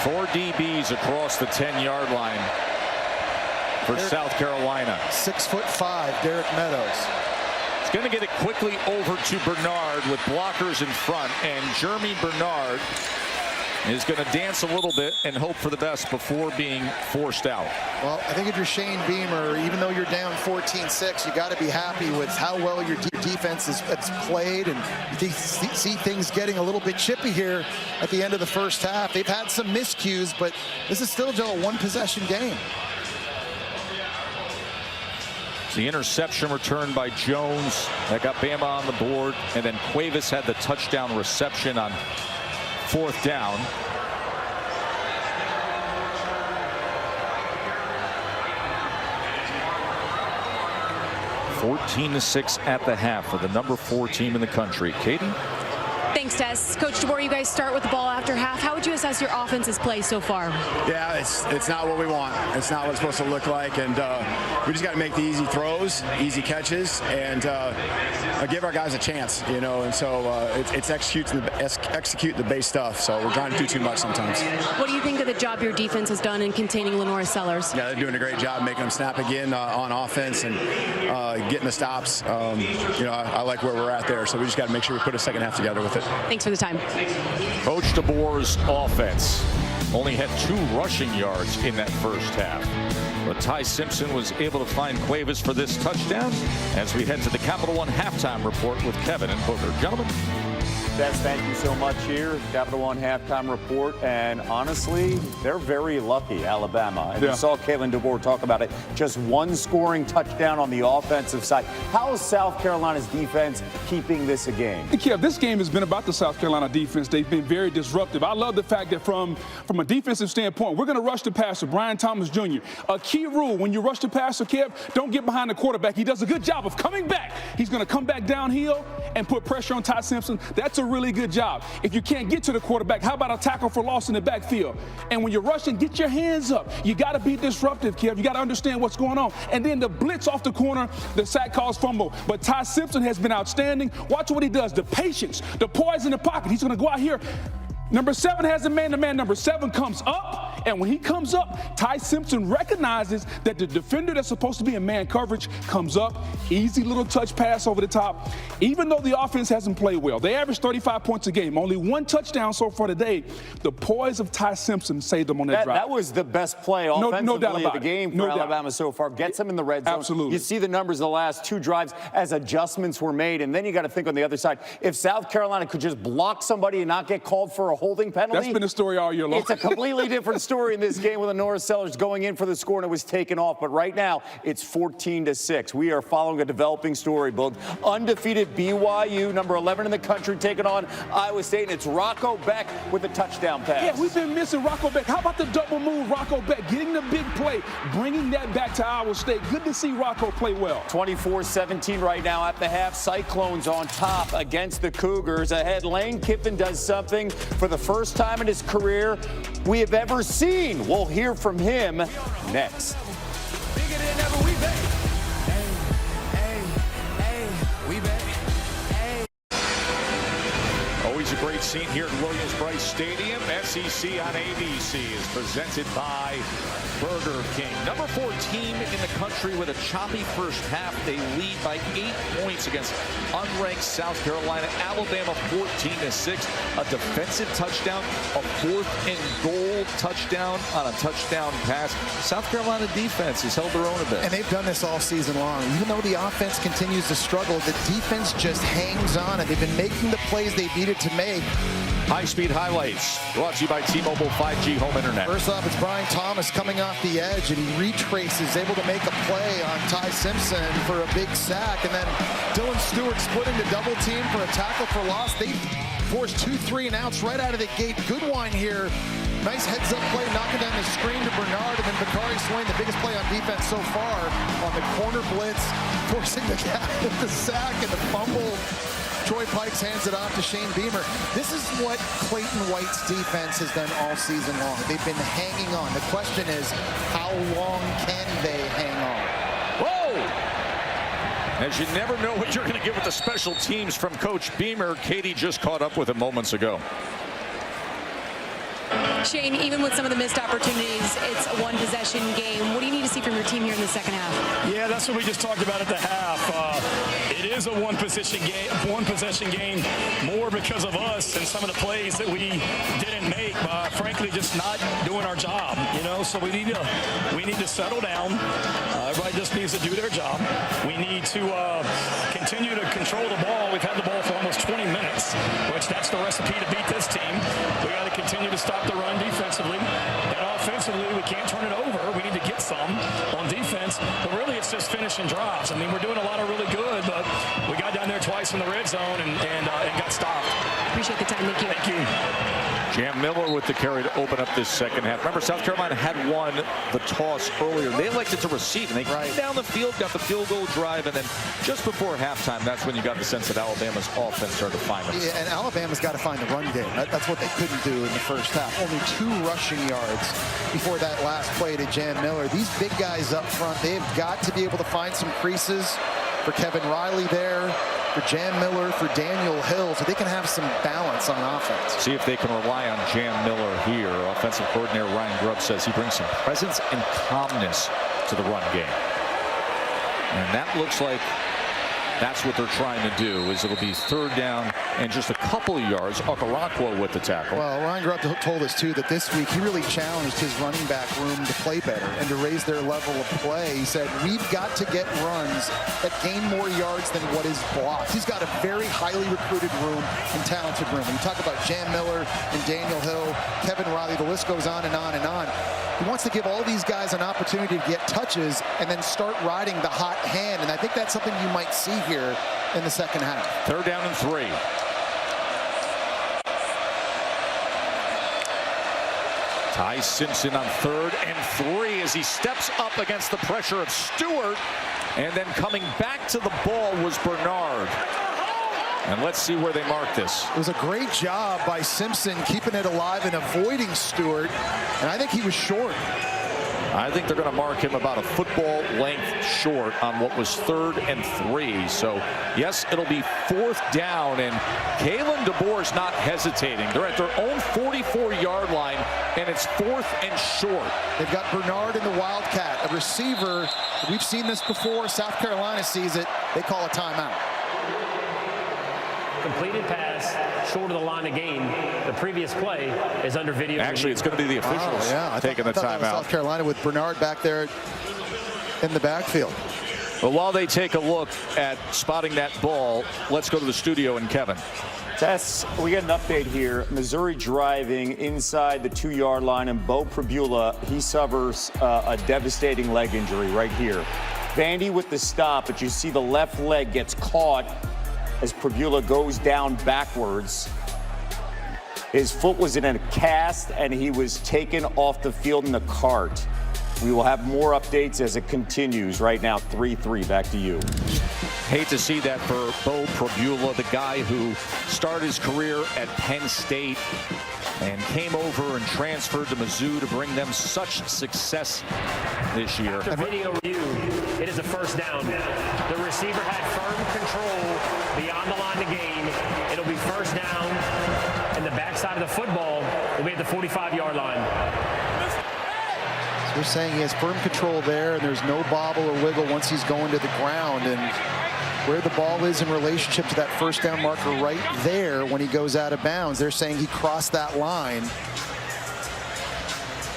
[SPEAKER 1] 4 DBs across the 10-yard line for South Carolina.
[SPEAKER 2] 6'5", Derek Meadows.
[SPEAKER 1] He's going to get it quickly over to Bernard with blockers in front, and Jeremy Bernard is going to dance a little bit and hope for the best before being forced out.
[SPEAKER 2] Well, I think if you're Shane Beamer, even though you're down 14-6, you got to be happy with how well your defense has played, and you see things getting a little bit chippy here at the end of the first half. They've had some miscues, but this is still just a 1-possession game.
[SPEAKER 1] The interception returned by Jones that got Bama on the board, and then Cuevas had the touchdown reception on 4th down. (14-6) at the half for the number 4 team in the country. Katie?
[SPEAKER 4] Thanks, Tess. Coach DeBoer, you guys start with the ball after half. How would you assess your offense's play so far?
[SPEAKER 10] Yeah, it's not what we want. It's not what it's supposed to look like, and we just got to make the easy throws, easy catches, and give our guys a chance, you know. And so it's execute the base stuff. So we're trying to do too much sometimes.
[SPEAKER 4] What do you think of the job your defense has done in containing Lenora Sellers?
[SPEAKER 10] Yeah, they're doing a great job making them snap again on offense and getting the stops. You know, I like where we're at there. So we just got to make sure we put a second half together with it.
[SPEAKER 4] Thanks for the time.
[SPEAKER 1] Coach DeBoer's offense only had 2 rushing yards in that first half. But Ty Simpson was able to find Cuevas for this touchdown as we head to the Capital One halftime report with Kevin and Booker. Gentlemen.
[SPEAKER 8] Bess, thank you so much here. Capital One halftime report. And honestly, they're very lucky, Alabama. And you saw Kalen DeBoer talk about it. Just 1 scoring touchdown on the offensive side. How is South Carolina's defense keeping this a game?
[SPEAKER 9] Kev, this game has been about the South Carolina defense. They've been very disruptive. I love the fact that from a defensive standpoint, we're going to rush the passer, Brian Thomas Jr. A key rule when you rush the passer, Kev, don't get behind the quarterback. He does a good job of coming back. He's going to come back downhill and put pressure on Ty Simpson. That's a really good job. If you can't get to the quarterback, how about a tackle for loss in the backfield? And when you're rushing, get your hands up. You got to be disruptive, Kev. You got to understand what's going on. And then the blitz off the corner, the sack calls fumble. But Ty Simpson has been outstanding. Watch what he does. The patience, the poise in the pocket. He's going to go out here. Number 7 has a man-to-man. Number 7 comes up, and when he comes up, Ty Simpson recognizes that the defender that's supposed to be in man coverage comes up. Easy little touch pass over the top. Even though the offense hasn't played well, they average 35 points a game. Only 1 touchdown so far today. The poise of Ty Simpson saved them on that drive.
[SPEAKER 8] That was the best play offensively of the game for Alabama so far. Gets them in the red zone.
[SPEAKER 9] Absolutely.
[SPEAKER 8] You see the numbers of the last 2 drives as adjustments were made, and then you got to think on the other side, if South Carolina could just block somebody and not get called for a holding penalty.
[SPEAKER 9] That's been the story all year long.
[SPEAKER 8] It's a completely different story in this game with Lenora Sellers going in for the score, and it was taken off. But right now, it's 14-6. We are following a developing story, both undefeated BYU, number 11 in the country, taking on Iowa State, and it's Rocco Beck with a touchdown pass.
[SPEAKER 9] Yeah, we've been missing Rocco Beck. How about the double move, Rocco Beck, getting the big play, bringing that back to Iowa State. Good to see Rocco play well.
[SPEAKER 8] 24-17 right now at the half. Cyclones on top against the Cougars. Ahead, Lane Kiffin does something for the first time in his career we have ever seen. We'll hear from him next.
[SPEAKER 6] Bigger than ever, we back. Hey, we back.
[SPEAKER 1] Always a great scene here at Williams-Brice Stadium. SEC on ABC is presented by Burger King. Number 4 team in the country with a choppy first half. They lead by 8 points against unranked South Carolina. Alabama 14-6. A defensive touchdown, a 4th and goal full touchdown on a touchdown pass. South Carolina defense has held their own a bit.
[SPEAKER 2] And they've done this all season long. Even though the offense continues to struggle, the defense just hangs on, and they've been making the plays they needed to make.
[SPEAKER 1] High-speed highlights brought to you by T-Mobile 5G Home Internet.
[SPEAKER 2] First off, it's Brian Thomas coming off the edge, and he retraces, able to make a play on Ty Simpson for a big sack. And then Dylan Stewart splitting the double team for a tackle for loss. They forced 2 3-and-outs right out of the gate. Goodwine here. Nice heads-up play, knocking down the screen to Bernard, and then Bakari Swain, the biggest play on defense so far on the corner blitz, forcing the sack and the fumble. Troy Pikes hands it off to Shane Beamer. This is what Clayton White's defense has done all season long. They've been hanging on. The question is, how long can they hang on?
[SPEAKER 1] Whoa! As you never know what you're going to get with the special teams from Coach Beamer. Katie just caught up with him moments ago.
[SPEAKER 4] Shane, even with some of the missed opportunities, it's a one-possession game. What do you need to see from your team here in the second half?
[SPEAKER 7] Yeah, that's what we just talked about at the half. It is a one-possession game, more because of us and some of the plays that we didn't make. Frankly, just not doing our job. So we need to settle down. Everybody just needs to do their job. We need to continue to control the ball. We've had the ball for almost 20 minutes, which that's the recipe to beat this team. We got to continue to stop the run defensively, and offensively we can't turn it over. We need to get some on defense, but really it's just finishing drives. I mean, we're doing a lot of really good, but we got down there twice in the red zone and got stopped.
[SPEAKER 4] Appreciate the time. Thank you.
[SPEAKER 7] Thank you.
[SPEAKER 1] Jam Miller with the carry to open up this second half. Remember, South Carolina had won the toss earlier. They elected to receive, and they came down the field, got the field goal drive, and then just before halftime, that's when you got the sense that Alabama's offense started to find them.
[SPEAKER 2] Yeah, and Alabama's got to find the run game. That's what they couldn't do in the first half. Only 2 rushing yards before that last play to Jam Miller. These big guys up front, they've got to be able to find some creases for Kevin Riley there, for Jam Miller, for Daniel Hill, so they can have some balance on offense.
[SPEAKER 1] See if they can rely on Jam Miller here. Offensive coordinator Ryan Grubb says he brings some presence and calmness to the run game. And that looks like that's what they're trying to do, is it'll be 3rd down and just a couple of yards. Okoronkwo with the tackle.
[SPEAKER 2] Well, Ryan Grubb told us, too, that this week he really challenged his running back room to play better and to raise their level of play. He said, we've got to get runs that gain more yards than what is blocked. He's got a very highly recruited room and talented room. When you talk about Jam Miller and Daniel Hill, Kevin Riley, the list goes on and on and on. He wants to give all these guys an opportunity to get touches and then start riding the hot hand. And I think that's something you might see here in the second half.
[SPEAKER 1] 3rd down and 3. Ty Simpson on 3rd and 3 as he steps up against the pressure of Stewart. And then coming back to the ball was Bernard. And let's see where they mark this.
[SPEAKER 2] It was a great job by Simpson keeping it alive and avoiding Stewart. And I think he was short.
[SPEAKER 1] I think they're going to mark him about a football length short on what was 3rd and 3. So, yes, it'll be 4th down, and Kalen DeBoer's not hesitating. They're at their own 44-yard line, and it's 4th and short.
[SPEAKER 2] They've got Bernard in the Wildcat, a receiver. We've seen this before. South Carolina sees it. They call a timeout.
[SPEAKER 3] Completed pass short of the line of game. The previous play is under video.
[SPEAKER 1] Actually, it's going to be the officials taking the timeout.
[SPEAKER 2] South Carolina with Bernard back there in the backfield.
[SPEAKER 1] But while they take a look at spotting that ball, let's go to the studio and Kevin.
[SPEAKER 8] Tess, we get an update here. Missouri driving inside the 2-yard line, and Bo Pribula, he suffers a devastating leg injury right here. Vandy with the stop, but you see the left leg gets caught as Pribula goes down backwards. His foot was in a cast, and he was taken off the field in a cart. We will have more updates as it continues. Right now, 3-3. Back to you.
[SPEAKER 1] Hate to see that for Bo Pribula, the guy who started his career at Penn State and came over and transferred to Mizzou to bring them such success this year.
[SPEAKER 3] After video review, it is a 1st down. The receiver had firm control beyond the line of game. It'll be 1st down, and the backside of the football will be at the 45-yard line.
[SPEAKER 2] So they're saying he has firm control there, and there's no bobble or wiggle once he's going to the ground. And where the ball is in relationship to that 1st down marker right there when he goes out of bounds, they're saying he crossed that line.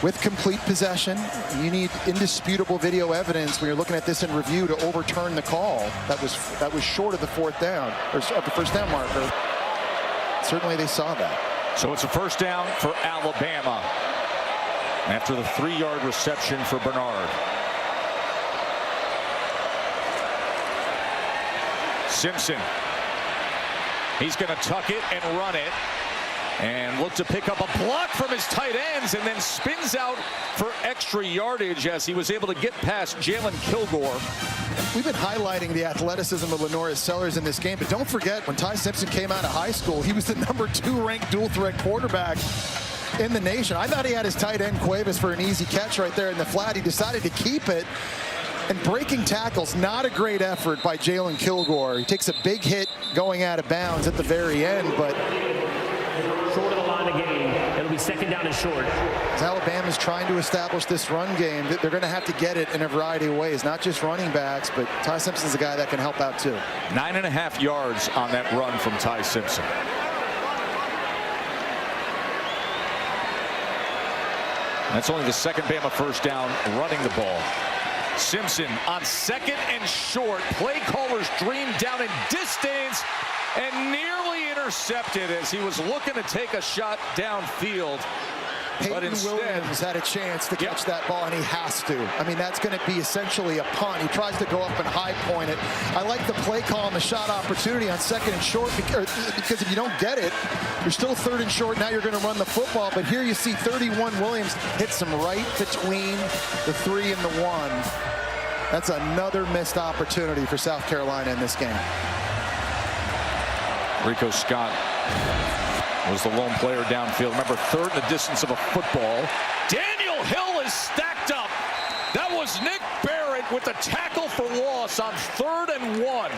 [SPEAKER 2] with complete possession. You need indisputable video evidence when you're looking at this in review to overturn the call that was short of the fourth down, or of the first down marker. Certainly they saw that.
[SPEAKER 1] So it's a first down for Alabama after the 3-yard reception for Bernard. Simpson. He's going to tuck it and run it and look to pick up a block from his tight ends and then spins out for extra yardage as he was able to get past Jalen Kilgore.
[SPEAKER 2] We've been highlighting the athleticism of Lenoris Sellers in this game, but don't forget when Ty Simpson came out of high school, he was the #2 ranked dual threat quarterback in the nation. I thought he had his tight end Cuevas for an easy catch right there in the flat. He decided to keep it. And breaking tackles, not a great effort by Jalen Kilgore. He takes a big hit going out of bounds at the very end, but
[SPEAKER 3] short of the line of game. It'll be second down and short.
[SPEAKER 2] as Alabama's trying to establish this run game, they're going to have to get it in a variety of ways, not just running backs, but Ty Simpson's a guy that can help out too.
[SPEAKER 1] 9.5 yards on that run from Ty Simpson. That's only the second Bama first down running the ball. Simpson on second and short. Play caller's dream down in distance and nearly intercepted as he was looking to take a shot downfield. But instead,
[SPEAKER 2] Williams had a chance to catch that ball, and he has to. I mean, that's going to be essentially a punt. He tries to go up and high point it. I like the play call and the shot opportunity on second and short because if you don't get it, you're still third and short. Now you're going to run the football. But here you see 31 Williams hits him right between the 3 and the 1. That's another missed opportunity for South Carolina in this game.
[SPEAKER 1] Rico Scott was the lone player downfield. Remember, third in the distance of a football. Daniel Hill is stacked up. That was Nick Barrett with the tackle for loss on 3rd and 1.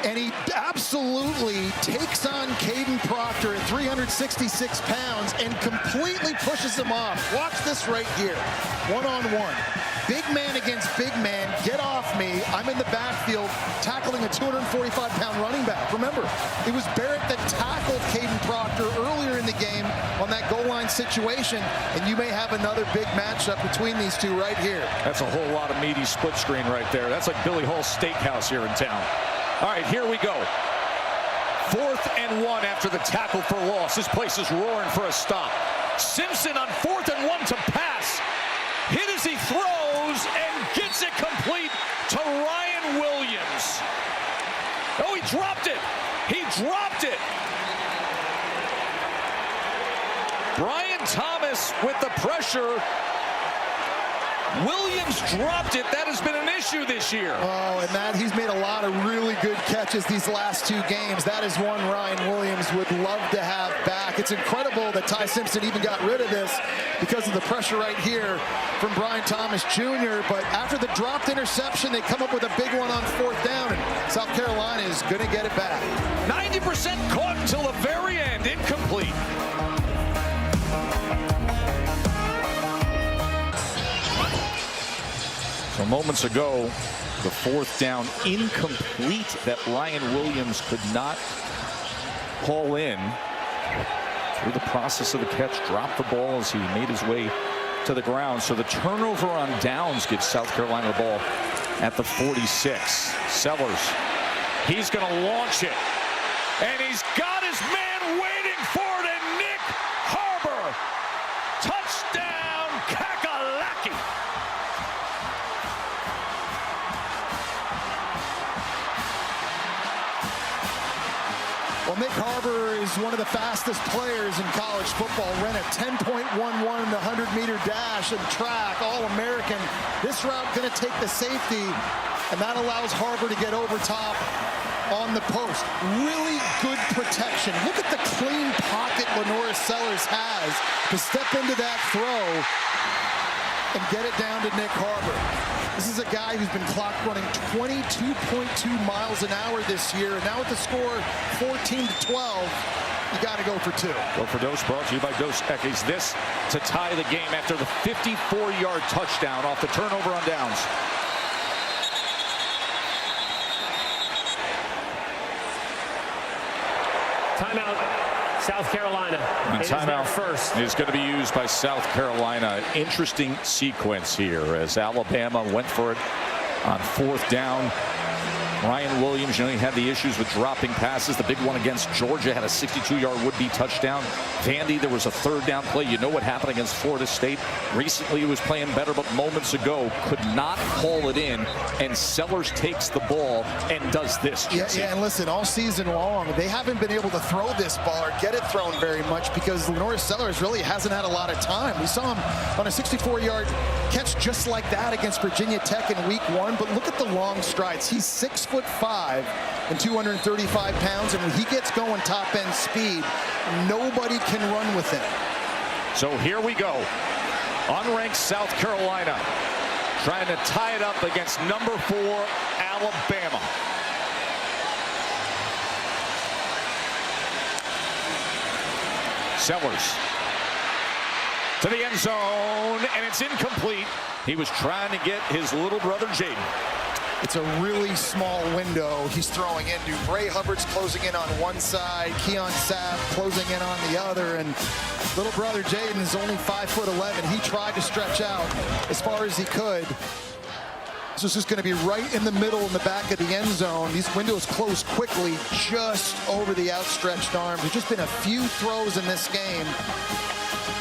[SPEAKER 2] And he absolutely takes on Caden Proctor at 366 pounds and completely pushes him off. Watch this right here. One-on-one. Big man against big man. Get off me. I'm in the backfield tackling a 245-pound running back. Remember, it was Barrett that tackled Caden Proctor earlier in the game on that goal line situation, and you may have another big matchup between these two right here.
[SPEAKER 1] That's a whole lot of meaty split screen right there. That's like Billy Hall's Steakhouse here in town. All right, here we go. 4th and 1 after the tackle for loss. This place is roaring for a stop. Simpson on 4th and 1 to pass. Hit as he throws and gets it complete to Ryan Williams. Oh, he dropped it. He dropped it. Brian Thomas with the pressure. Williams dropped it. That has been an issue this year.
[SPEAKER 2] Oh, and he's made a lot of really good catches these last 2 games. That is one Ryan Williams would love to have back. It's incredible that Ty Simpson even got rid of this because of the pressure right here from Brian Thomas Jr. But after the dropped interception, they come up with a big one on 4th down, and South Carolina is going to get it back.
[SPEAKER 1] 90% caught until the very end. Incomplete. So moments ago, the 4th down incomplete that Ryan Williams could not haul in. Through the process of the catch, dropped the ball as he made his way to the ground. So the turnover on downs gives South Carolina the ball at the 46. Sellers, he's going to launch it. And he's got his man waiting for it, and Nick Harbor. Touchdown, Kakalaki.
[SPEAKER 2] Well, Nick Harbor is one of the fastest players in college football. Ran a 10.11 in the 100-meter dash and track, All-American. This route going to take the safety, and that allows Harbor to get over top on the post. Really good protection. Look at the clean pocket Lenoris Sellers has to step into that throw and get it down to Nick Harbor. This is a guy who's been clock running 22.2 miles an hour this year. And now with the score 14-12, you got to go for 2.
[SPEAKER 1] Go for Dos, brought to you by Dos Equis. This to tie the game after the 54-yard touchdown off the turnover on downs.
[SPEAKER 3] Timeout South Carolina.
[SPEAKER 1] And
[SPEAKER 3] It is their
[SPEAKER 1] timeout
[SPEAKER 3] first.
[SPEAKER 1] is going to be used by South Carolina. Interesting sequence here as Alabama went for it on 4th down. Ryan Williams, he had the issues with dropping passes. The big one against Georgia had a 62-yard would-be touchdown. Vandy, there was a 3rd down play. You know what happened against Florida State. Recently, he was playing better, but moments ago could not haul it in. And Sellers takes the ball and does this.
[SPEAKER 2] Yeah, and listen, all season long, they haven't been able to throw this ball or get it thrown very much because Lenore Sellers really hasn't had a lot of time. We saw him on a 64-yard catch just like that against Virginia Tech in week 1, but look at the long strides. He's 6'5" and 235 pounds, and when he gets going top-end speed, nobody can run with him.
[SPEAKER 1] So here we go. Unranked South Carolina trying to tie it up against number 4 Alabama. Sellers to the end zone, and it's incomplete. He was trying to get his little brother Jaden.
[SPEAKER 2] It's a really small window he's throwing into. Bray Hubbard's closing in on one side, Keon Sapp closing in on the other, and little brother Jaden is only 5'11". He tried to stretch out as far as he could. This is just going to be right in the middle in the back of the end zone. These windows close quickly just over the outstretched arm. There's just been a few throws in this game.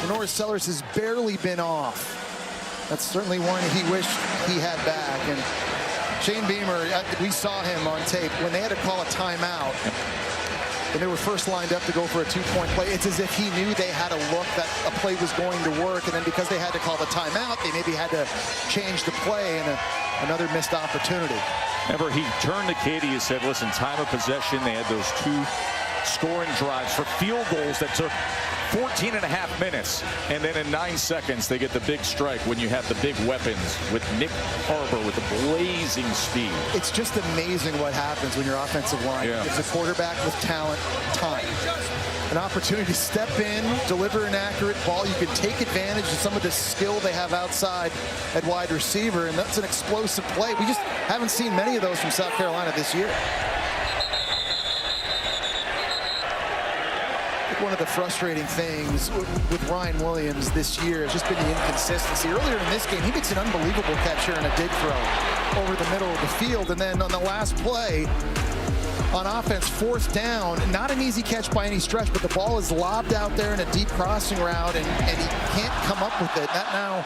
[SPEAKER 2] Lenore Sellers has barely been off. That's certainly one he wished he had back. And Shane Beamer, we saw him on tape when they had to call a timeout. When they were first lined up to go for a 2-point play, it's as if he knew they had a look that a play was going to work, and then because they had to call the timeout, they maybe had to change the play, and another missed opportunity.
[SPEAKER 1] Remember, he turned to Katie and said, listen, time of possession, they had those 2 scoring drives for field goals that took 14 and a half minutes, and then in 9 seconds they get the big strike when you have the big weapons with Nick Harbor with the blazing speed.
[SPEAKER 2] It's just amazing what happens when your offensive line gives a quarterback with talent time. An opportunity to step in, deliver an accurate ball. You can take advantage of some of the skill they have outside at wide receiver, and that's an explosive play. We just haven't seen many of those from South Carolina this year. One of the frustrating things with Ryan Williams this year has just been the inconsistency. Earlier in this game, he makes an unbelievable catch here in a dig throw over the middle of the field. And then on the last play on offense, 4th down, not an easy catch by any stretch, but the ball is lobbed out there in a deep crossing route, and he can't come up with it. That now,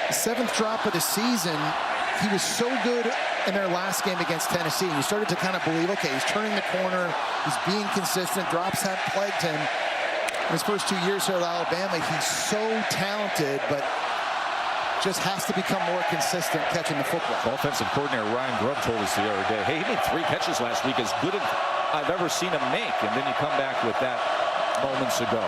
[SPEAKER 2] the 7th drop of the season. He was so good in their last game against Tennessee. You started to kind of believe, okay, he's turning the corner, he's being consistent, drops have plagued him. In his first 2 years here at Alabama, he's so talented, but just has to become more consistent catching the football.
[SPEAKER 1] Offensive coordinator Ryan Grubb told us the other day, hey, he made 3 catches last week, as good as I've ever seen him make, and then you come back with that moments ago.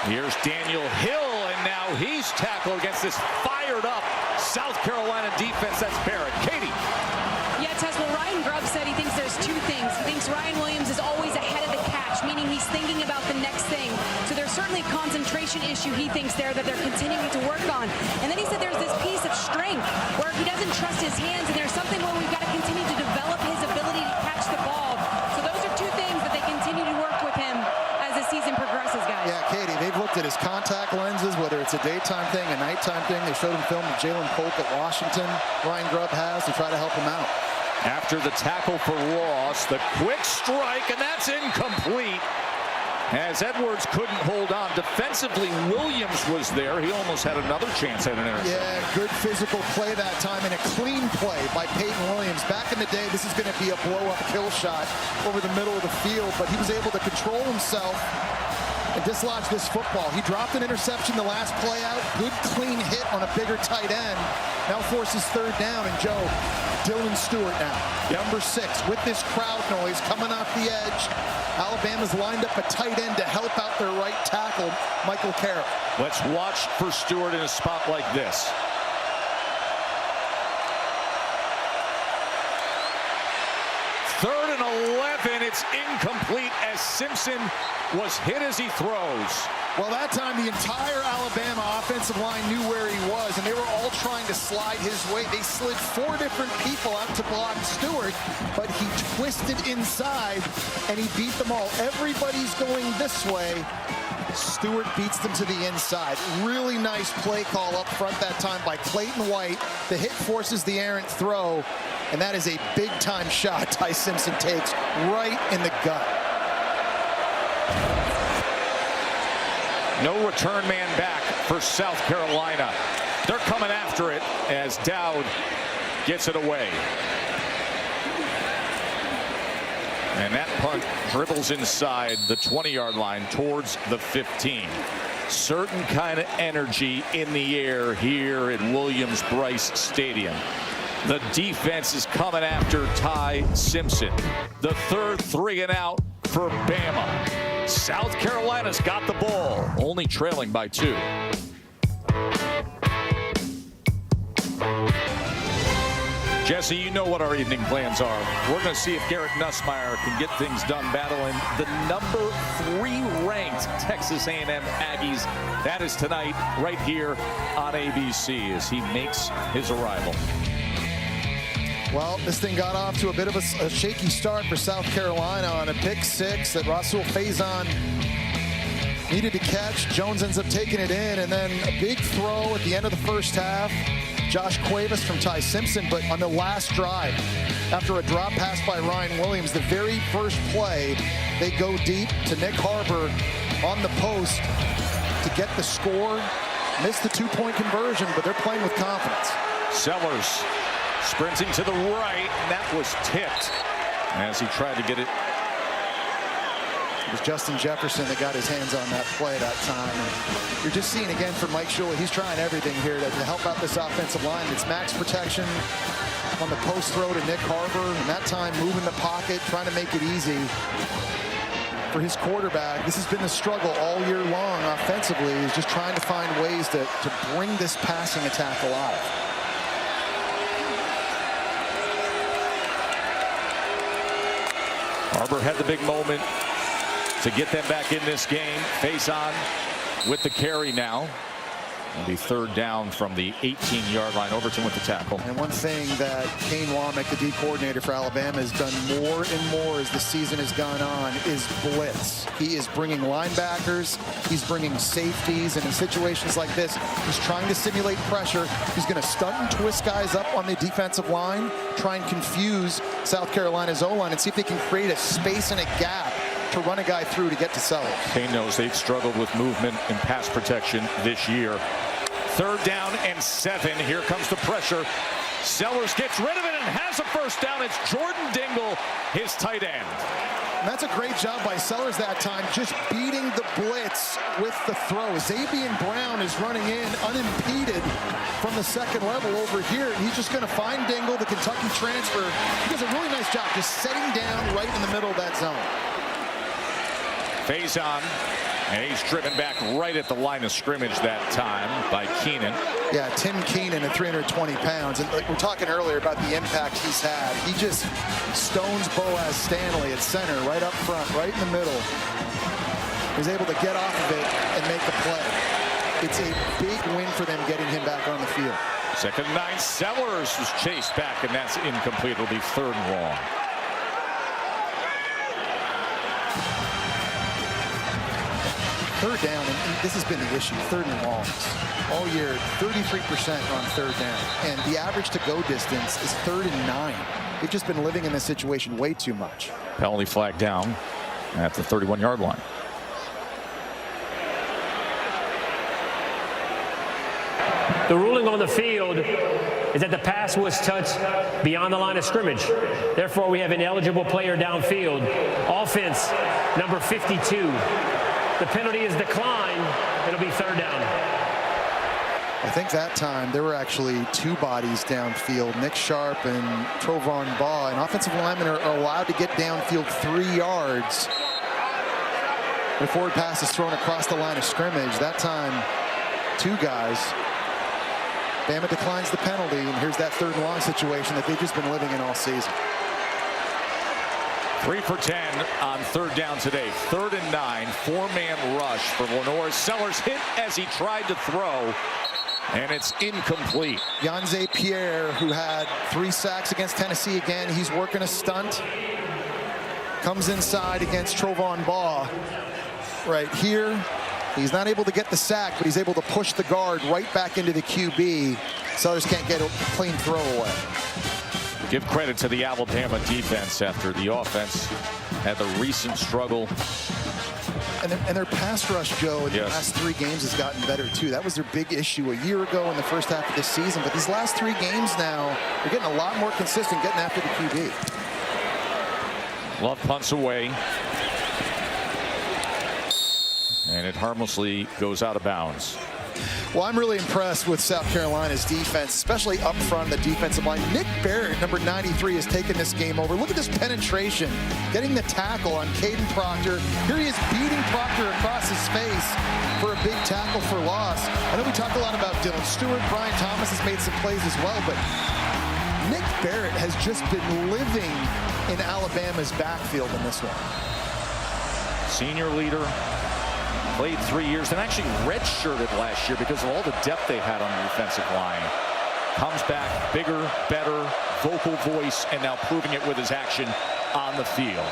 [SPEAKER 1] Here's Daniel Hill, and now he's tackled against this fired-up South Carolina defense. That's Barrett. Katie.
[SPEAKER 4] Yeah, Tess, well, Ryan Grubb said he thinks there's 2 things. He thinks Ryan Williams is always ahead of the catch, meaning he's thinking about the next thing. So there's certainly a concentration issue he thinks there that they're continuing to work on. And then he said there's this piece of strength where he doesn't trust his hands, and there's something where we've got to continue to develop his ability to catch the ball. So those are 2 things that they continue to work with him as the season progresses, guys.
[SPEAKER 2] Yeah, Katie, they've looked at his contact lenses, whether it's a daytime thing, a nighttime thing. They showed him film of Jalen Polk at Washington. Ryan Grubb has to try to help him out.
[SPEAKER 1] After the tackle for Ross, the quick strike, and that's incomplete. As Edwards couldn't hold on. Defensively, Williams was there. He almost had another chance at an interception.
[SPEAKER 2] Yeah, good physical play that time, and a clean play by Peyton Williams. Back in the day, this is going to be a blow-up kill shot over the middle of the field, but he was able to control himself and dislodge this football. He dropped an interception the last play out. Good clean hit on a bigger tight end. Now forces 3rd down, and Joe, Dylan Stewart now, number 6, with this crowd noise coming off the edge. Alabama's lined up a tight end to help out their right tackle, Michael Carroll.
[SPEAKER 1] Let's watch for Stewart in a spot like this. 3rd and 11. It's incomplete as Simpson was hit as he throws.
[SPEAKER 2] Well, that time the entire Alabama offensive line knew where he was, and they were all trying to slide his way. They slid 4 different people out to block Stewart, but he twisted inside, and he beat them all. Everybody's going this way. Stewart beats them to the inside. Really nice play call up front that time by Clayton White. The hit forces the errant throw, and that is a big-time shot Ty Simpson takes right in the gut.
[SPEAKER 1] No return man back for South Carolina. They're coming after it as Dowd gets it away. And that punt dribbles inside the 20-yard line towards the 15. Certain kind of energy in the air here at Williams-Brice Stadium. The defense is coming after Ty Simpson. The 3rd 3 and out for Bama. South Carolina's got the ball, only trailing by 2. Jesse, you know what our evening plans are. We're going to see if Garrett Nussmeier can get things done battling the number 3 ranked Texas A&M Aggies. That is tonight right here on ABC as he makes his arrival.
[SPEAKER 2] Well, this thing got off to a bit of a shaky start for South Carolina on a pick 6 that Rasul Faison needed to catch. Jones ends up taking it in, and then a big throw at the end of the first half. Josh Cuevas from Ty Simpson, but on the last drive, after a drop pass by Ryan Williams, the very first play, they go deep to Nick Harbor on the post to get the score. Missed the 2-point conversion, but they're playing with confidence.
[SPEAKER 1] Sellers sprinting to the right, and that was tipped as he tried to get it.
[SPEAKER 2] It was Justin Jefferson that got his hands on that play that time. And you're just seeing again from Mike Shula, he's trying everything here to help out this offensive line. It's max protection on the post throw to Nick Harbor, and that time moving the pocket, trying to make it easy for his quarterback. This has been the struggle all year long offensively, is just trying to find ways to bring this passing attack alive.
[SPEAKER 1] Harbor had the big moment to get them back in this game. Faison with the carry now. It'll be 3rd down from the 18-yard line. Overton with the tackle.
[SPEAKER 2] And one thing that Kane Womack, the D coordinator for Alabama, has done more and more as the season has gone on is blitz. He is bringing linebackers. He's bringing safeties. And in situations like this, he's trying to simulate pressure. He's going to stunt and twist guys up on the defensive line, try and confuse South Carolina's O-line and see if they can create a space and a gap to run a guy through to get to Sellers.
[SPEAKER 1] Kane knows they've struggled with movement and pass protection this year. 3rd down and 7. Here comes the pressure. Sellers gets rid of it and has a first down. It's Jordan Dingle, his tight end.
[SPEAKER 2] And that's a great job by Sellers that time, just beating the blitz with the throw. Xavier Brown is running in unimpeded from the 2nd level over here. And he's just going to find Dingle, the Kentucky transfer. He does a really nice job just setting down right in the middle of that zone.
[SPEAKER 1] Faison, and he's driven back right at the line of scrimmage that time by Keenan.
[SPEAKER 2] Yeah, Tim Keenan at 320 pounds. And like we're talking earlier about the impact he's had. He just stones Boaz Stanley at center, right up front, right in the middle. He's able to get off of it and make the play. It's a big win for them getting him back on the field.
[SPEAKER 1] 2nd and 9. Sellers was chased back, and that's incomplete. It'll be 3rd and long.
[SPEAKER 2] Third down, and this has been the issue, 3rd and longs. All year, 33% on 3rd down. And the average to go distance is 3rd and 9. They've just been living in this situation way too much.
[SPEAKER 1] Penalty flag down at the 31-yard line.
[SPEAKER 3] The ruling on the field is that the pass was touched beyond the line of scrimmage. Therefore, we have an eligible player downfield. Offense, number 52. The penalty is declined. It'll be 3rd down.
[SPEAKER 2] I think that time there were actually 2 bodies downfield, Nick Sharp and Trovon Baugh, and offensive linemen are allowed to get downfield 3 yards before a pass is thrown across the line of scrimmage. That time, 2 guys. Bama declines the penalty, and here's that 3rd and long situation that they've just been living in all season.
[SPEAKER 1] 3 for 10 on third down today. 3rd and 9, 4-man rush for Lenore. Sellers hit as he tried to throw, and it's incomplete.
[SPEAKER 2] Yanze Pierre, who had 3 sacks against Tennessee again, he's working a stunt. Comes inside against Trovon Baugh. Right here, he's not able to get the sack, but he's able to push the guard right back into the QB. Sellers can't get a clean throw away.
[SPEAKER 1] Give credit to the Alabama defense after the offense had the recent struggle.
[SPEAKER 2] And their pass rush, Joe, in the last 3 games has gotten better, too. That was their big issue a year ago in the first half of this season. But these last 3 games now, they're getting a lot more consistent getting after the QB.
[SPEAKER 1] Love punts away. And it harmlessly goes out of bounds.
[SPEAKER 2] Well, I'm really impressed with South Carolina's defense, especially up front on the defensive line. Nick Barrett, number 93, has taken this game over. Look at this penetration, getting the tackle on Caden Proctor. Here he is beating Proctor across his face for a big tackle for loss. I know we talk a lot about Dylan Stewart. Brian Thomas has made some plays as well, but Nick Barrett has just been living in Alabama's backfield in this one.
[SPEAKER 1] Senior leader. Played 3 years and actually redshirted last year because of all the depth they had on the defensive line. Comes back bigger, better, vocal voice, and now proving it with his action on the field.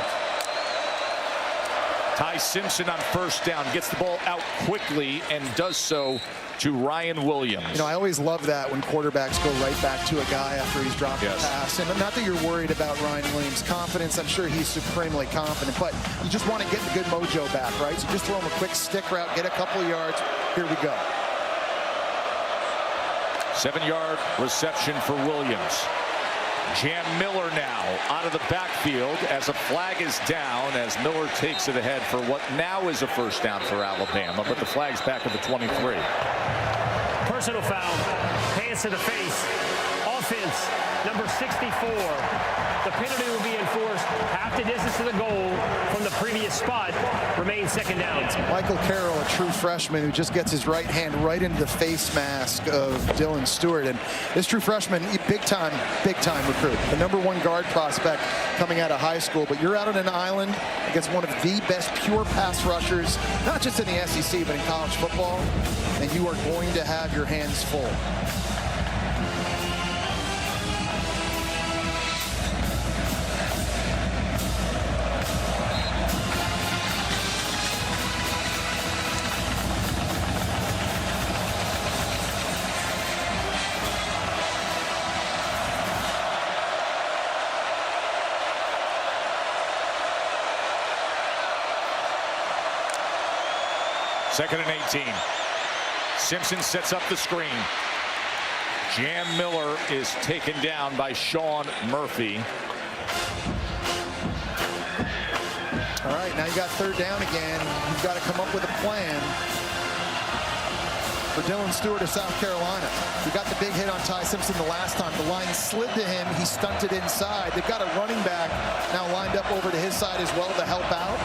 [SPEAKER 1] Ty Simpson on first down, gets the ball out quickly and does so to Ryan Williams.
[SPEAKER 2] You know, I always love that when quarterbacks go right back to a guy after he's dropped a pass. And not that you're worried about Ryan Williams' confidence. I'm sure he's supremely confident, but you just want to get the good mojo back, right? So just throw him a quick stick route, get a couple of yards. Here we go.
[SPEAKER 1] 7-yard reception for Williams. Jan Miller now out of the backfield as a flag is down as Miller takes it ahead for what now is a first down for Alabama, but the flag's back at the 23.
[SPEAKER 3] Personal foul, hands to the face, offense, number 64. The penalty will be enforced half the distance to the goal from the previous spot, remains second down.
[SPEAKER 2] Michael Carroll, a true freshman who just gets his right hand right into the face mask of Dylan Stewart. And this true freshman, big time recruit. The #1 guard prospect coming out of high school. But you're out on an island against one of the best pure pass rushers, not just in the SEC, but in college football. And you are going to have your hands full.
[SPEAKER 1] Second and 18. Simpson sets up the screen. Jan Miller is taken down by Sean Murphy.
[SPEAKER 2] All right, now you got third down again. You've got to come up with a plan for Dylan Stewart of South Carolina. He got the big hit on Ty Simpson the last time. The line slid to him. He stunted inside. They've got a running back now lined up over to his side as well to help out.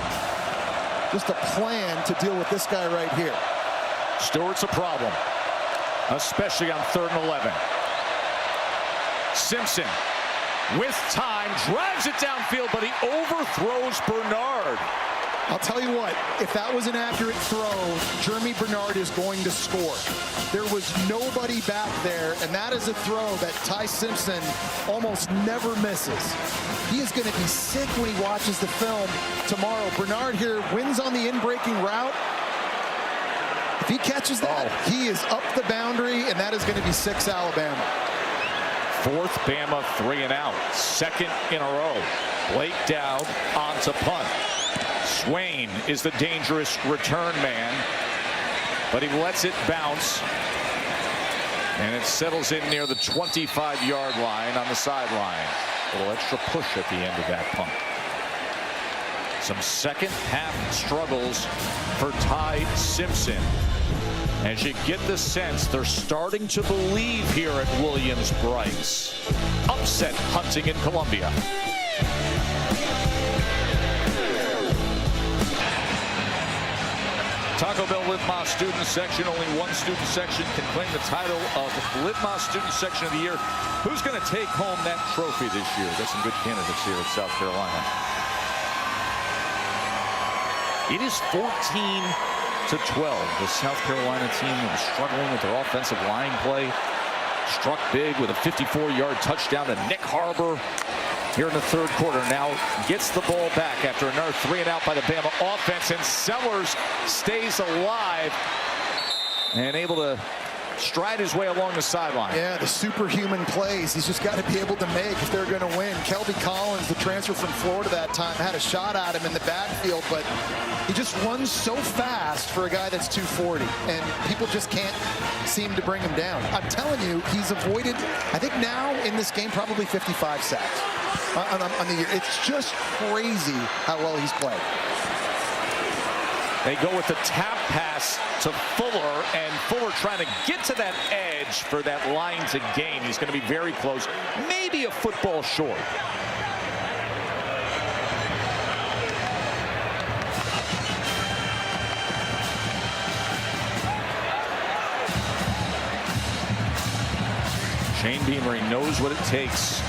[SPEAKER 2] Just a plan to deal with this guy right here.
[SPEAKER 1] Stewart's a problem, especially on 3rd and 11. Simpson with time drives it downfield, but he overthrows Bernard.
[SPEAKER 2] I'll tell you what, if that was an accurate throw, Jeremy Bernard is going to score. There was nobody back there, and that is a throw that Ty Simpson almost never misses. He is going to be sick when he watches the film tomorrow. Bernard here wins on the in-breaking route. If he catches that, he is up the boundary, and that is going to be 6 Alabama.
[SPEAKER 1] 4th Bama 3 and out. 2nd in a row. Blake Dowd onto punt. Swain is the dangerous return man, but he lets it bounce, and it settles in near the 25-yard line on the sideline. A little extra push at the end of that punt. Some second half struggles for Ty Simpson. As you get the sense they're starting to believe here at Williams-Brice. Upset hunting in Columbia. Taco Bell Litmos Student Section. Only one student section can claim the title of Litmos Student Section of the Year. Who's going to take home that trophy this year? Got some good candidates here at South Carolina. It is 14-12. The South Carolina team was struggling with their offensive line play. Struck big with a 54-yard touchdown to Nick Harbor here in the third quarter. Now gets the ball back after another 3-and-out by the Bama offense, and Sellers stays alive and able to stride his way along the sideline.
[SPEAKER 2] Yeah, the superhuman plays he's just got to be able to make if they're going to win. Kelby Collins, the transfer from Florida that time, had a shot at him in the backfield, but he just runs so fast for a guy that's 240, and people just can't seem to bring him down. I'm telling you, he's avoided, I think now in this game, probably 55 sacks on the year. It's just crazy how well he's played.
[SPEAKER 1] They go with the tap pass to Fuller, and Fuller trying to get to that edge for that line to gain. He's going to be very close, maybe a football short. Shane Beamer, he knows what it takes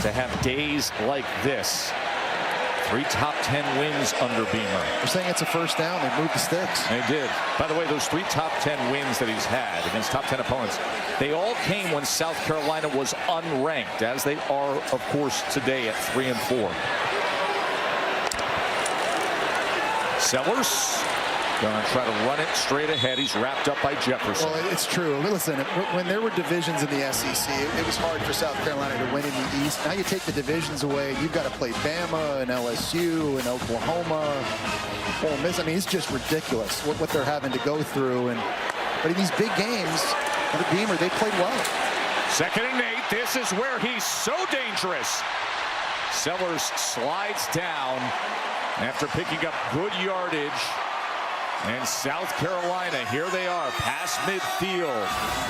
[SPEAKER 1] to have days like this. 3 top 10 wins under Beamer.
[SPEAKER 2] They're saying it's a first down. They moved the sticks.
[SPEAKER 1] They did. By the way, those 3 top 10 wins that he's had against top 10 opponents, they all came when South Carolina was unranked, as they are, of course, today at 3-4. Sellers gonna try to run it straight ahead. He's wrapped up by Jefferson.
[SPEAKER 2] Well, it's true. Listen, when there were divisions in the SEC, it was hard for South Carolina to win in the East. Now you take the divisions away, you've got to play Bama and LSU and Oklahoma, Ole Miss. I mean, it's just ridiculous what they're having to go through. But in these big games, under Beamer, they played well.
[SPEAKER 1] 2nd and 8. This is where he's so dangerous. Sellers slides down after picking up good yardage. And South Carolina, here they are, past midfield.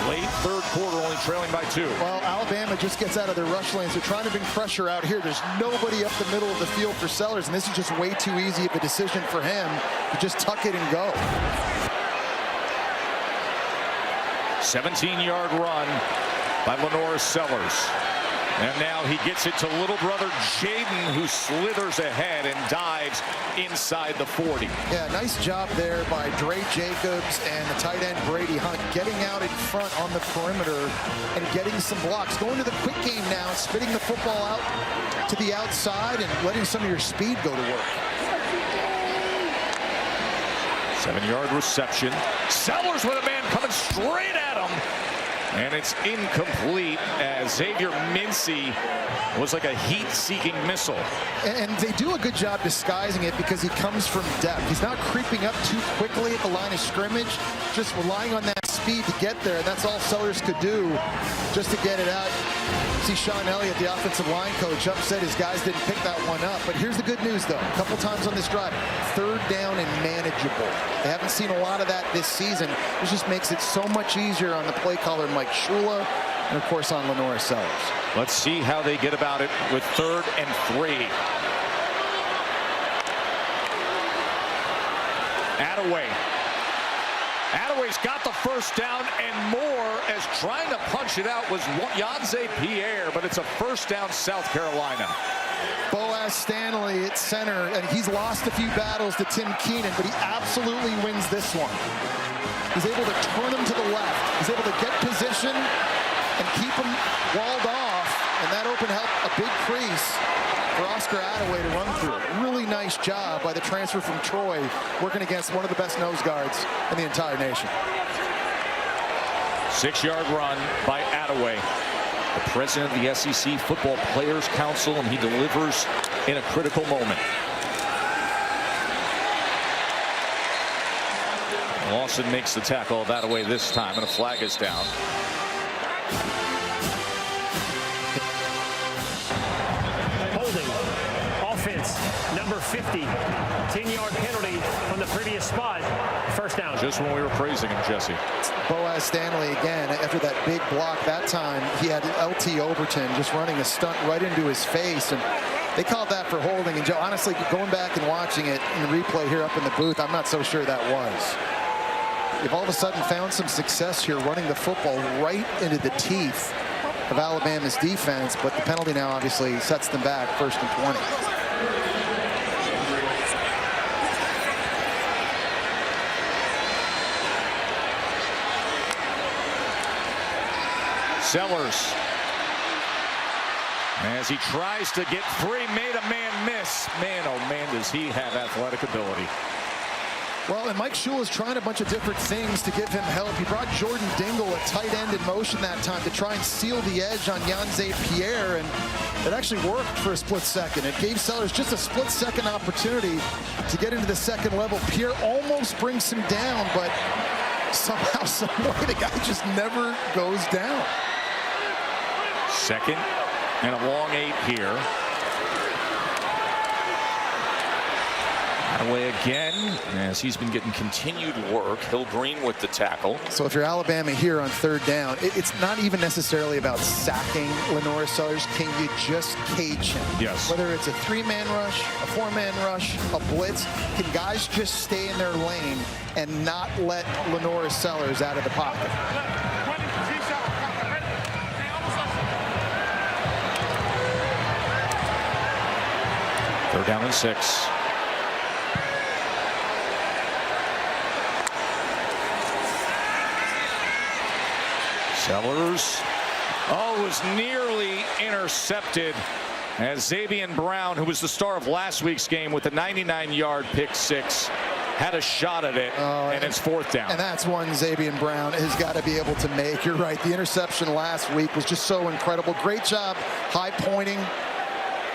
[SPEAKER 1] Late third quarter, only trailing by 2.
[SPEAKER 2] Well, Alabama just gets out of their rush lanes. They're trying to bring pressure out here. There's nobody up the middle of the field for Sellers, and this is just way too easy of a decision for him to just tuck it and go.
[SPEAKER 1] 17-yard run by Lenora Sellers. And now he gets it to little brother Jaden, who slithers ahead and dives inside the 40.
[SPEAKER 2] Yeah, nice job there by Dre Jacobs and the tight end Brady Hunt, getting out in front on the perimeter and getting some blocks. Going to the quick game now, spitting the football out to the outside and letting some of your speed go to work.
[SPEAKER 1] 7-yard reception. Sellers with a man coming straight at him. And it's incomplete as Xavier Mincy was like a heat-seeking missile.
[SPEAKER 2] And they do a good job disguising it because he comes from depth. He's not creeping up too quickly at the line of scrimmage, just relying on that speed to get there. And that's all Sellers could do just to get it out. See Sean Elliott, the offensive line coach, upset his guys didn't pick that one up. But here's the good news, though. A couple times on this drive, 3rd down and manageable. They haven't seen a lot of that this season. It just makes it so much easier on the play caller, Mike Shula, and, of course, on Lenora Sellers.
[SPEAKER 1] Let's see how they get about it with 3rd and 3. Attaway's got the first down and more, as trying to punch it out was Yanze Pierre, but it's a first down South Carolina.
[SPEAKER 2] Boaz Stanley at center, and he's lost a few battles to Tim Keenan, but he absolutely wins this one. He's able to turn him to the left. He's able to get position and keep him walled off, and that opened up a big crease for Oscar Attaway to run through. Really nice job by the transfer from Troy, working against one of the best nose guards in the entire nation.
[SPEAKER 1] 6-yard run by Attaway, the president of the SEC Football Players Council, and he delivers in a critical moment. Lawson makes the tackle of Attaway this time, and a flag is down.
[SPEAKER 3] Number 50, 10-yard penalty from the previous spot. First down.
[SPEAKER 1] Just when we were praising him, Jesse.
[SPEAKER 2] Boaz Stanley again, after that big block that time, he had LT Overton just running a stunt right into his face, and they called that for holding. And Joe, honestly, going back and watching it in the replay here up in the booth, I'm not so sure that was. They've all of a sudden found some success here running the football right into the teeth of Alabama's defense, but the penalty now obviously sets them back 1st and 20.
[SPEAKER 1] Sellers, as he tries to get free, made a man miss. Man, oh man, does he have athletic ability.
[SPEAKER 2] Well, and Mike Shula is trying a bunch of different things to give him help. He brought Jordan Dingle, a tight end, in motion that time to try and seal the edge on Yanze Pierre, and it actually worked for a split second. It gave Sellers just a split-second opportunity to get into the second level. Pierre almost brings him down, but somehow, some way, the guy just never goes down.
[SPEAKER 1] Second and a long 8 here. Away again, as he's been getting continued work. Hill Green with the tackle.
[SPEAKER 2] So if you're Alabama here on third down, it's not even necessarily about sacking Lenora Sellers. Can you just cage him?
[SPEAKER 1] Yes.
[SPEAKER 2] Whether it's a 3-man rush, a 4-man rush, a blitz, can guys just stay in their lane and not let Lenora Sellers out of the pocket?
[SPEAKER 1] Third down and 6. Sellers, was nearly intercepted as Zabian Brown, who was the star of last week's game with a 99-yard pick six, had a shot at it, and it's fourth down.
[SPEAKER 2] And that's one Zabian Brown has got to be able to make. You're right. The interception last week was just so incredible. Great job high pointing.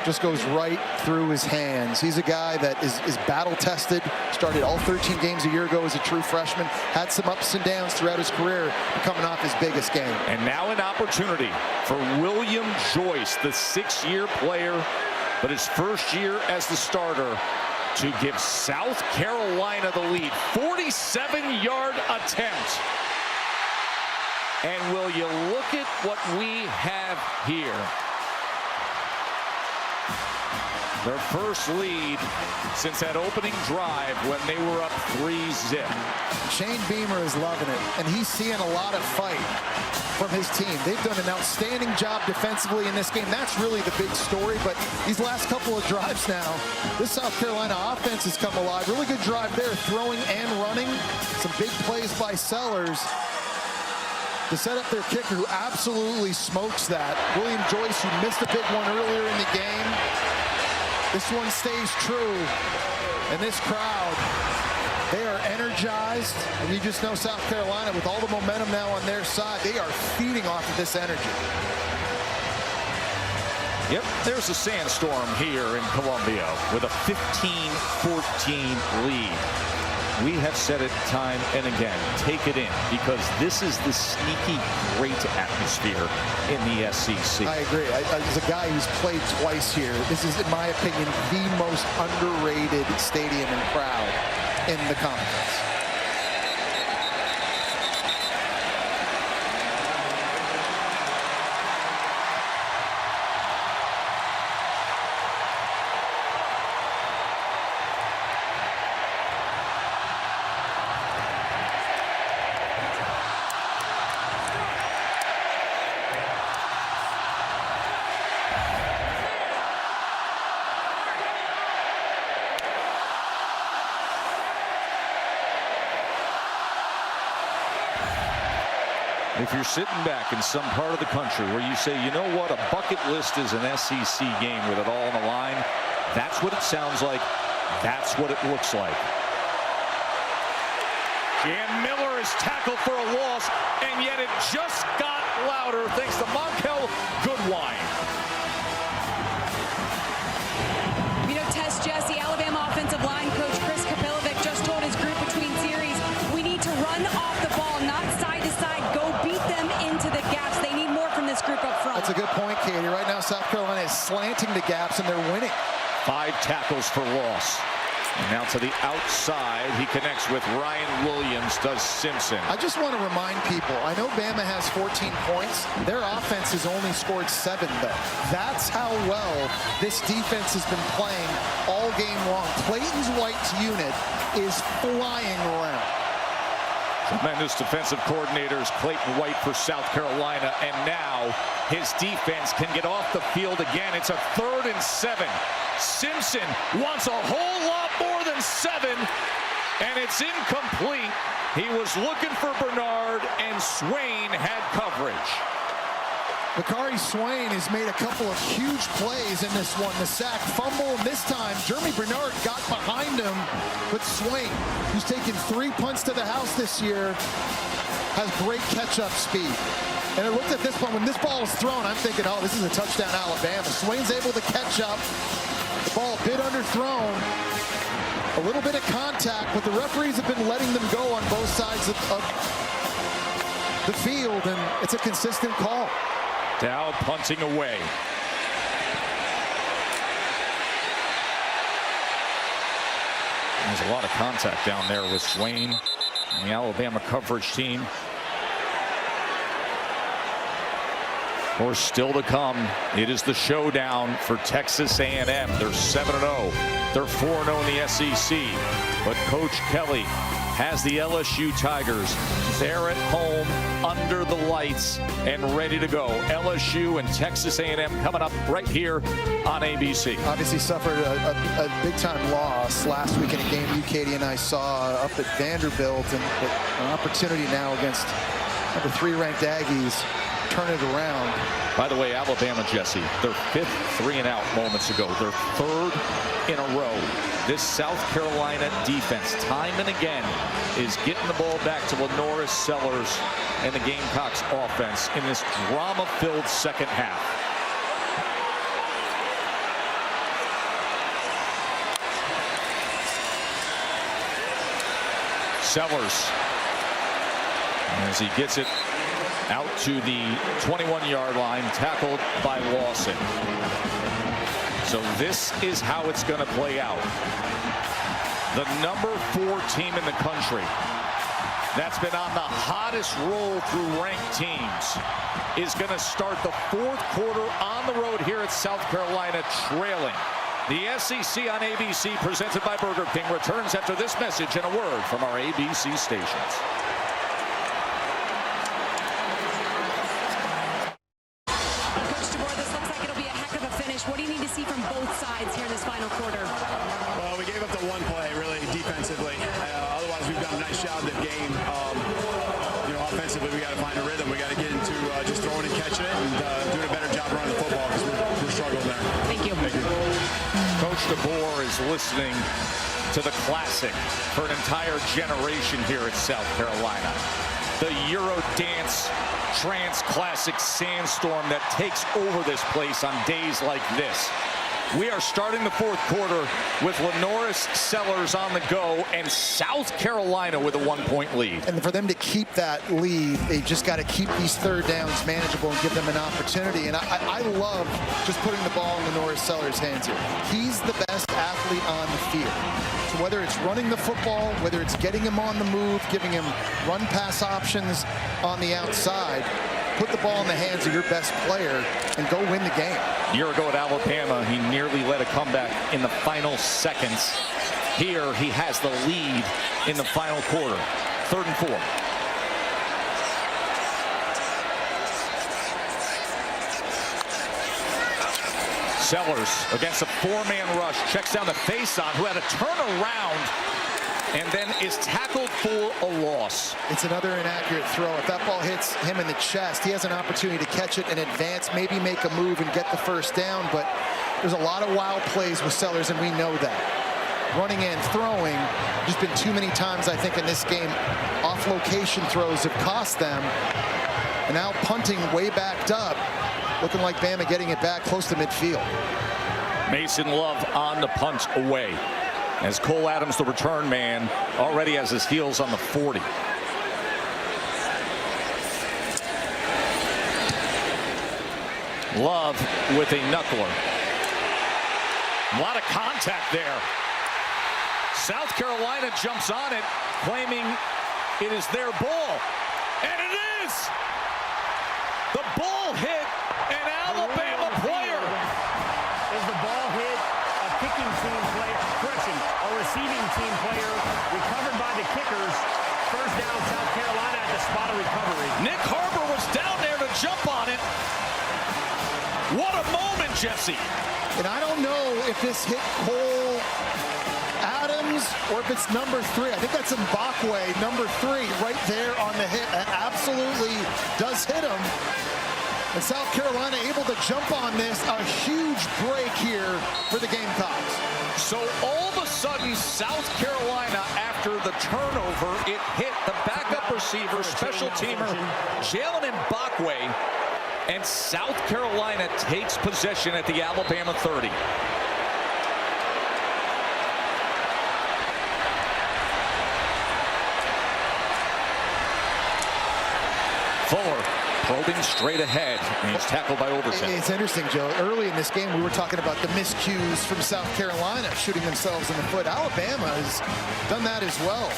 [SPEAKER 2] Just goes right through his hands. He's a guy that is battle tested. Started all 13 games a year ago as a true freshman. Had some ups and downs throughout his career, coming off his biggest game.
[SPEAKER 1] And now an opportunity for William Joyce, the 6-year player, but his first year as the starter, to give South Carolina the lead. 47-yard attempt. And will you look at what we have here? Their first lead since that opening drive when they were up 3-zip.
[SPEAKER 2] Shane Beamer is loving it, and he's seeing a lot of fight from his team. They've done an outstanding job defensively in this game. That's really the big story, but these last couple of drives now, this South Carolina offense has come alive. Really good drive there, throwing and running. Some big plays by Sellers to set up their kicker, who absolutely smokes that. William Joyce, who missed a big one earlier in the game. This one stays true, and this crowd, they are energized, and you just know South Carolina, with all the momentum now on their side, they are feeding off of this energy.
[SPEAKER 1] Yep, there's a sandstorm here in Columbia with a 15-14 lead. We have said it time and again, take it in, because this is the sneaky great atmosphere in the SEC.
[SPEAKER 2] I agree. As a guy who's played twice here, this is, in my opinion, the most underrated stadium and crowd in the conference.
[SPEAKER 1] If you're sitting back in some part of the country where you say, you know what, a bucket list is an SEC game with it all on the line, that's what it sounds like. That's what it looks like. Jan Miller is tackled for a loss, and yet it just got louder thanks to Monkel Goodwine.
[SPEAKER 4] You know, Tess Jesse, Alabama offensive line coach Chris Kapilovic just told his group between series, we need to run off the ball, not side to side. Go beat them into the gaps. They need more from this group up front.
[SPEAKER 2] That's a good point, Katie. Right now, South Carolina is slanting the gaps, and they're winning.
[SPEAKER 1] 5 tackles for loss. And now to the outside, he connects with Ryan Williams, does Simpson.
[SPEAKER 2] I just want to remind people, I know Bama has 14 points. Their offense has only scored 7, though. That's how well this defense has been playing all game long. Clayton's White's unit is flying around.
[SPEAKER 1] Tremendous defensive coordinators, Clayton White for South Carolina, and now his defense can get off the field again. It's a 3rd and 7. Simpson wants a whole lot more than 7, and it's incomplete. He was looking for Bernard, and Swain had coverage.
[SPEAKER 2] Bakari Swain has made a couple of huge plays in this one. The sack, fumble, and this time Jeremy Bernard got behind him, but Swain, who's taken 3 punts to the house this year, has great catch-up speed. And I looked at this one, when this ball was thrown, I'm thinking, oh, this is a touchdown Alabama. Swain's able to catch up. The ball a bit underthrown. A little bit of contact, but the referees have been letting them go on both sides of the field, and it's a consistent call.
[SPEAKER 1] Dow punting away. There's a lot of contact down there with Swain and the Alabama coverage team. Of course, still to come, it is the showdown for Texas A&M. They're 7-0. They're 4-0 in the SEC. But Coach Kelly has the LSU Tigers there at home under the lights and ready to go. LSU and Texas A&M coming up right here on ABC.
[SPEAKER 2] Obviously suffered a big-time loss last week in a game you, Katie, and I saw up at Vanderbilt, and an opportunity now against number 3 ranked Aggies. Turn it around.
[SPEAKER 1] By the way, Alabama, Jesse, their 5th 3-and-out moments ago. Their 3rd in a row. This South Carolina defense, time and again, is getting the ball back to Lenoris Sellers and the Gamecocks offense in this drama-filled second half. Sellers, as he gets it out to the 21-yard line, tackled by Lawson. So this is how it's going to play out. The number 4 team in the country that's been on the hottest roll through ranked teams is going to start the 4th quarter on the road here at South Carolina, trailing. The SEC on ABC, presented by Burger King, returns after this message and a word from our ABC stations.
[SPEAKER 4] What do you need to see from both sides here in this final quarter?
[SPEAKER 10] Well, we gave up the one play, really, defensively. Otherwise, we've done a nice job of the game. Offensively, we got to find a rhythm. We got to get into just throwing and catching it and doing a better job running the football because we're struggling there.
[SPEAKER 4] Thank you.
[SPEAKER 10] Thank you.
[SPEAKER 1] Coach DeBoer is listening to the classic for an entire generation here at South Carolina. The Euro Dance Trance Classic Sandstorm that takes over this place on days like this. We are starting the 4th quarter with Lenoris Sellers on the go and South Carolina with a 1-point lead.
[SPEAKER 2] And for them to keep that lead, they just got to keep these 3rd downs manageable and give them an opportunity. And I love just putting the ball in Lenoris Sellers' hands here. He's the best athlete on the field. So whether it's running the football, whether it's getting him on the move, giving him run-pass options on the outside, put the ball in the hands of your best player and go win the game.
[SPEAKER 1] A year ago at Alabama, he nearly led a comeback in the final seconds. Here, he has the lead in the final quarter. 3rd and 4. Sellers against a 4-man rush, checks down the face-on, who had a turnaround and then is tackled for a loss.
[SPEAKER 2] It's another inaccurate throw. If that ball hits him in the chest, he has an opportunity to catch it and advance, maybe make a move and get the 1st down, but there's a lot of wild plays with Sellers, and we know that. Running and throwing, just been too many times, I think, in this game, off-location throws have cost them. And now punting way backed up, looking like Bama getting it back close to midfield.
[SPEAKER 1] Mason Love on the punt away, as Cole Adams, the return man, already has his heels on the 40. Love with a knuckler. A lot of contact there. South Carolina jumps on it, claiming it is their ball. And it is! The ball hit an Alabama player.
[SPEAKER 3] Is the ball hit a kicking team player? Correction, a receiving team player recovered by the kickers. 1st down, South Carolina at the spot of recovery.
[SPEAKER 1] Nick Harbor was down there to jump on it. What a moment, Jesse.
[SPEAKER 2] And I don't know if this hit Cole Adams or if it's number 3. I think that's Mbakwe, number 3, right there on the hit. It absolutely does hit him. And South Carolina able to jump on this. A huge break here for the Gamecocks.
[SPEAKER 1] So all of a sudden, South Carolina, after the turnover, it hit the backup receiver, special teamer, Jalen Mbakwe, and South Carolina takes possession at the Alabama 30. Fuller probing straight ahead, and he's tackled by Overton.
[SPEAKER 2] It's interesting, Joe. Early in this game, we were talking about the miscues from South Carolina shooting themselves in the foot. Alabama has done that as well.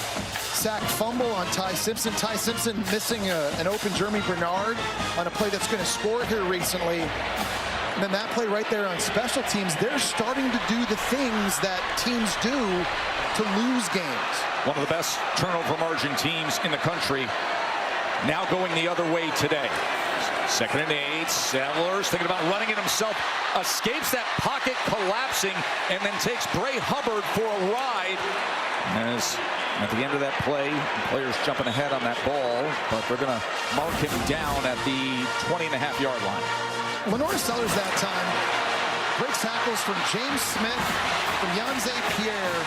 [SPEAKER 2] Sack fumble on Ty Simpson. Ty Simpson missing an open Jeremy Bernard on a play that's going to score here recently. And then that play right there on special teams, they're starting to do the things that teams do to lose games.
[SPEAKER 1] One of the best turnover margin teams in the country. Now going the other way today. 2nd and 8. Sellers thinking about running it himself. Escapes that pocket collapsing and then takes Bray Hubbard for a ride. As at the end of that play, the players jumping ahead on that ball, but they're going to mark him down at the 20.5-yard line.
[SPEAKER 2] Lenora Sellers that time breaks tackles from James Smith, from Yanze Pierre,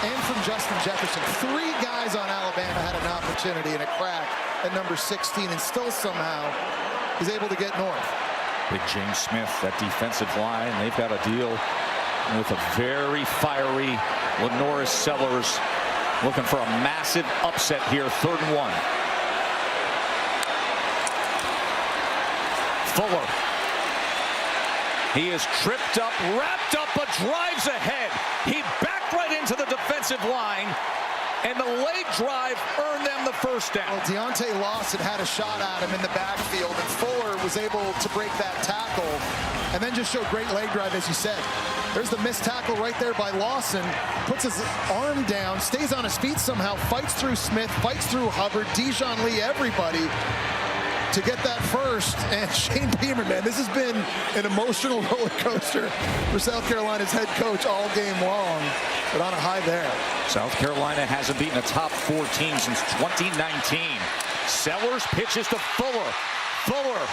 [SPEAKER 2] and from Justin Jefferson. 3 guys on Alabama had an opportunity and a crack at number 16, and still somehow is able to get north.
[SPEAKER 1] Big James Smith, that defensive line, they've got to deal with a very fiery Lenora Sellers, looking for a massive upset here. 3rd and 1. Fuller. He is tripped up, wrapped up, but drives ahead. He backed right into the defensive line, and the leg drive earned them the first down.
[SPEAKER 2] Well, Deontay Lawson had a shot at him in the backfield, and Fuller was able to break that tackle and then just showed great leg drive, as you said. There's the missed tackle right there by Lawson. Puts his arm down, stays on his feet somehow, fights through Smith, fights through Hubbard, Dijon Lee, everybody to get that first. And Shane Beamer, man, this has been an emotional roller coaster for South Carolina's head coach all game long, but on a high there.
[SPEAKER 1] South Carolina hasn't beaten a top 4 team since 2019. Sellers pitches to Fuller. Fuller,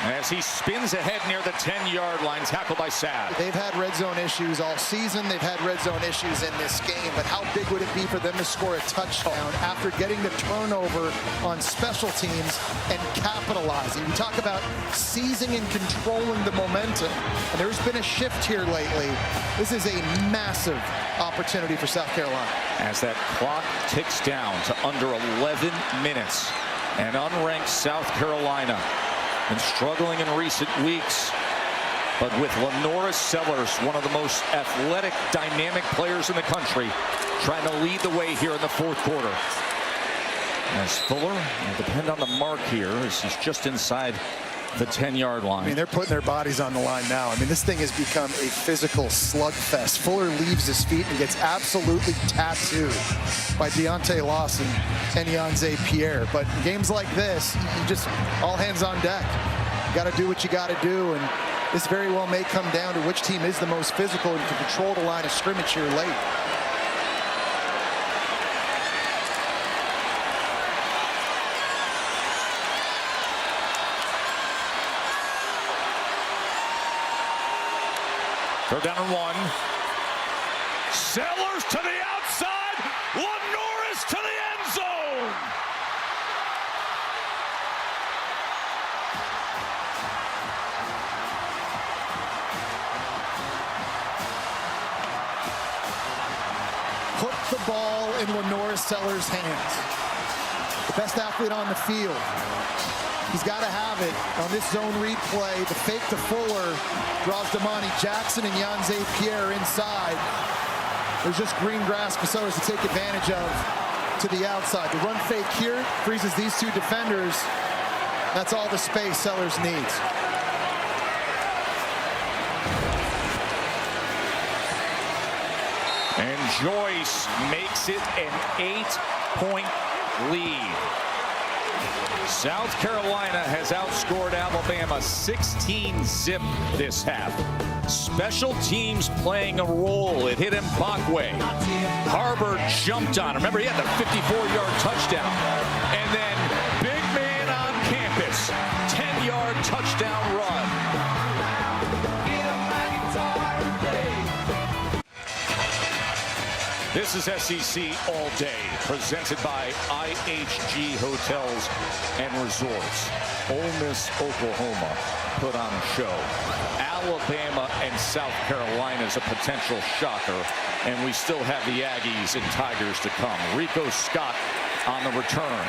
[SPEAKER 1] as he spins ahead near the 10-yard line, tackled by Sav.
[SPEAKER 2] They've had red zone issues all season. They've had red zone issues in this game, but how big would it be for them to score a touchdown after getting the turnover on special teams and capitalizing? We talk about seizing and controlling the momentum, and there's been a shift here lately. This is a massive opportunity for South Carolina.
[SPEAKER 1] As that clock ticks down to under 11 minutes, and unranked South Carolina been struggling in recent weeks, but with Lenora Sellers, one of the most athletic, dynamic players in the country, trying to lead the way here in the 4th quarter. As Fuller will depend on the mark here, as he's just inside the 10-yard line.
[SPEAKER 2] I mean, they're putting their bodies on the line now. I mean, this thing has become a physical slugfest. Fuller leaves his feet and gets absolutely tattooed by Deontay Lawson and Yanze Pierre. But in games like this, you just all hands on deck. You got to do what you got to do, and this very well may come down to which team is the most physical and can control the line of scrimmage here late.
[SPEAKER 1] They're down and 1. Sellers to the outside. Lenoris to the end zone.
[SPEAKER 2] Put the ball in Lenora Sellers' hands. The best athlete on the field. He's got to have it on this zone read play. The fake to Fuller draws Damani Jackson and Yanze Pierre inside. There's just green grass for Sellers to take advantage of to the outside. The run fake here freezes these 2 defenders. That's all the space Sellers needs.
[SPEAKER 1] And Joyce makes it an 8-point lead. South Carolina has outscored Alabama 16-zip this half. Special teams playing a role. It hit Mbakwe. Harbor jumped on him. Remember, he had the 54-yard touchdown. And then big man on campus, 10-yard touchdown This is SEC All Day, presented by IHG Hotels and Resorts. Ole Miss, Oklahoma put on a show. Alabama and South Carolina is a potential shocker, and we still have the Aggies and Tigers to come. Rico Scott on the return.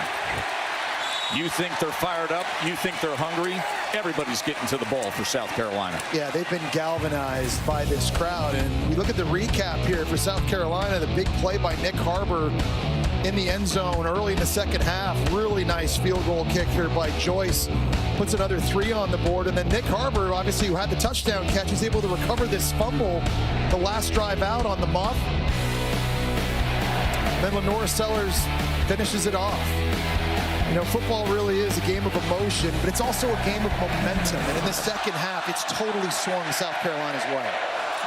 [SPEAKER 1] You think they're fired up? You think they're hungry? Everybody's getting to the ball for South Carolina.
[SPEAKER 2] Yeah, they've been galvanized by this crowd. And we look at the recap here for South Carolina, the big play by Nick Harbor in the end zone early in the second half. Really nice field goal kick here by Joyce. Puts another 3 on the board. And then Nick Harbor, obviously, who had the touchdown catch, is able to recover this fumble the last drive out on the muff. Then Lenora Sellers finishes it off. You know, football really is a game of emotion, but it's also a game of momentum. And in the second half, it's totally swung South Carolina's way.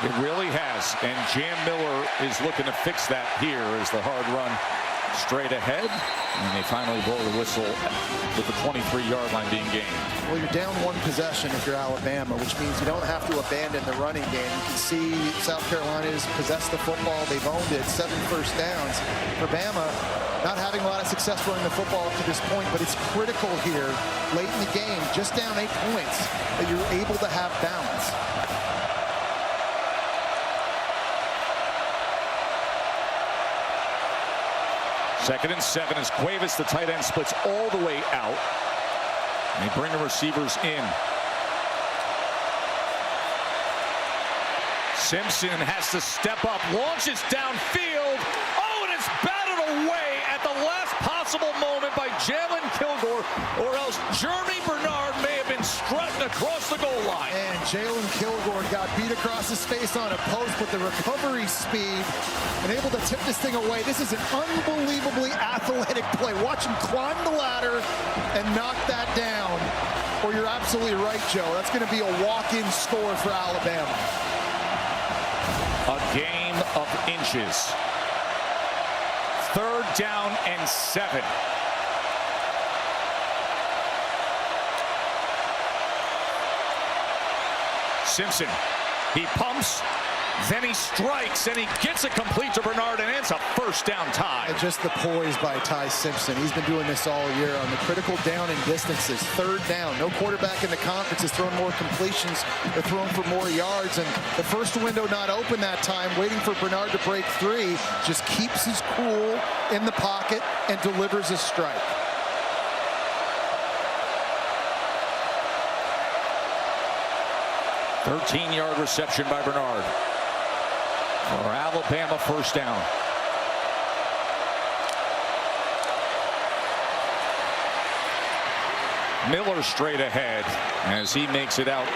[SPEAKER 1] It really has. And Jam Miller is looking to fix that here as the hard run straight ahead. And they finally blow the whistle with the 23-yard line being gained.
[SPEAKER 2] Well, you're down 1 possession if you're Alabama, which means you don't have to abandon the running game. You can see South Carolina has possessed the football. They've owned it. 7 first downs. For Bama, not having a lot of success running the football up to this point, but it's critical here late in the game, just down 8 points, that you're able to have balance.
[SPEAKER 1] Second and 7 as Cuevas, the tight end, splits all the way out. And they bring the receivers in. Simpson has to step up, launches downfield. Oh, and it's batted away at the last possible moment by Jalen Kilgore, or else Jeremy Bernard may have been strutting across the goal line.
[SPEAKER 2] And Jalen Kilgore got beat across his face on a post with the recovery speed and able to tip this thing away. This is an unbelievably athletic play. Watch him climb the ladder and knock that down. Or you're absolutely right, Joe. That's going to be a walk-in score for Alabama.
[SPEAKER 1] A game of inches. 3rd down and 7. Simpson, he pumps, then he strikes, and he gets it complete to Bernard, and it's a first down tie.
[SPEAKER 2] And just the poise by Ty Simpson. He's been doing this all year on the critical down and distances. 3rd down. No quarterback in the conference is throwing more completions. They're throwing for more yards, and the first window not open that time, waiting for Bernard to break 3, just keeps his cool in the pocket and delivers a strike.
[SPEAKER 1] A 13-yard reception by Bernard. For Alabama, first down. Miller straight ahead as he makes it out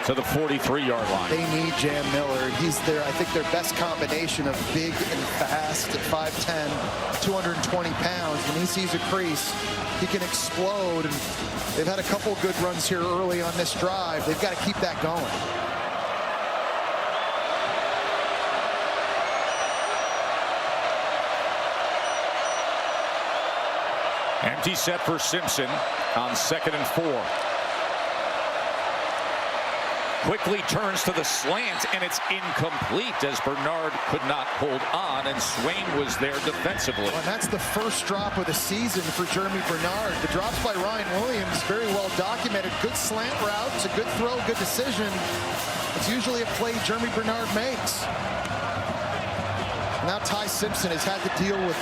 [SPEAKER 1] to the 43-yard line.
[SPEAKER 2] They need Jam Miller. He's I think their best combination of big and fast at 5'10", 220 pounds. When he sees a crease, he can explode. And they've had a couple good runs here early on this drive. They've got to keep that going.
[SPEAKER 1] Empty set for Simpson on 2nd and 4. Quickly turns to the slant, and it's incomplete as Bernard could not hold on, and Swain was there defensively.
[SPEAKER 2] Well, and that's the first drop of the season for Jeremy Bernard. The drops by Ryan Williams, very well documented. Good slant route. It's a good throw, good decision. It's usually a play Jeremy Bernard makes. Now Ty Simpson has had to deal with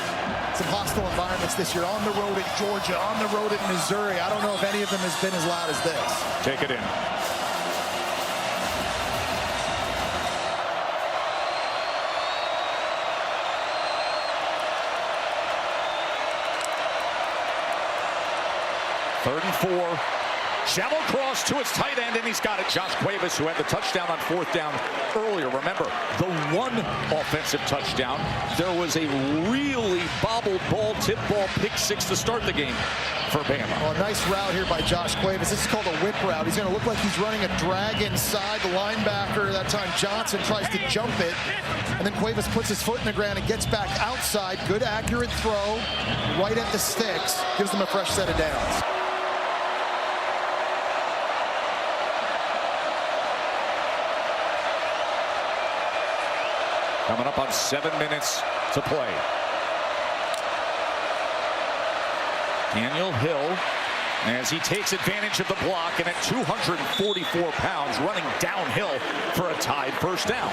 [SPEAKER 2] some hostile environments this year. On the road at Georgia, on the road at Missouri. I don't know if any of them has been as loud as this.
[SPEAKER 1] Take it in. Third and 4. Shallow cross to its tight end, and he's got it. Josh Cuevas, who had the touchdown on 4th down earlier. Remember, the one offensive touchdown. There was a really bobbled ball, tip ball, pick 6 to start the game for Bama.
[SPEAKER 2] Well, a nice route here by Josh Cuevas. This is called a whip route. He's going to look like he's running a drag inside. The linebacker, that time Johnson, tries to jump it. And then Cuevas puts his foot in the ground and gets back outside. Good, accurate throw right at the sticks. Gives them a fresh set of downs.
[SPEAKER 1] Coming up on 7 minutes to play. Daniel Hill, as he takes advantage of the block, and at 244 pounds, running downhill for a tied first down.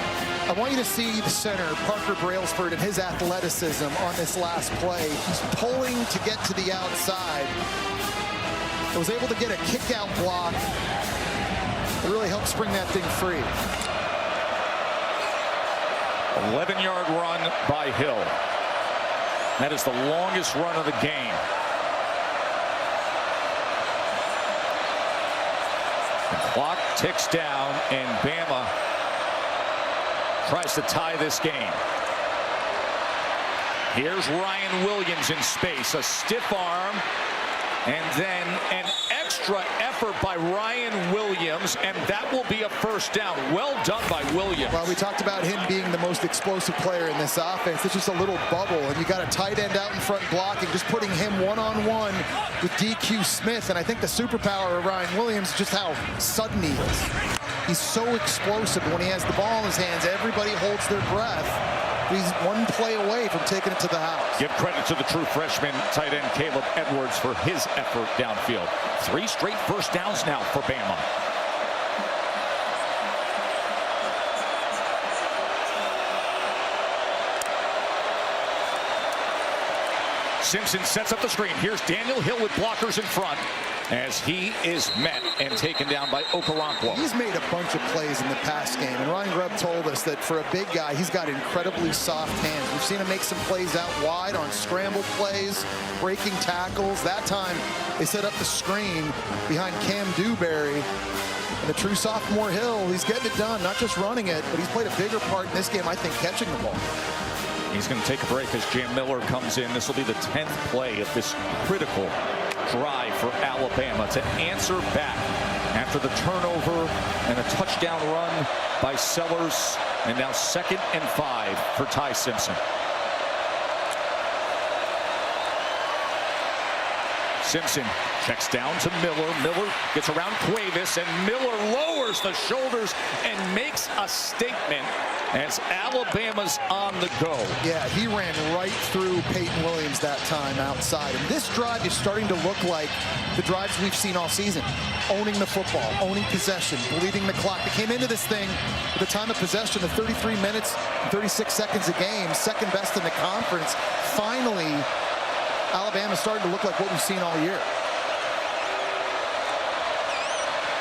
[SPEAKER 2] I want you to see the center, Parker Brailsford, and his athleticism on this last play. He's pulling to get to the outside. He was able to get a kick-out block. It really helped spring that thing free.
[SPEAKER 1] 11-yard run by Hill. That is the longest run of the game. The clock ticks down, and Bama tries to tie this game. Here's Ryan Williams in space, a stiff arm, and then an extra effort by Ryan Williams, and that will be a first down. Well done by Williams.
[SPEAKER 2] Well, we talked about him being the most explosive player in this offense. It's just a little bubble, and you got a tight end out in front blocking, just putting him one-on-one with DQ Smith. And I think the superpower of Ryan Williams is just how sudden he is. He's so explosive. When he has the ball in his hands, everybody holds their breath. He's one play away from taking it to the house.
[SPEAKER 1] Give credit to the true freshman tight end Caleb Edwards for his effort downfield. 3 straight first downs now for Bama. Simpson sets up the screen. Here's Daniel Hill with blockers in front as he is met and taken down by Okoronkwo.
[SPEAKER 2] He's made a bunch of plays in the pass game, and Ryan Grubb told us that for a big guy, he's got incredibly soft hands. We've seen him make some plays out wide on scramble plays, breaking tackles. That time, they set up the screen behind Cam Dewberry. And the true sophomore Hill, he's getting it done, not just running it, but he's played a bigger part in this game, I think, catching the ball.
[SPEAKER 1] He's going to take a break as Jam Miller comes in. This will be the 10th play of this critical drive for Alabama to answer back after the turnover and a touchdown run by Sellers. And now 2nd and 5 for Ty Simpson. Simpson checks down to Miller. Miller gets around Cuevas, and Miller lowers the shoulders and makes a statement as Alabama's on the go.
[SPEAKER 2] Yeah, he ran right through Peyton Williams that time outside. And this drive is starting to look like the drives we've seen all season. Owning the football, owning possession, bleeding the clock. They came into this thing with a time of possession of 33 minutes and 36 seconds a game, second best in the conference. Finally, Alabama's starting to look like what we've seen all year.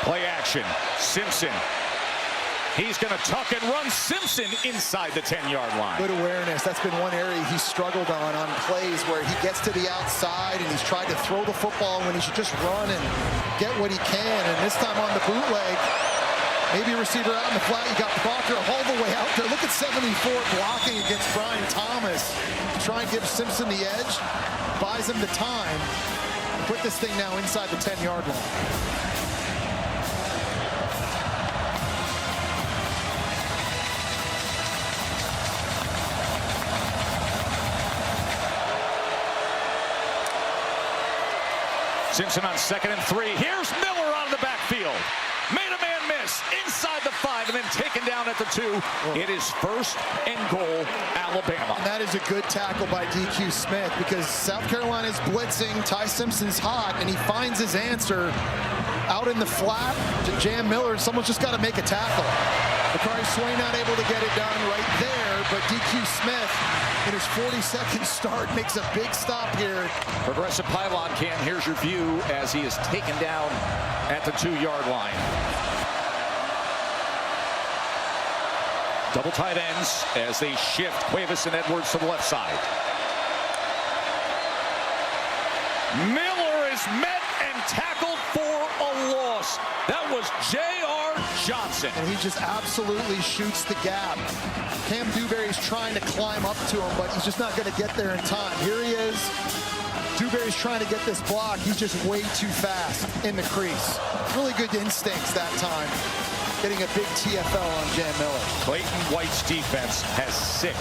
[SPEAKER 1] Play action. Simpson. He's going to tuck and run. Simpson inside the 10-yard line.
[SPEAKER 2] Good awareness. That's been one area he's struggled on plays where he gets to the outside and he's tried to throw the football when he should just run and get what he can. And this time on the bootleg, maybe a receiver out in the flat. You got Proctor all the way out there. Look at 74 blocking against Brian Thomas to try and give Simpson the edge. Buys him the time. Put this thing now inside the 10-yard line.
[SPEAKER 1] Simpson on 2nd and 3. Here's Miller out of the backfield. Made a man miss inside the 5 and then taken down at the 2. It is 1st and goal, Alabama.
[SPEAKER 2] And that is a good tackle by DQ Smith because South Carolina's blitzing. Ty Simpson's hot, and he finds his answer out in the flat to Jam Miller. Someone's just got to make a tackle. Bakari Swain not able to get it done right there, but DQ Smith in his 42nd start makes a big stop here.
[SPEAKER 1] Progressive pylon cam. Here's your view as he is taken down at the 2-yard line. Double tight ends as they shift Cuevas and Edwards to the left side. Miller is met and tackled for a loss. That was J.R. Johnson.
[SPEAKER 2] And he just absolutely shoots the gap. Cam Dewberry's trying to climb up to him, but he's just not going to get there in time. Here he is. Dewberry's trying to get this block. He's just way too fast in the crease. Really good instincts that time. Getting a big TFL on Jam Miller.
[SPEAKER 1] Clayton White's defense has 6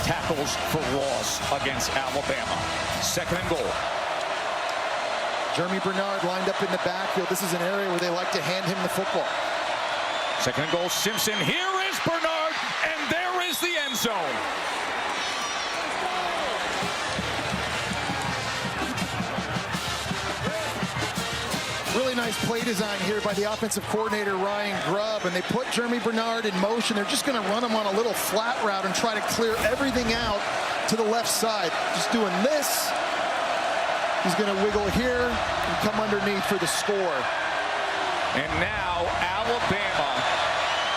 [SPEAKER 1] tackles for loss against Alabama. 2nd and goal.
[SPEAKER 2] Jeremy Bernard lined up in the backfield. This is an area where they like to hand him the football.
[SPEAKER 1] 2nd and goal, Simpson. Here is Bernard, and there is the end zone.
[SPEAKER 2] Really nice play design here by the offensive coordinator, Ryan Grubb, and they put Jeremy Bernard in motion. They're just going to run him on a little flat route and try to clear everything out to the left side. Just doing this. He's going to wiggle here and come underneath for the score.
[SPEAKER 1] And now Alabama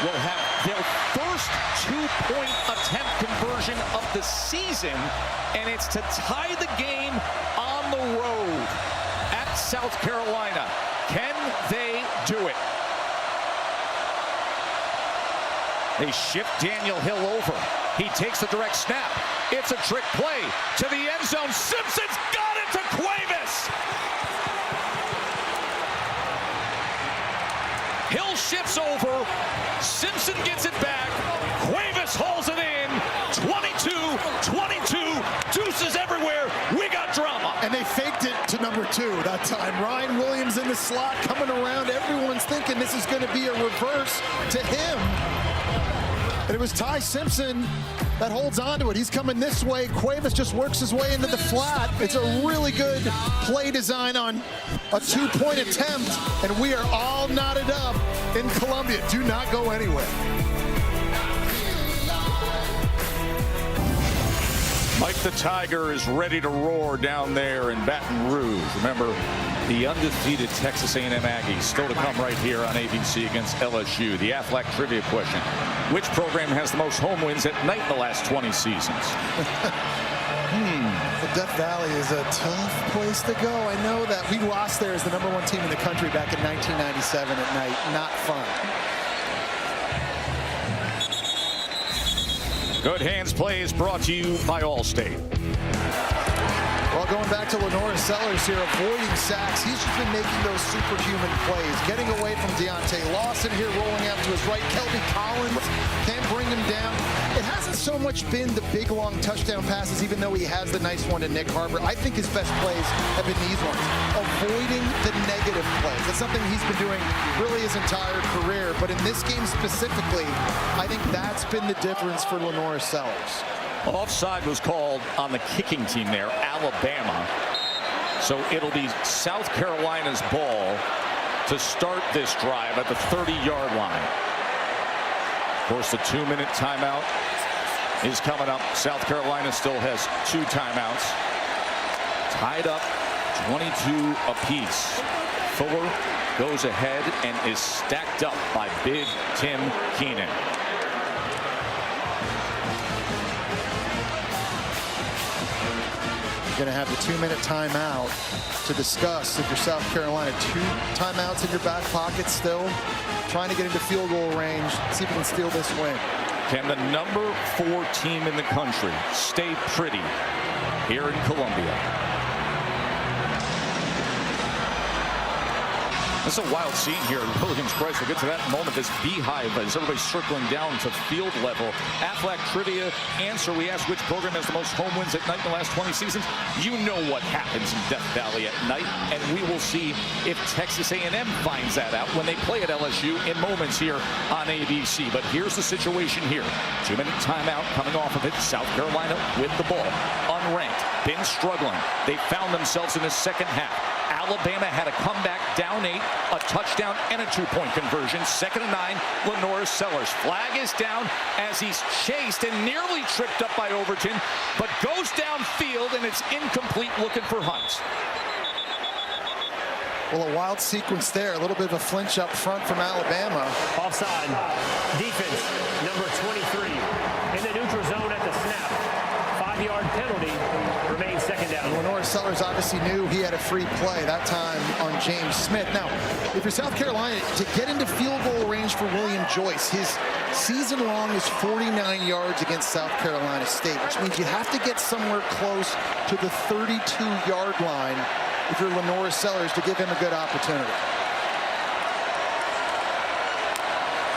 [SPEAKER 1] will have their first two-point attempt conversion of the season, and it's to tie the game on the road at South Carolina. Can they do it? They shift Daniel Hill over. He takes the direct snap. It's a trick play to the end zone. Simpson's got it to Cuevas. Hill shifts over. Simpson gets it back. Cuevas hauls it in. 22-22. Deuces everywhere. We got drama.
[SPEAKER 2] And they faked it to number 2 that time. Ryan Williams in the slot coming around. Everyone's thinking this is going to be a reverse to him. And it was Ty Simpson that holds on to it. He's coming this way. Cuevas just works his way into the flat. It's a really good play design on a two-point attempt, and we are all knotted up in Columbia. Do not go anywhere.
[SPEAKER 1] Mike the Tiger is ready to roar down there in Baton Rouge. Remember, the undefeated Texas A&M Aggies still to come right here on ABC against LSU. The Aflac trivia question: which program has the most home wins at night in the last 20 seasons?
[SPEAKER 2] The Death Valley is a tough place to go. I know that. We lost there as the #1 team in the country back in 1997 at night. Not fun.
[SPEAKER 1] Good Hands Play is brought to you by Allstate.
[SPEAKER 2] Well, going back to Lenora Sellers here, avoiding sacks. He's just been making those superhuman plays. Getting away from Deontay Lawson here, rolling out to his right. Kelby Collins can't bring him down. It hasn't so much been the big, long touchdown passes, even though he has the nice one to Nick Harbor. I think his best plays have been these ones. Avoiding the negative plays. That's something he's been doing really his entire career. But in this game specifically, I think that's been the difference for Lenora Sellers.
[SPEAKER 1] Offside was called on the kicking team there, Alabama. So it'll be South Carolina's ball to start this drive at the 30-yard line. Of course, the 2-minute timeout is coming up. South Carolina still has 2 timeouts. Tied up 22 apiece. Fuller goes ahead and is stacked up by Big Tim Keenan.
[SPEAKER 2] Going to have the 2-minute timeout to discuss if you're South Carolina. 2 timeouts in your back pocket still. Trying to get into field goal range. See if you can steal this win.
[SPEAKER 1] Can the #4 team in the country stay pretty here in Columbia? This is a wild scene here at Williams-Brice. We'll get to that in a moment. This beehive as everybody's circling down to field level. Aflac trivia answer. We asked which program has the most home wins at night in the last 20 seasons. You know what happens in Death Valley at night, and we will see if Texas A&M finds that out when they play at LSU in moments here on ABC. But here's the situation here. 2-minute timeout coming off of it. South Carolina with the ball. Unranked. Been struggling. They found themselves in the second half. Alabama had a comeback down 8, a touchdown and a 2-point conversion. 2nd and 9, Lenora Sellers. Flag is down as he's chased and nearly tripped up by Overton, but goes downfield and it's incomplete, looking for Hunt.
[SPEAKER 2] Well, a wild sequence there. A little bit of a flinch up front from Alabama.
[SPEAKER 3] Offside. Defense, number 23. In the neutral zone at the snap. 5-yard penalty. Remains 2nd down.
[SPEAKER 2] Lenora Sellers obviously knew he had a free play that time on James Smith. Now, if you're South Carolina, to get into field goal range for William Joyce, his season long is 49 yards against South Carolina State, which means you have to get somewhere close to the 32-yard line if you're Lenora Sellers to give him a good opportunity.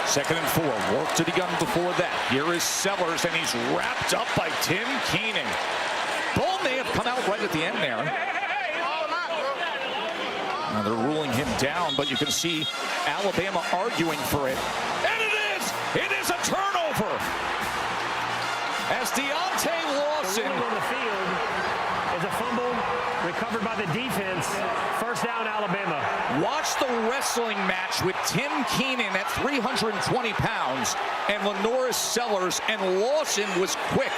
[SPEAKER 1] 2nd and 4. Work to the gun before that. Here is Sellers, and he's wrapped up by Tim Keenan. Ball may have come out right at the end there. Now they're ruling him down, but you can see Alabama arguing for it. And it is! It is a turnover! As Deontay Lawson...
[SPEAKER 3] The ruling on the field is a fumble recovered by the defense. First down, Alabama.
[SPEAKER 1] Watch the wrestling match with Tim Keenan at 320 pounds and Lenoris Sellers, and Lawson was quick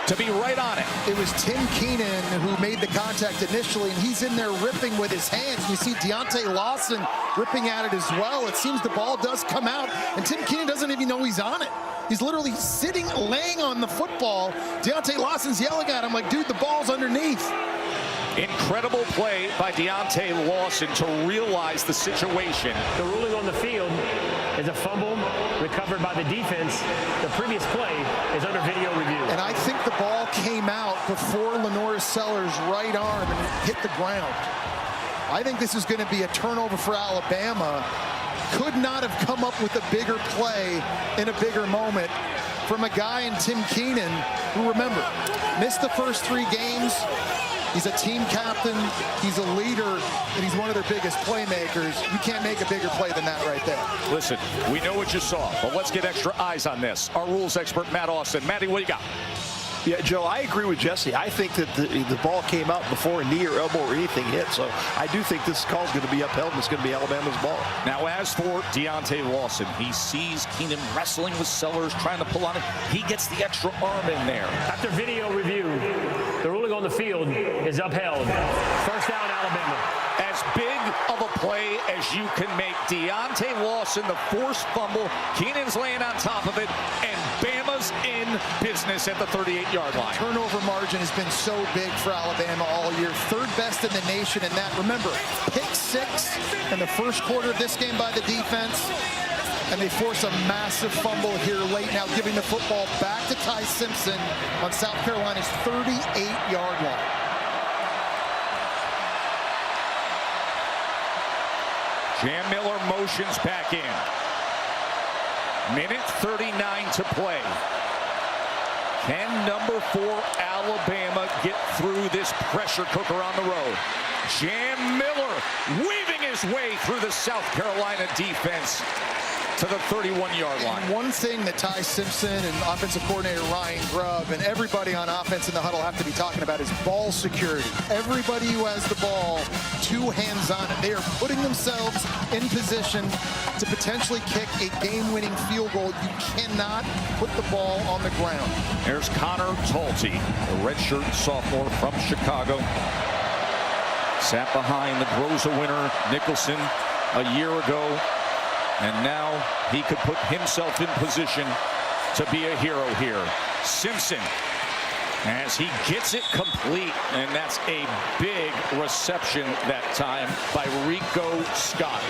[SPEAKER 1] to be right on it.
[SPEAKER 2] It was Tim Keenan who made the contact initially, and he's in there ripping with his hands. You see Deontay Lawson ripping at it as well. It seems the ball does come out, and Tim Keenan doesn't even know he's on it. He's literally sitting, laying on the football. Deontay Lawson's yelling at him like, dude, the ball's underneath.
[SPEAKER 1] Incredible play by Deontay Lawson to realize the situation.
[SPEAKER 3] The ruling on the field is a fumble recovered by the defense. The previous play is under video review.
[SPEAKER 2] And I think the ball came out before Lenoris Sellers' right arm and hit the ground. I think this is going to be a turnover for Alabama. Could not have come up with a bigger play in a bigger moment from a guy in Tim Keenan who, remember, missed the first 3 games. He's a team captain, he's a leader, and he's one of their biggest playmakers. You can't make a bigger play than that right there.
[SPEAKER 1] Listen, we know what you saw, but let's get extra eyes on this. Our rules expert, Matt Austin. Matty, what do you got?
[SPEAKER 11] Yeah, Joe, I agree with Jesse. I think that the ball came out before a knee or elbow or anything hit, so I do think this call is going to be upheld, and it's going to be Alabama's ball.
[SPEAKER 1] Now, as for Deontay Lawson, he sees Keenan wrestling with Sellers, trying to pull on it. He gets the extra arm in there.
[SPEAKER 3] After video review, the ruling on the field is upheld. First down, Alabama.
[SPEAKER 1] As big of a play as you can make. Deontay Lawson, the forced fumble. Keenan's laying on top of it, and Bama's in business at the 38-yard line.
[SPEAKER 2] Turnover margin has been so big for Alabama all year. 3rd best in the nation in that. Remember, pick 6 in the first quarter of this game by the defense. And they force a massive fumble here late now, giving the football back to Ty Simpson on South Carolina's 38-yard line.
[SPEAKER 1] Jam Miller motions back in. Minute 39 to play. Can number 4 Alabama get through this pressure cooker on the road? Jam Miller weaving his way through the South Carolina defense to the 31-yard line.
[SPEAKER 2] And one thing that Ty Simpson and offensive coordinator Ryan Grubb and everybody on offense in the huddle have to be talking about is ball security. Everybody who has the ball, 2 hands on it. They are putting themselves in position to potentially kick a game-winning field goal. You cannot put the ball on the ground.
[SPEAKER 1] There's Connor Talty, a redshirt sophomore from Chicago. Sat behind the Groza winner Nicholson a year ago. And now he could put himself in position to be a hero here. Simpson, as he gets it complete, and that's a big reception that time by Rico Scott.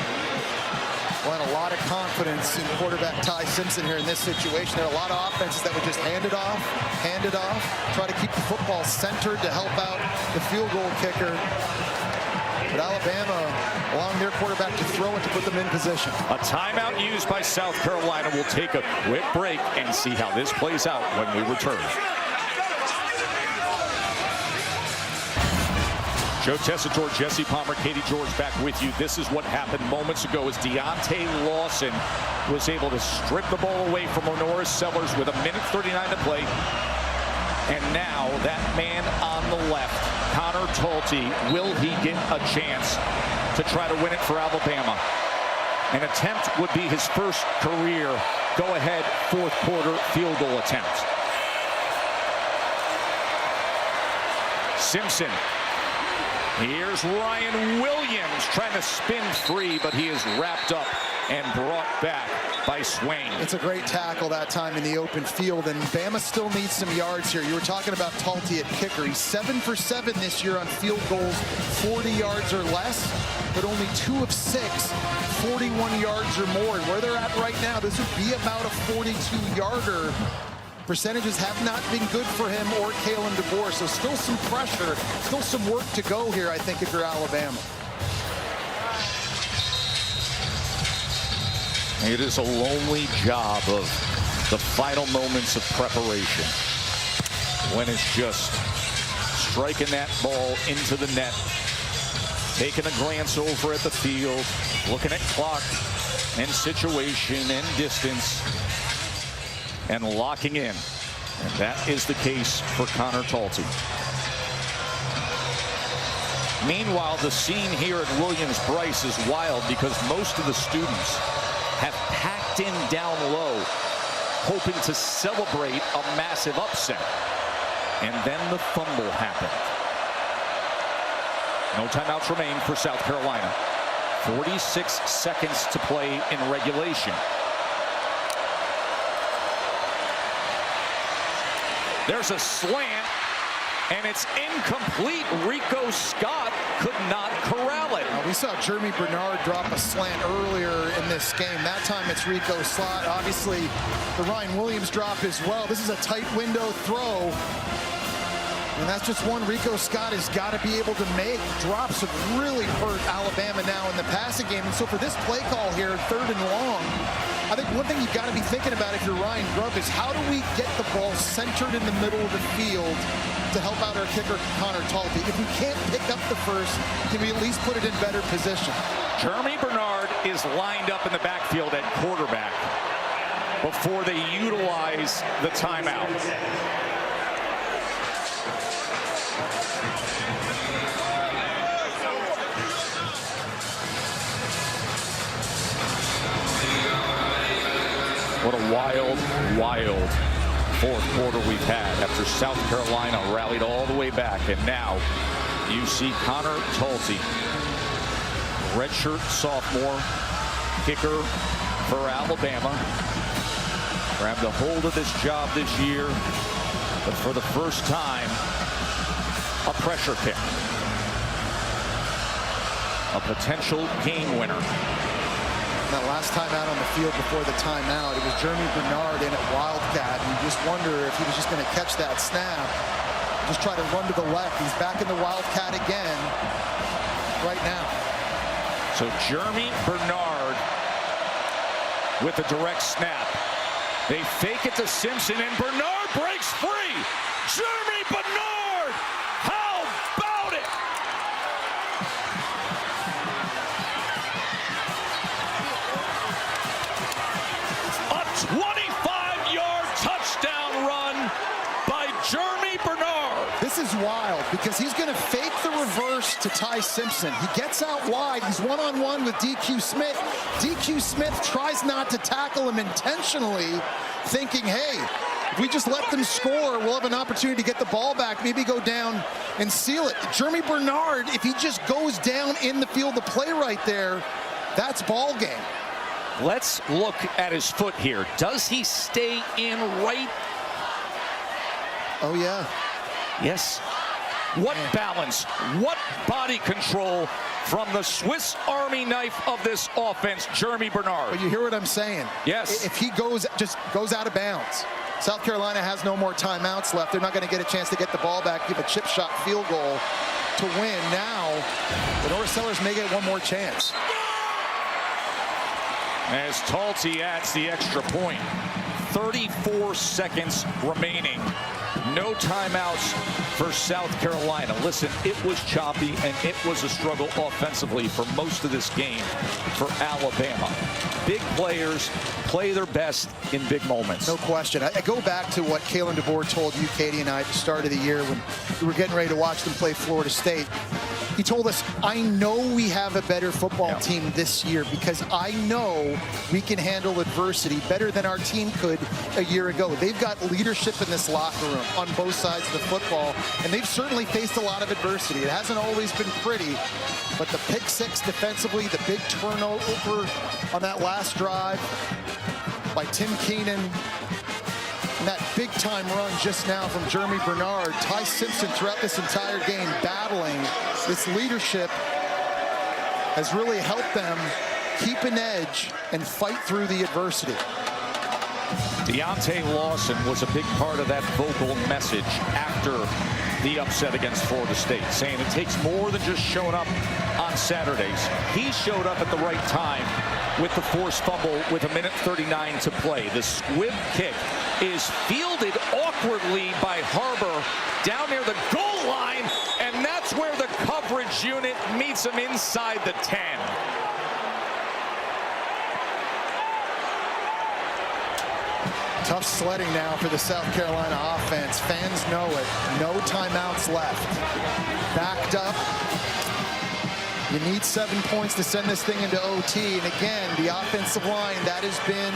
[SPEAKER 2] Well, and a lot of confidence in quarterback Ty Simpson here in this situation. There are a lot of offenses that would just hand it off, try to keep the football centered to help out the field goal kicker. But Alabama allowing their quarterback to throw it to put them in position.
[SPEAKER 1] A timeout used by South Carolina. We'll take a quick break and see how this plays out when we return. Joe Tessitore, Jesse Palmer, Katie George back with you. This is what happened moments ago as Deontay Lawson was able to strip the ball away from Lenoris Sellers with 1:39 to play. And now that man on the left, Connor Talty, will he get a chance to try to win it for Alabama? An attempt would be his first career go-ahead 4th quarter field goal attempt. Simpson. Here's Ryan Williams trying to spin free, but he is wrapped up and brought back by Swain.
[SPEAKER 2] It's a great tackle that time in the open field, and Bama still needs some yards here. You were talking about Talty at kicker. He's 7 for 7 this year on field goals, 40 yards or less, but only 2 of 6, 41 yards or more. And where they're at right now, this would be about a 42-yarder. Percentages have not been good for him or Kalen DeBoer, so still some pressure, still some work to go here, I think, if you're Alabama.
[SPEAKER 1] It is a lonely job of the final moments of preparation when it's just striking that ball into the net, taking a glance over at the field, looking at clock and situation and distance, and locking in. And that is the case for Connor Talty. Meanwhile, the scene here at Williams-Brice is wild because most of the students have packed in down low, hoping to celebrate a massive upset. And then the fumble happened. No timeouts remain for South Carolina. 46 seconds to play in regulation. There's a slant, and it's incomplete. Rico Scott could not corral it.
[SPEAKER 2] We saw Jeremy Bernard drop a slant earlier in this game. That time it's Rico Scott. Obviously, the Ryan Williams drop as well. This is a tight window throw. And that's just one Rico Scott has got to be able to make. Drops have really hurt Alabama now in the passing game. And so for this play call here, 3rd and long, I think one thing you've got to be thinking about if you're Ryan Grubb is how do we get the ball centered in the middle of the field to help out our kicker, Connor Talty. If we can't pick up the first, can we at least put it in better position?
[SPEAKER 1] Jeremy Bernard is lined up in the backfield at quarterback before they utilize the timeout. What a wild, wild fourth quarter we've had after South Carolina rallied all the way back. And now you see Connor Talty, redshirt sophomore, kicker for Alabama, grabbed a hold of this job this year, but for the first time, a pressure kick. A potential game winner.
[SPEAKER 2] That last time out on the field before the timeout, it was Jeremy Bernard in at Wildcat. And you just wonder if he was just going to catch that snap, just try to run to the left. He's back in the Wildcat again right now.
[SPEAKER 1] So Jeremy Bernard with a direct snap. They fake it to Simpson, and Bernard breaks free. Jeremy Bernard! How about it? A 25-yard touchdown run by Jeremy Bernard.
[SPEAKER 2] This is wild because he's going to fake the reverse to Ty Simpson. He gets out wide. He's one-on-one with DQ Smith. DQ Smith tries not to tackle him intentionally, thinking, hey, if we just let them score, we'll have an opportunity to get the ball back, maybe go down and seal it. Jeremy Bernard, if he just goes down in the field of play right there, that's ball game.
[SPEAKER 1] Let's look at his foot here. Does he stay in right?
[SPEAKER 2] Oh, yeah.
[SPEAKER 1] Yes. What balance, what body control from the Swiss Army knife of this offense, Jeremy Bernard.
[SPEAKER 2] But you hear what I'm saying?
[SPEAKER 1] Yes.
[SPEAKER 2] If he just goes out of bounds, South Carolina has no more timeouts left. They're not going to get a chance to get the ball back, give a chip shot field goal to win. Now, the North Sellers may get one more chance.
[SPEAKER 1] As Talty adds the extra point. 34 seconds remaining. No timeouts for South Carolina. Listen, it was choppy and it was a struggle offensively for most of this game for Alabama. Big players play their best in big moments.
[SPEAKER 2] No question. I go back to what Kalen DeBoer told you, Katie, and I at the start of the year when we were getting ready to watch them play Florida State. He told us, I know we have a better football team this year because I know we can handle adversity better than our team could a year ago. They've got leadership in this locker room on both sides of the football, and they've certainly faced a lot of adversity. It hasn't always been pretty, but the pick six defensively, the big turnover on that last drive by Tim Keenan, and that big-time run just now from Jeremy Bernard. Ty Simpson throughout this entire game battling. This leadership has really helped them keep an edge and fight through the adversity.
[SPEAKER 1] Deontay Lawson was a big part of that vocal message after the upset against Florida State, saying it takes more than just showing up on Saturdays. He showed up at the right time with the forced fumble with 1:39 to play. The squib kick is fielded awkwardly by Harbor down near the goal line, and that's where the coverage unit meets him inside the 10.
[SPEAKER 2] Tough sledding now for the South Carolina offense. Fans know it. No timeouts left. Backed up. You need 7 points to send this thing into OT. And again, the offensive line, that has been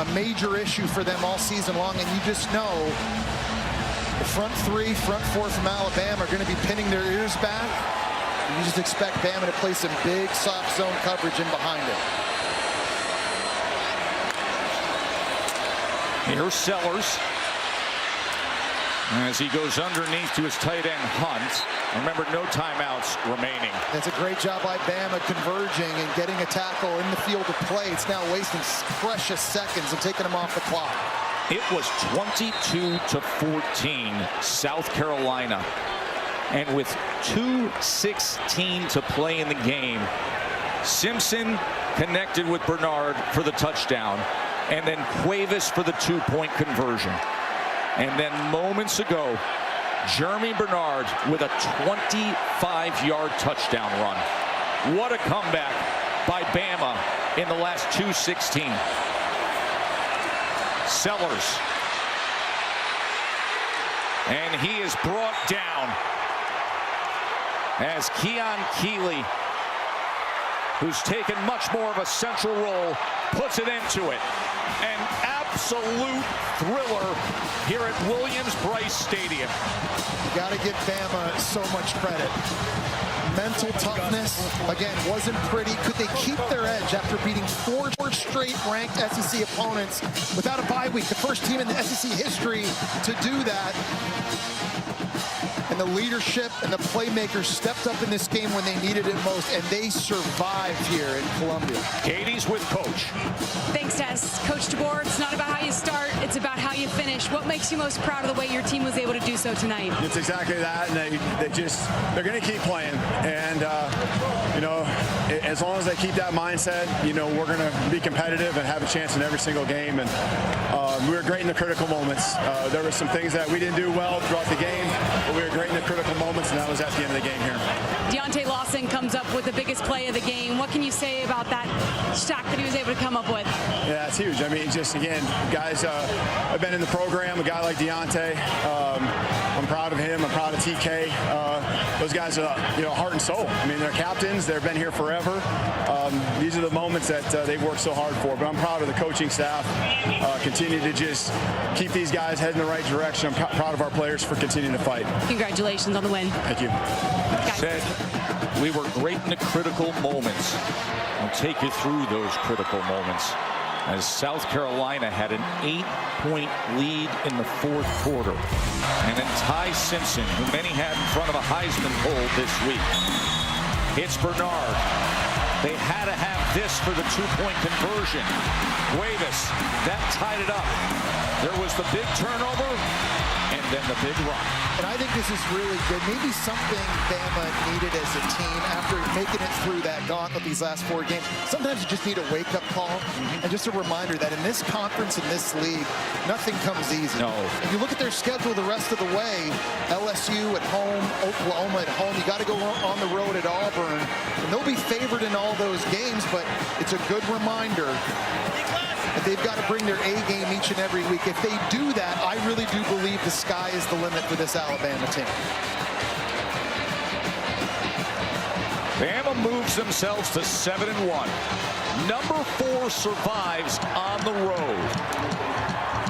[SPEAKER 2] a major issue for them all season long. And you just know the front three, front four from Alabama are going to be pinning their ears back. You just expect Bama to play some big soft zone coverage in behind it.
[SPEAKER 1] Here's Sellers as he goes underneath to his tight end Hunt. Remember, no timeouts remaining.
[SPEAKER 2] That's a great job by Bama converging and getting a tackle in the field of play. It's now wasting precious seconds and taking them off the clock.
[SPEAKER 1] It was 22-14 South Carolina. And with 2:16 to play in the game, Simpson connected with Bernard for the touchdown, and then Cuevas for the 2-point conversion. And then moments ago, Jeremy Bernard with a 25-yard touchdown run. What a comeback by Bama in the last 2:16. Sellers. And he is brought down as Keon Keeley, who's taken much more of a central role, puts it into it. An absolute thriller here at Williams-Brice Stadium.
[SPEAKER 2] You got to give Bama so much credit. Mental toughness, again, wasn't pretty. Could they keep their edge after beating 4 straight ranked SEC opponents without a bye week? The first team in the SEC history to do that. And the leadership and the playmakers stepped up in this game when they needed it most, and they survived here in Columbia.
[SPEAKER 1] Katie's with Coach.
[SPEAKER 4] Thanks, Tess. Coach DeBoer, it's not about how you start, it's about how you finish. What makes you most proud of the way your team was able to do so tonight?
[SPEAKER 10] It's exactly that, and they're going to keep playing. And, you know, as long as they keep that mindset, you know, we're going to be competitive and have a chance in every single game. And we were great in the critical moments. There were some things that we didn't do well throughout the game, but we were great in the critical moments, and that was at the end of the game here.
[SPEAKER 4] Deontay Lawson comes up with the biggest play of the game. What can you say about that shot that he was able to come up with?
[SPEAKER 10] Yeah, it's huge. I mean, just, again, guys have been in the program, a guy like Deontay. I'm proud of him. I'm proud of TK. Those guys are, you know, heart and soul. I mean, they're captains. They've been here forever. These are the moments that they've worked so hard for. But I'm proud of the coaching staff. Continue to just keep these guys heading in the right direction. I'm proud of our players for continuing to fight.
[SPEAKER 4] Congratulations on the win.
[SPEAKER 10] Thank you.
[SPEAKER 1] Said we were great in the critical moments. I'll take you through those critical moments. As South Carolina had an 8-point lead in the fourth quarter. And then Ty Simpson, who many had in front of a Heisman hold this week, hits Bernard. They had to have this for the 2-point conversion. Cuevas, that tied it up. There was the big turnover, and then the big run.
[SPEAKER 2] And I think this is really good. Maybe something Bama needed as a team after making it through that gauntlet these last 4 games. Sometimes you just need a wake-up call and just a reminder that in this conference, in this league, nothing comes easy.
[SPEAKER 1] No.
[SPEAKER 2] If you look at their schedule the rest of the way, LSU at home, Oklahoma at home, you got to go on the road at Auburn, and they'll be favored in all those games, but it's a good reminder that they've got to bring their A game each and every week. If they do that, I really do believe the sky is the limit for this Alabama team.
[SPEAKER 1] Bama moves themselves to 7-1. Number 4 survives on the road.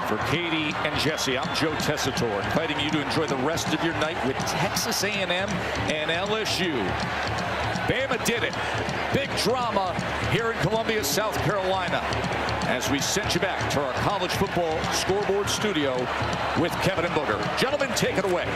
[SPEAKER 1] For Katie and Jesse, I'm Joe Tessitore, inviting you to enjoy the rest of your night with Texas A&M and LSU. Bama did it. Big drama here in Columbia, South Carolina, as we send you back to our college football scoreboard studio with Kevin and Booger. Gentlemen, take it away.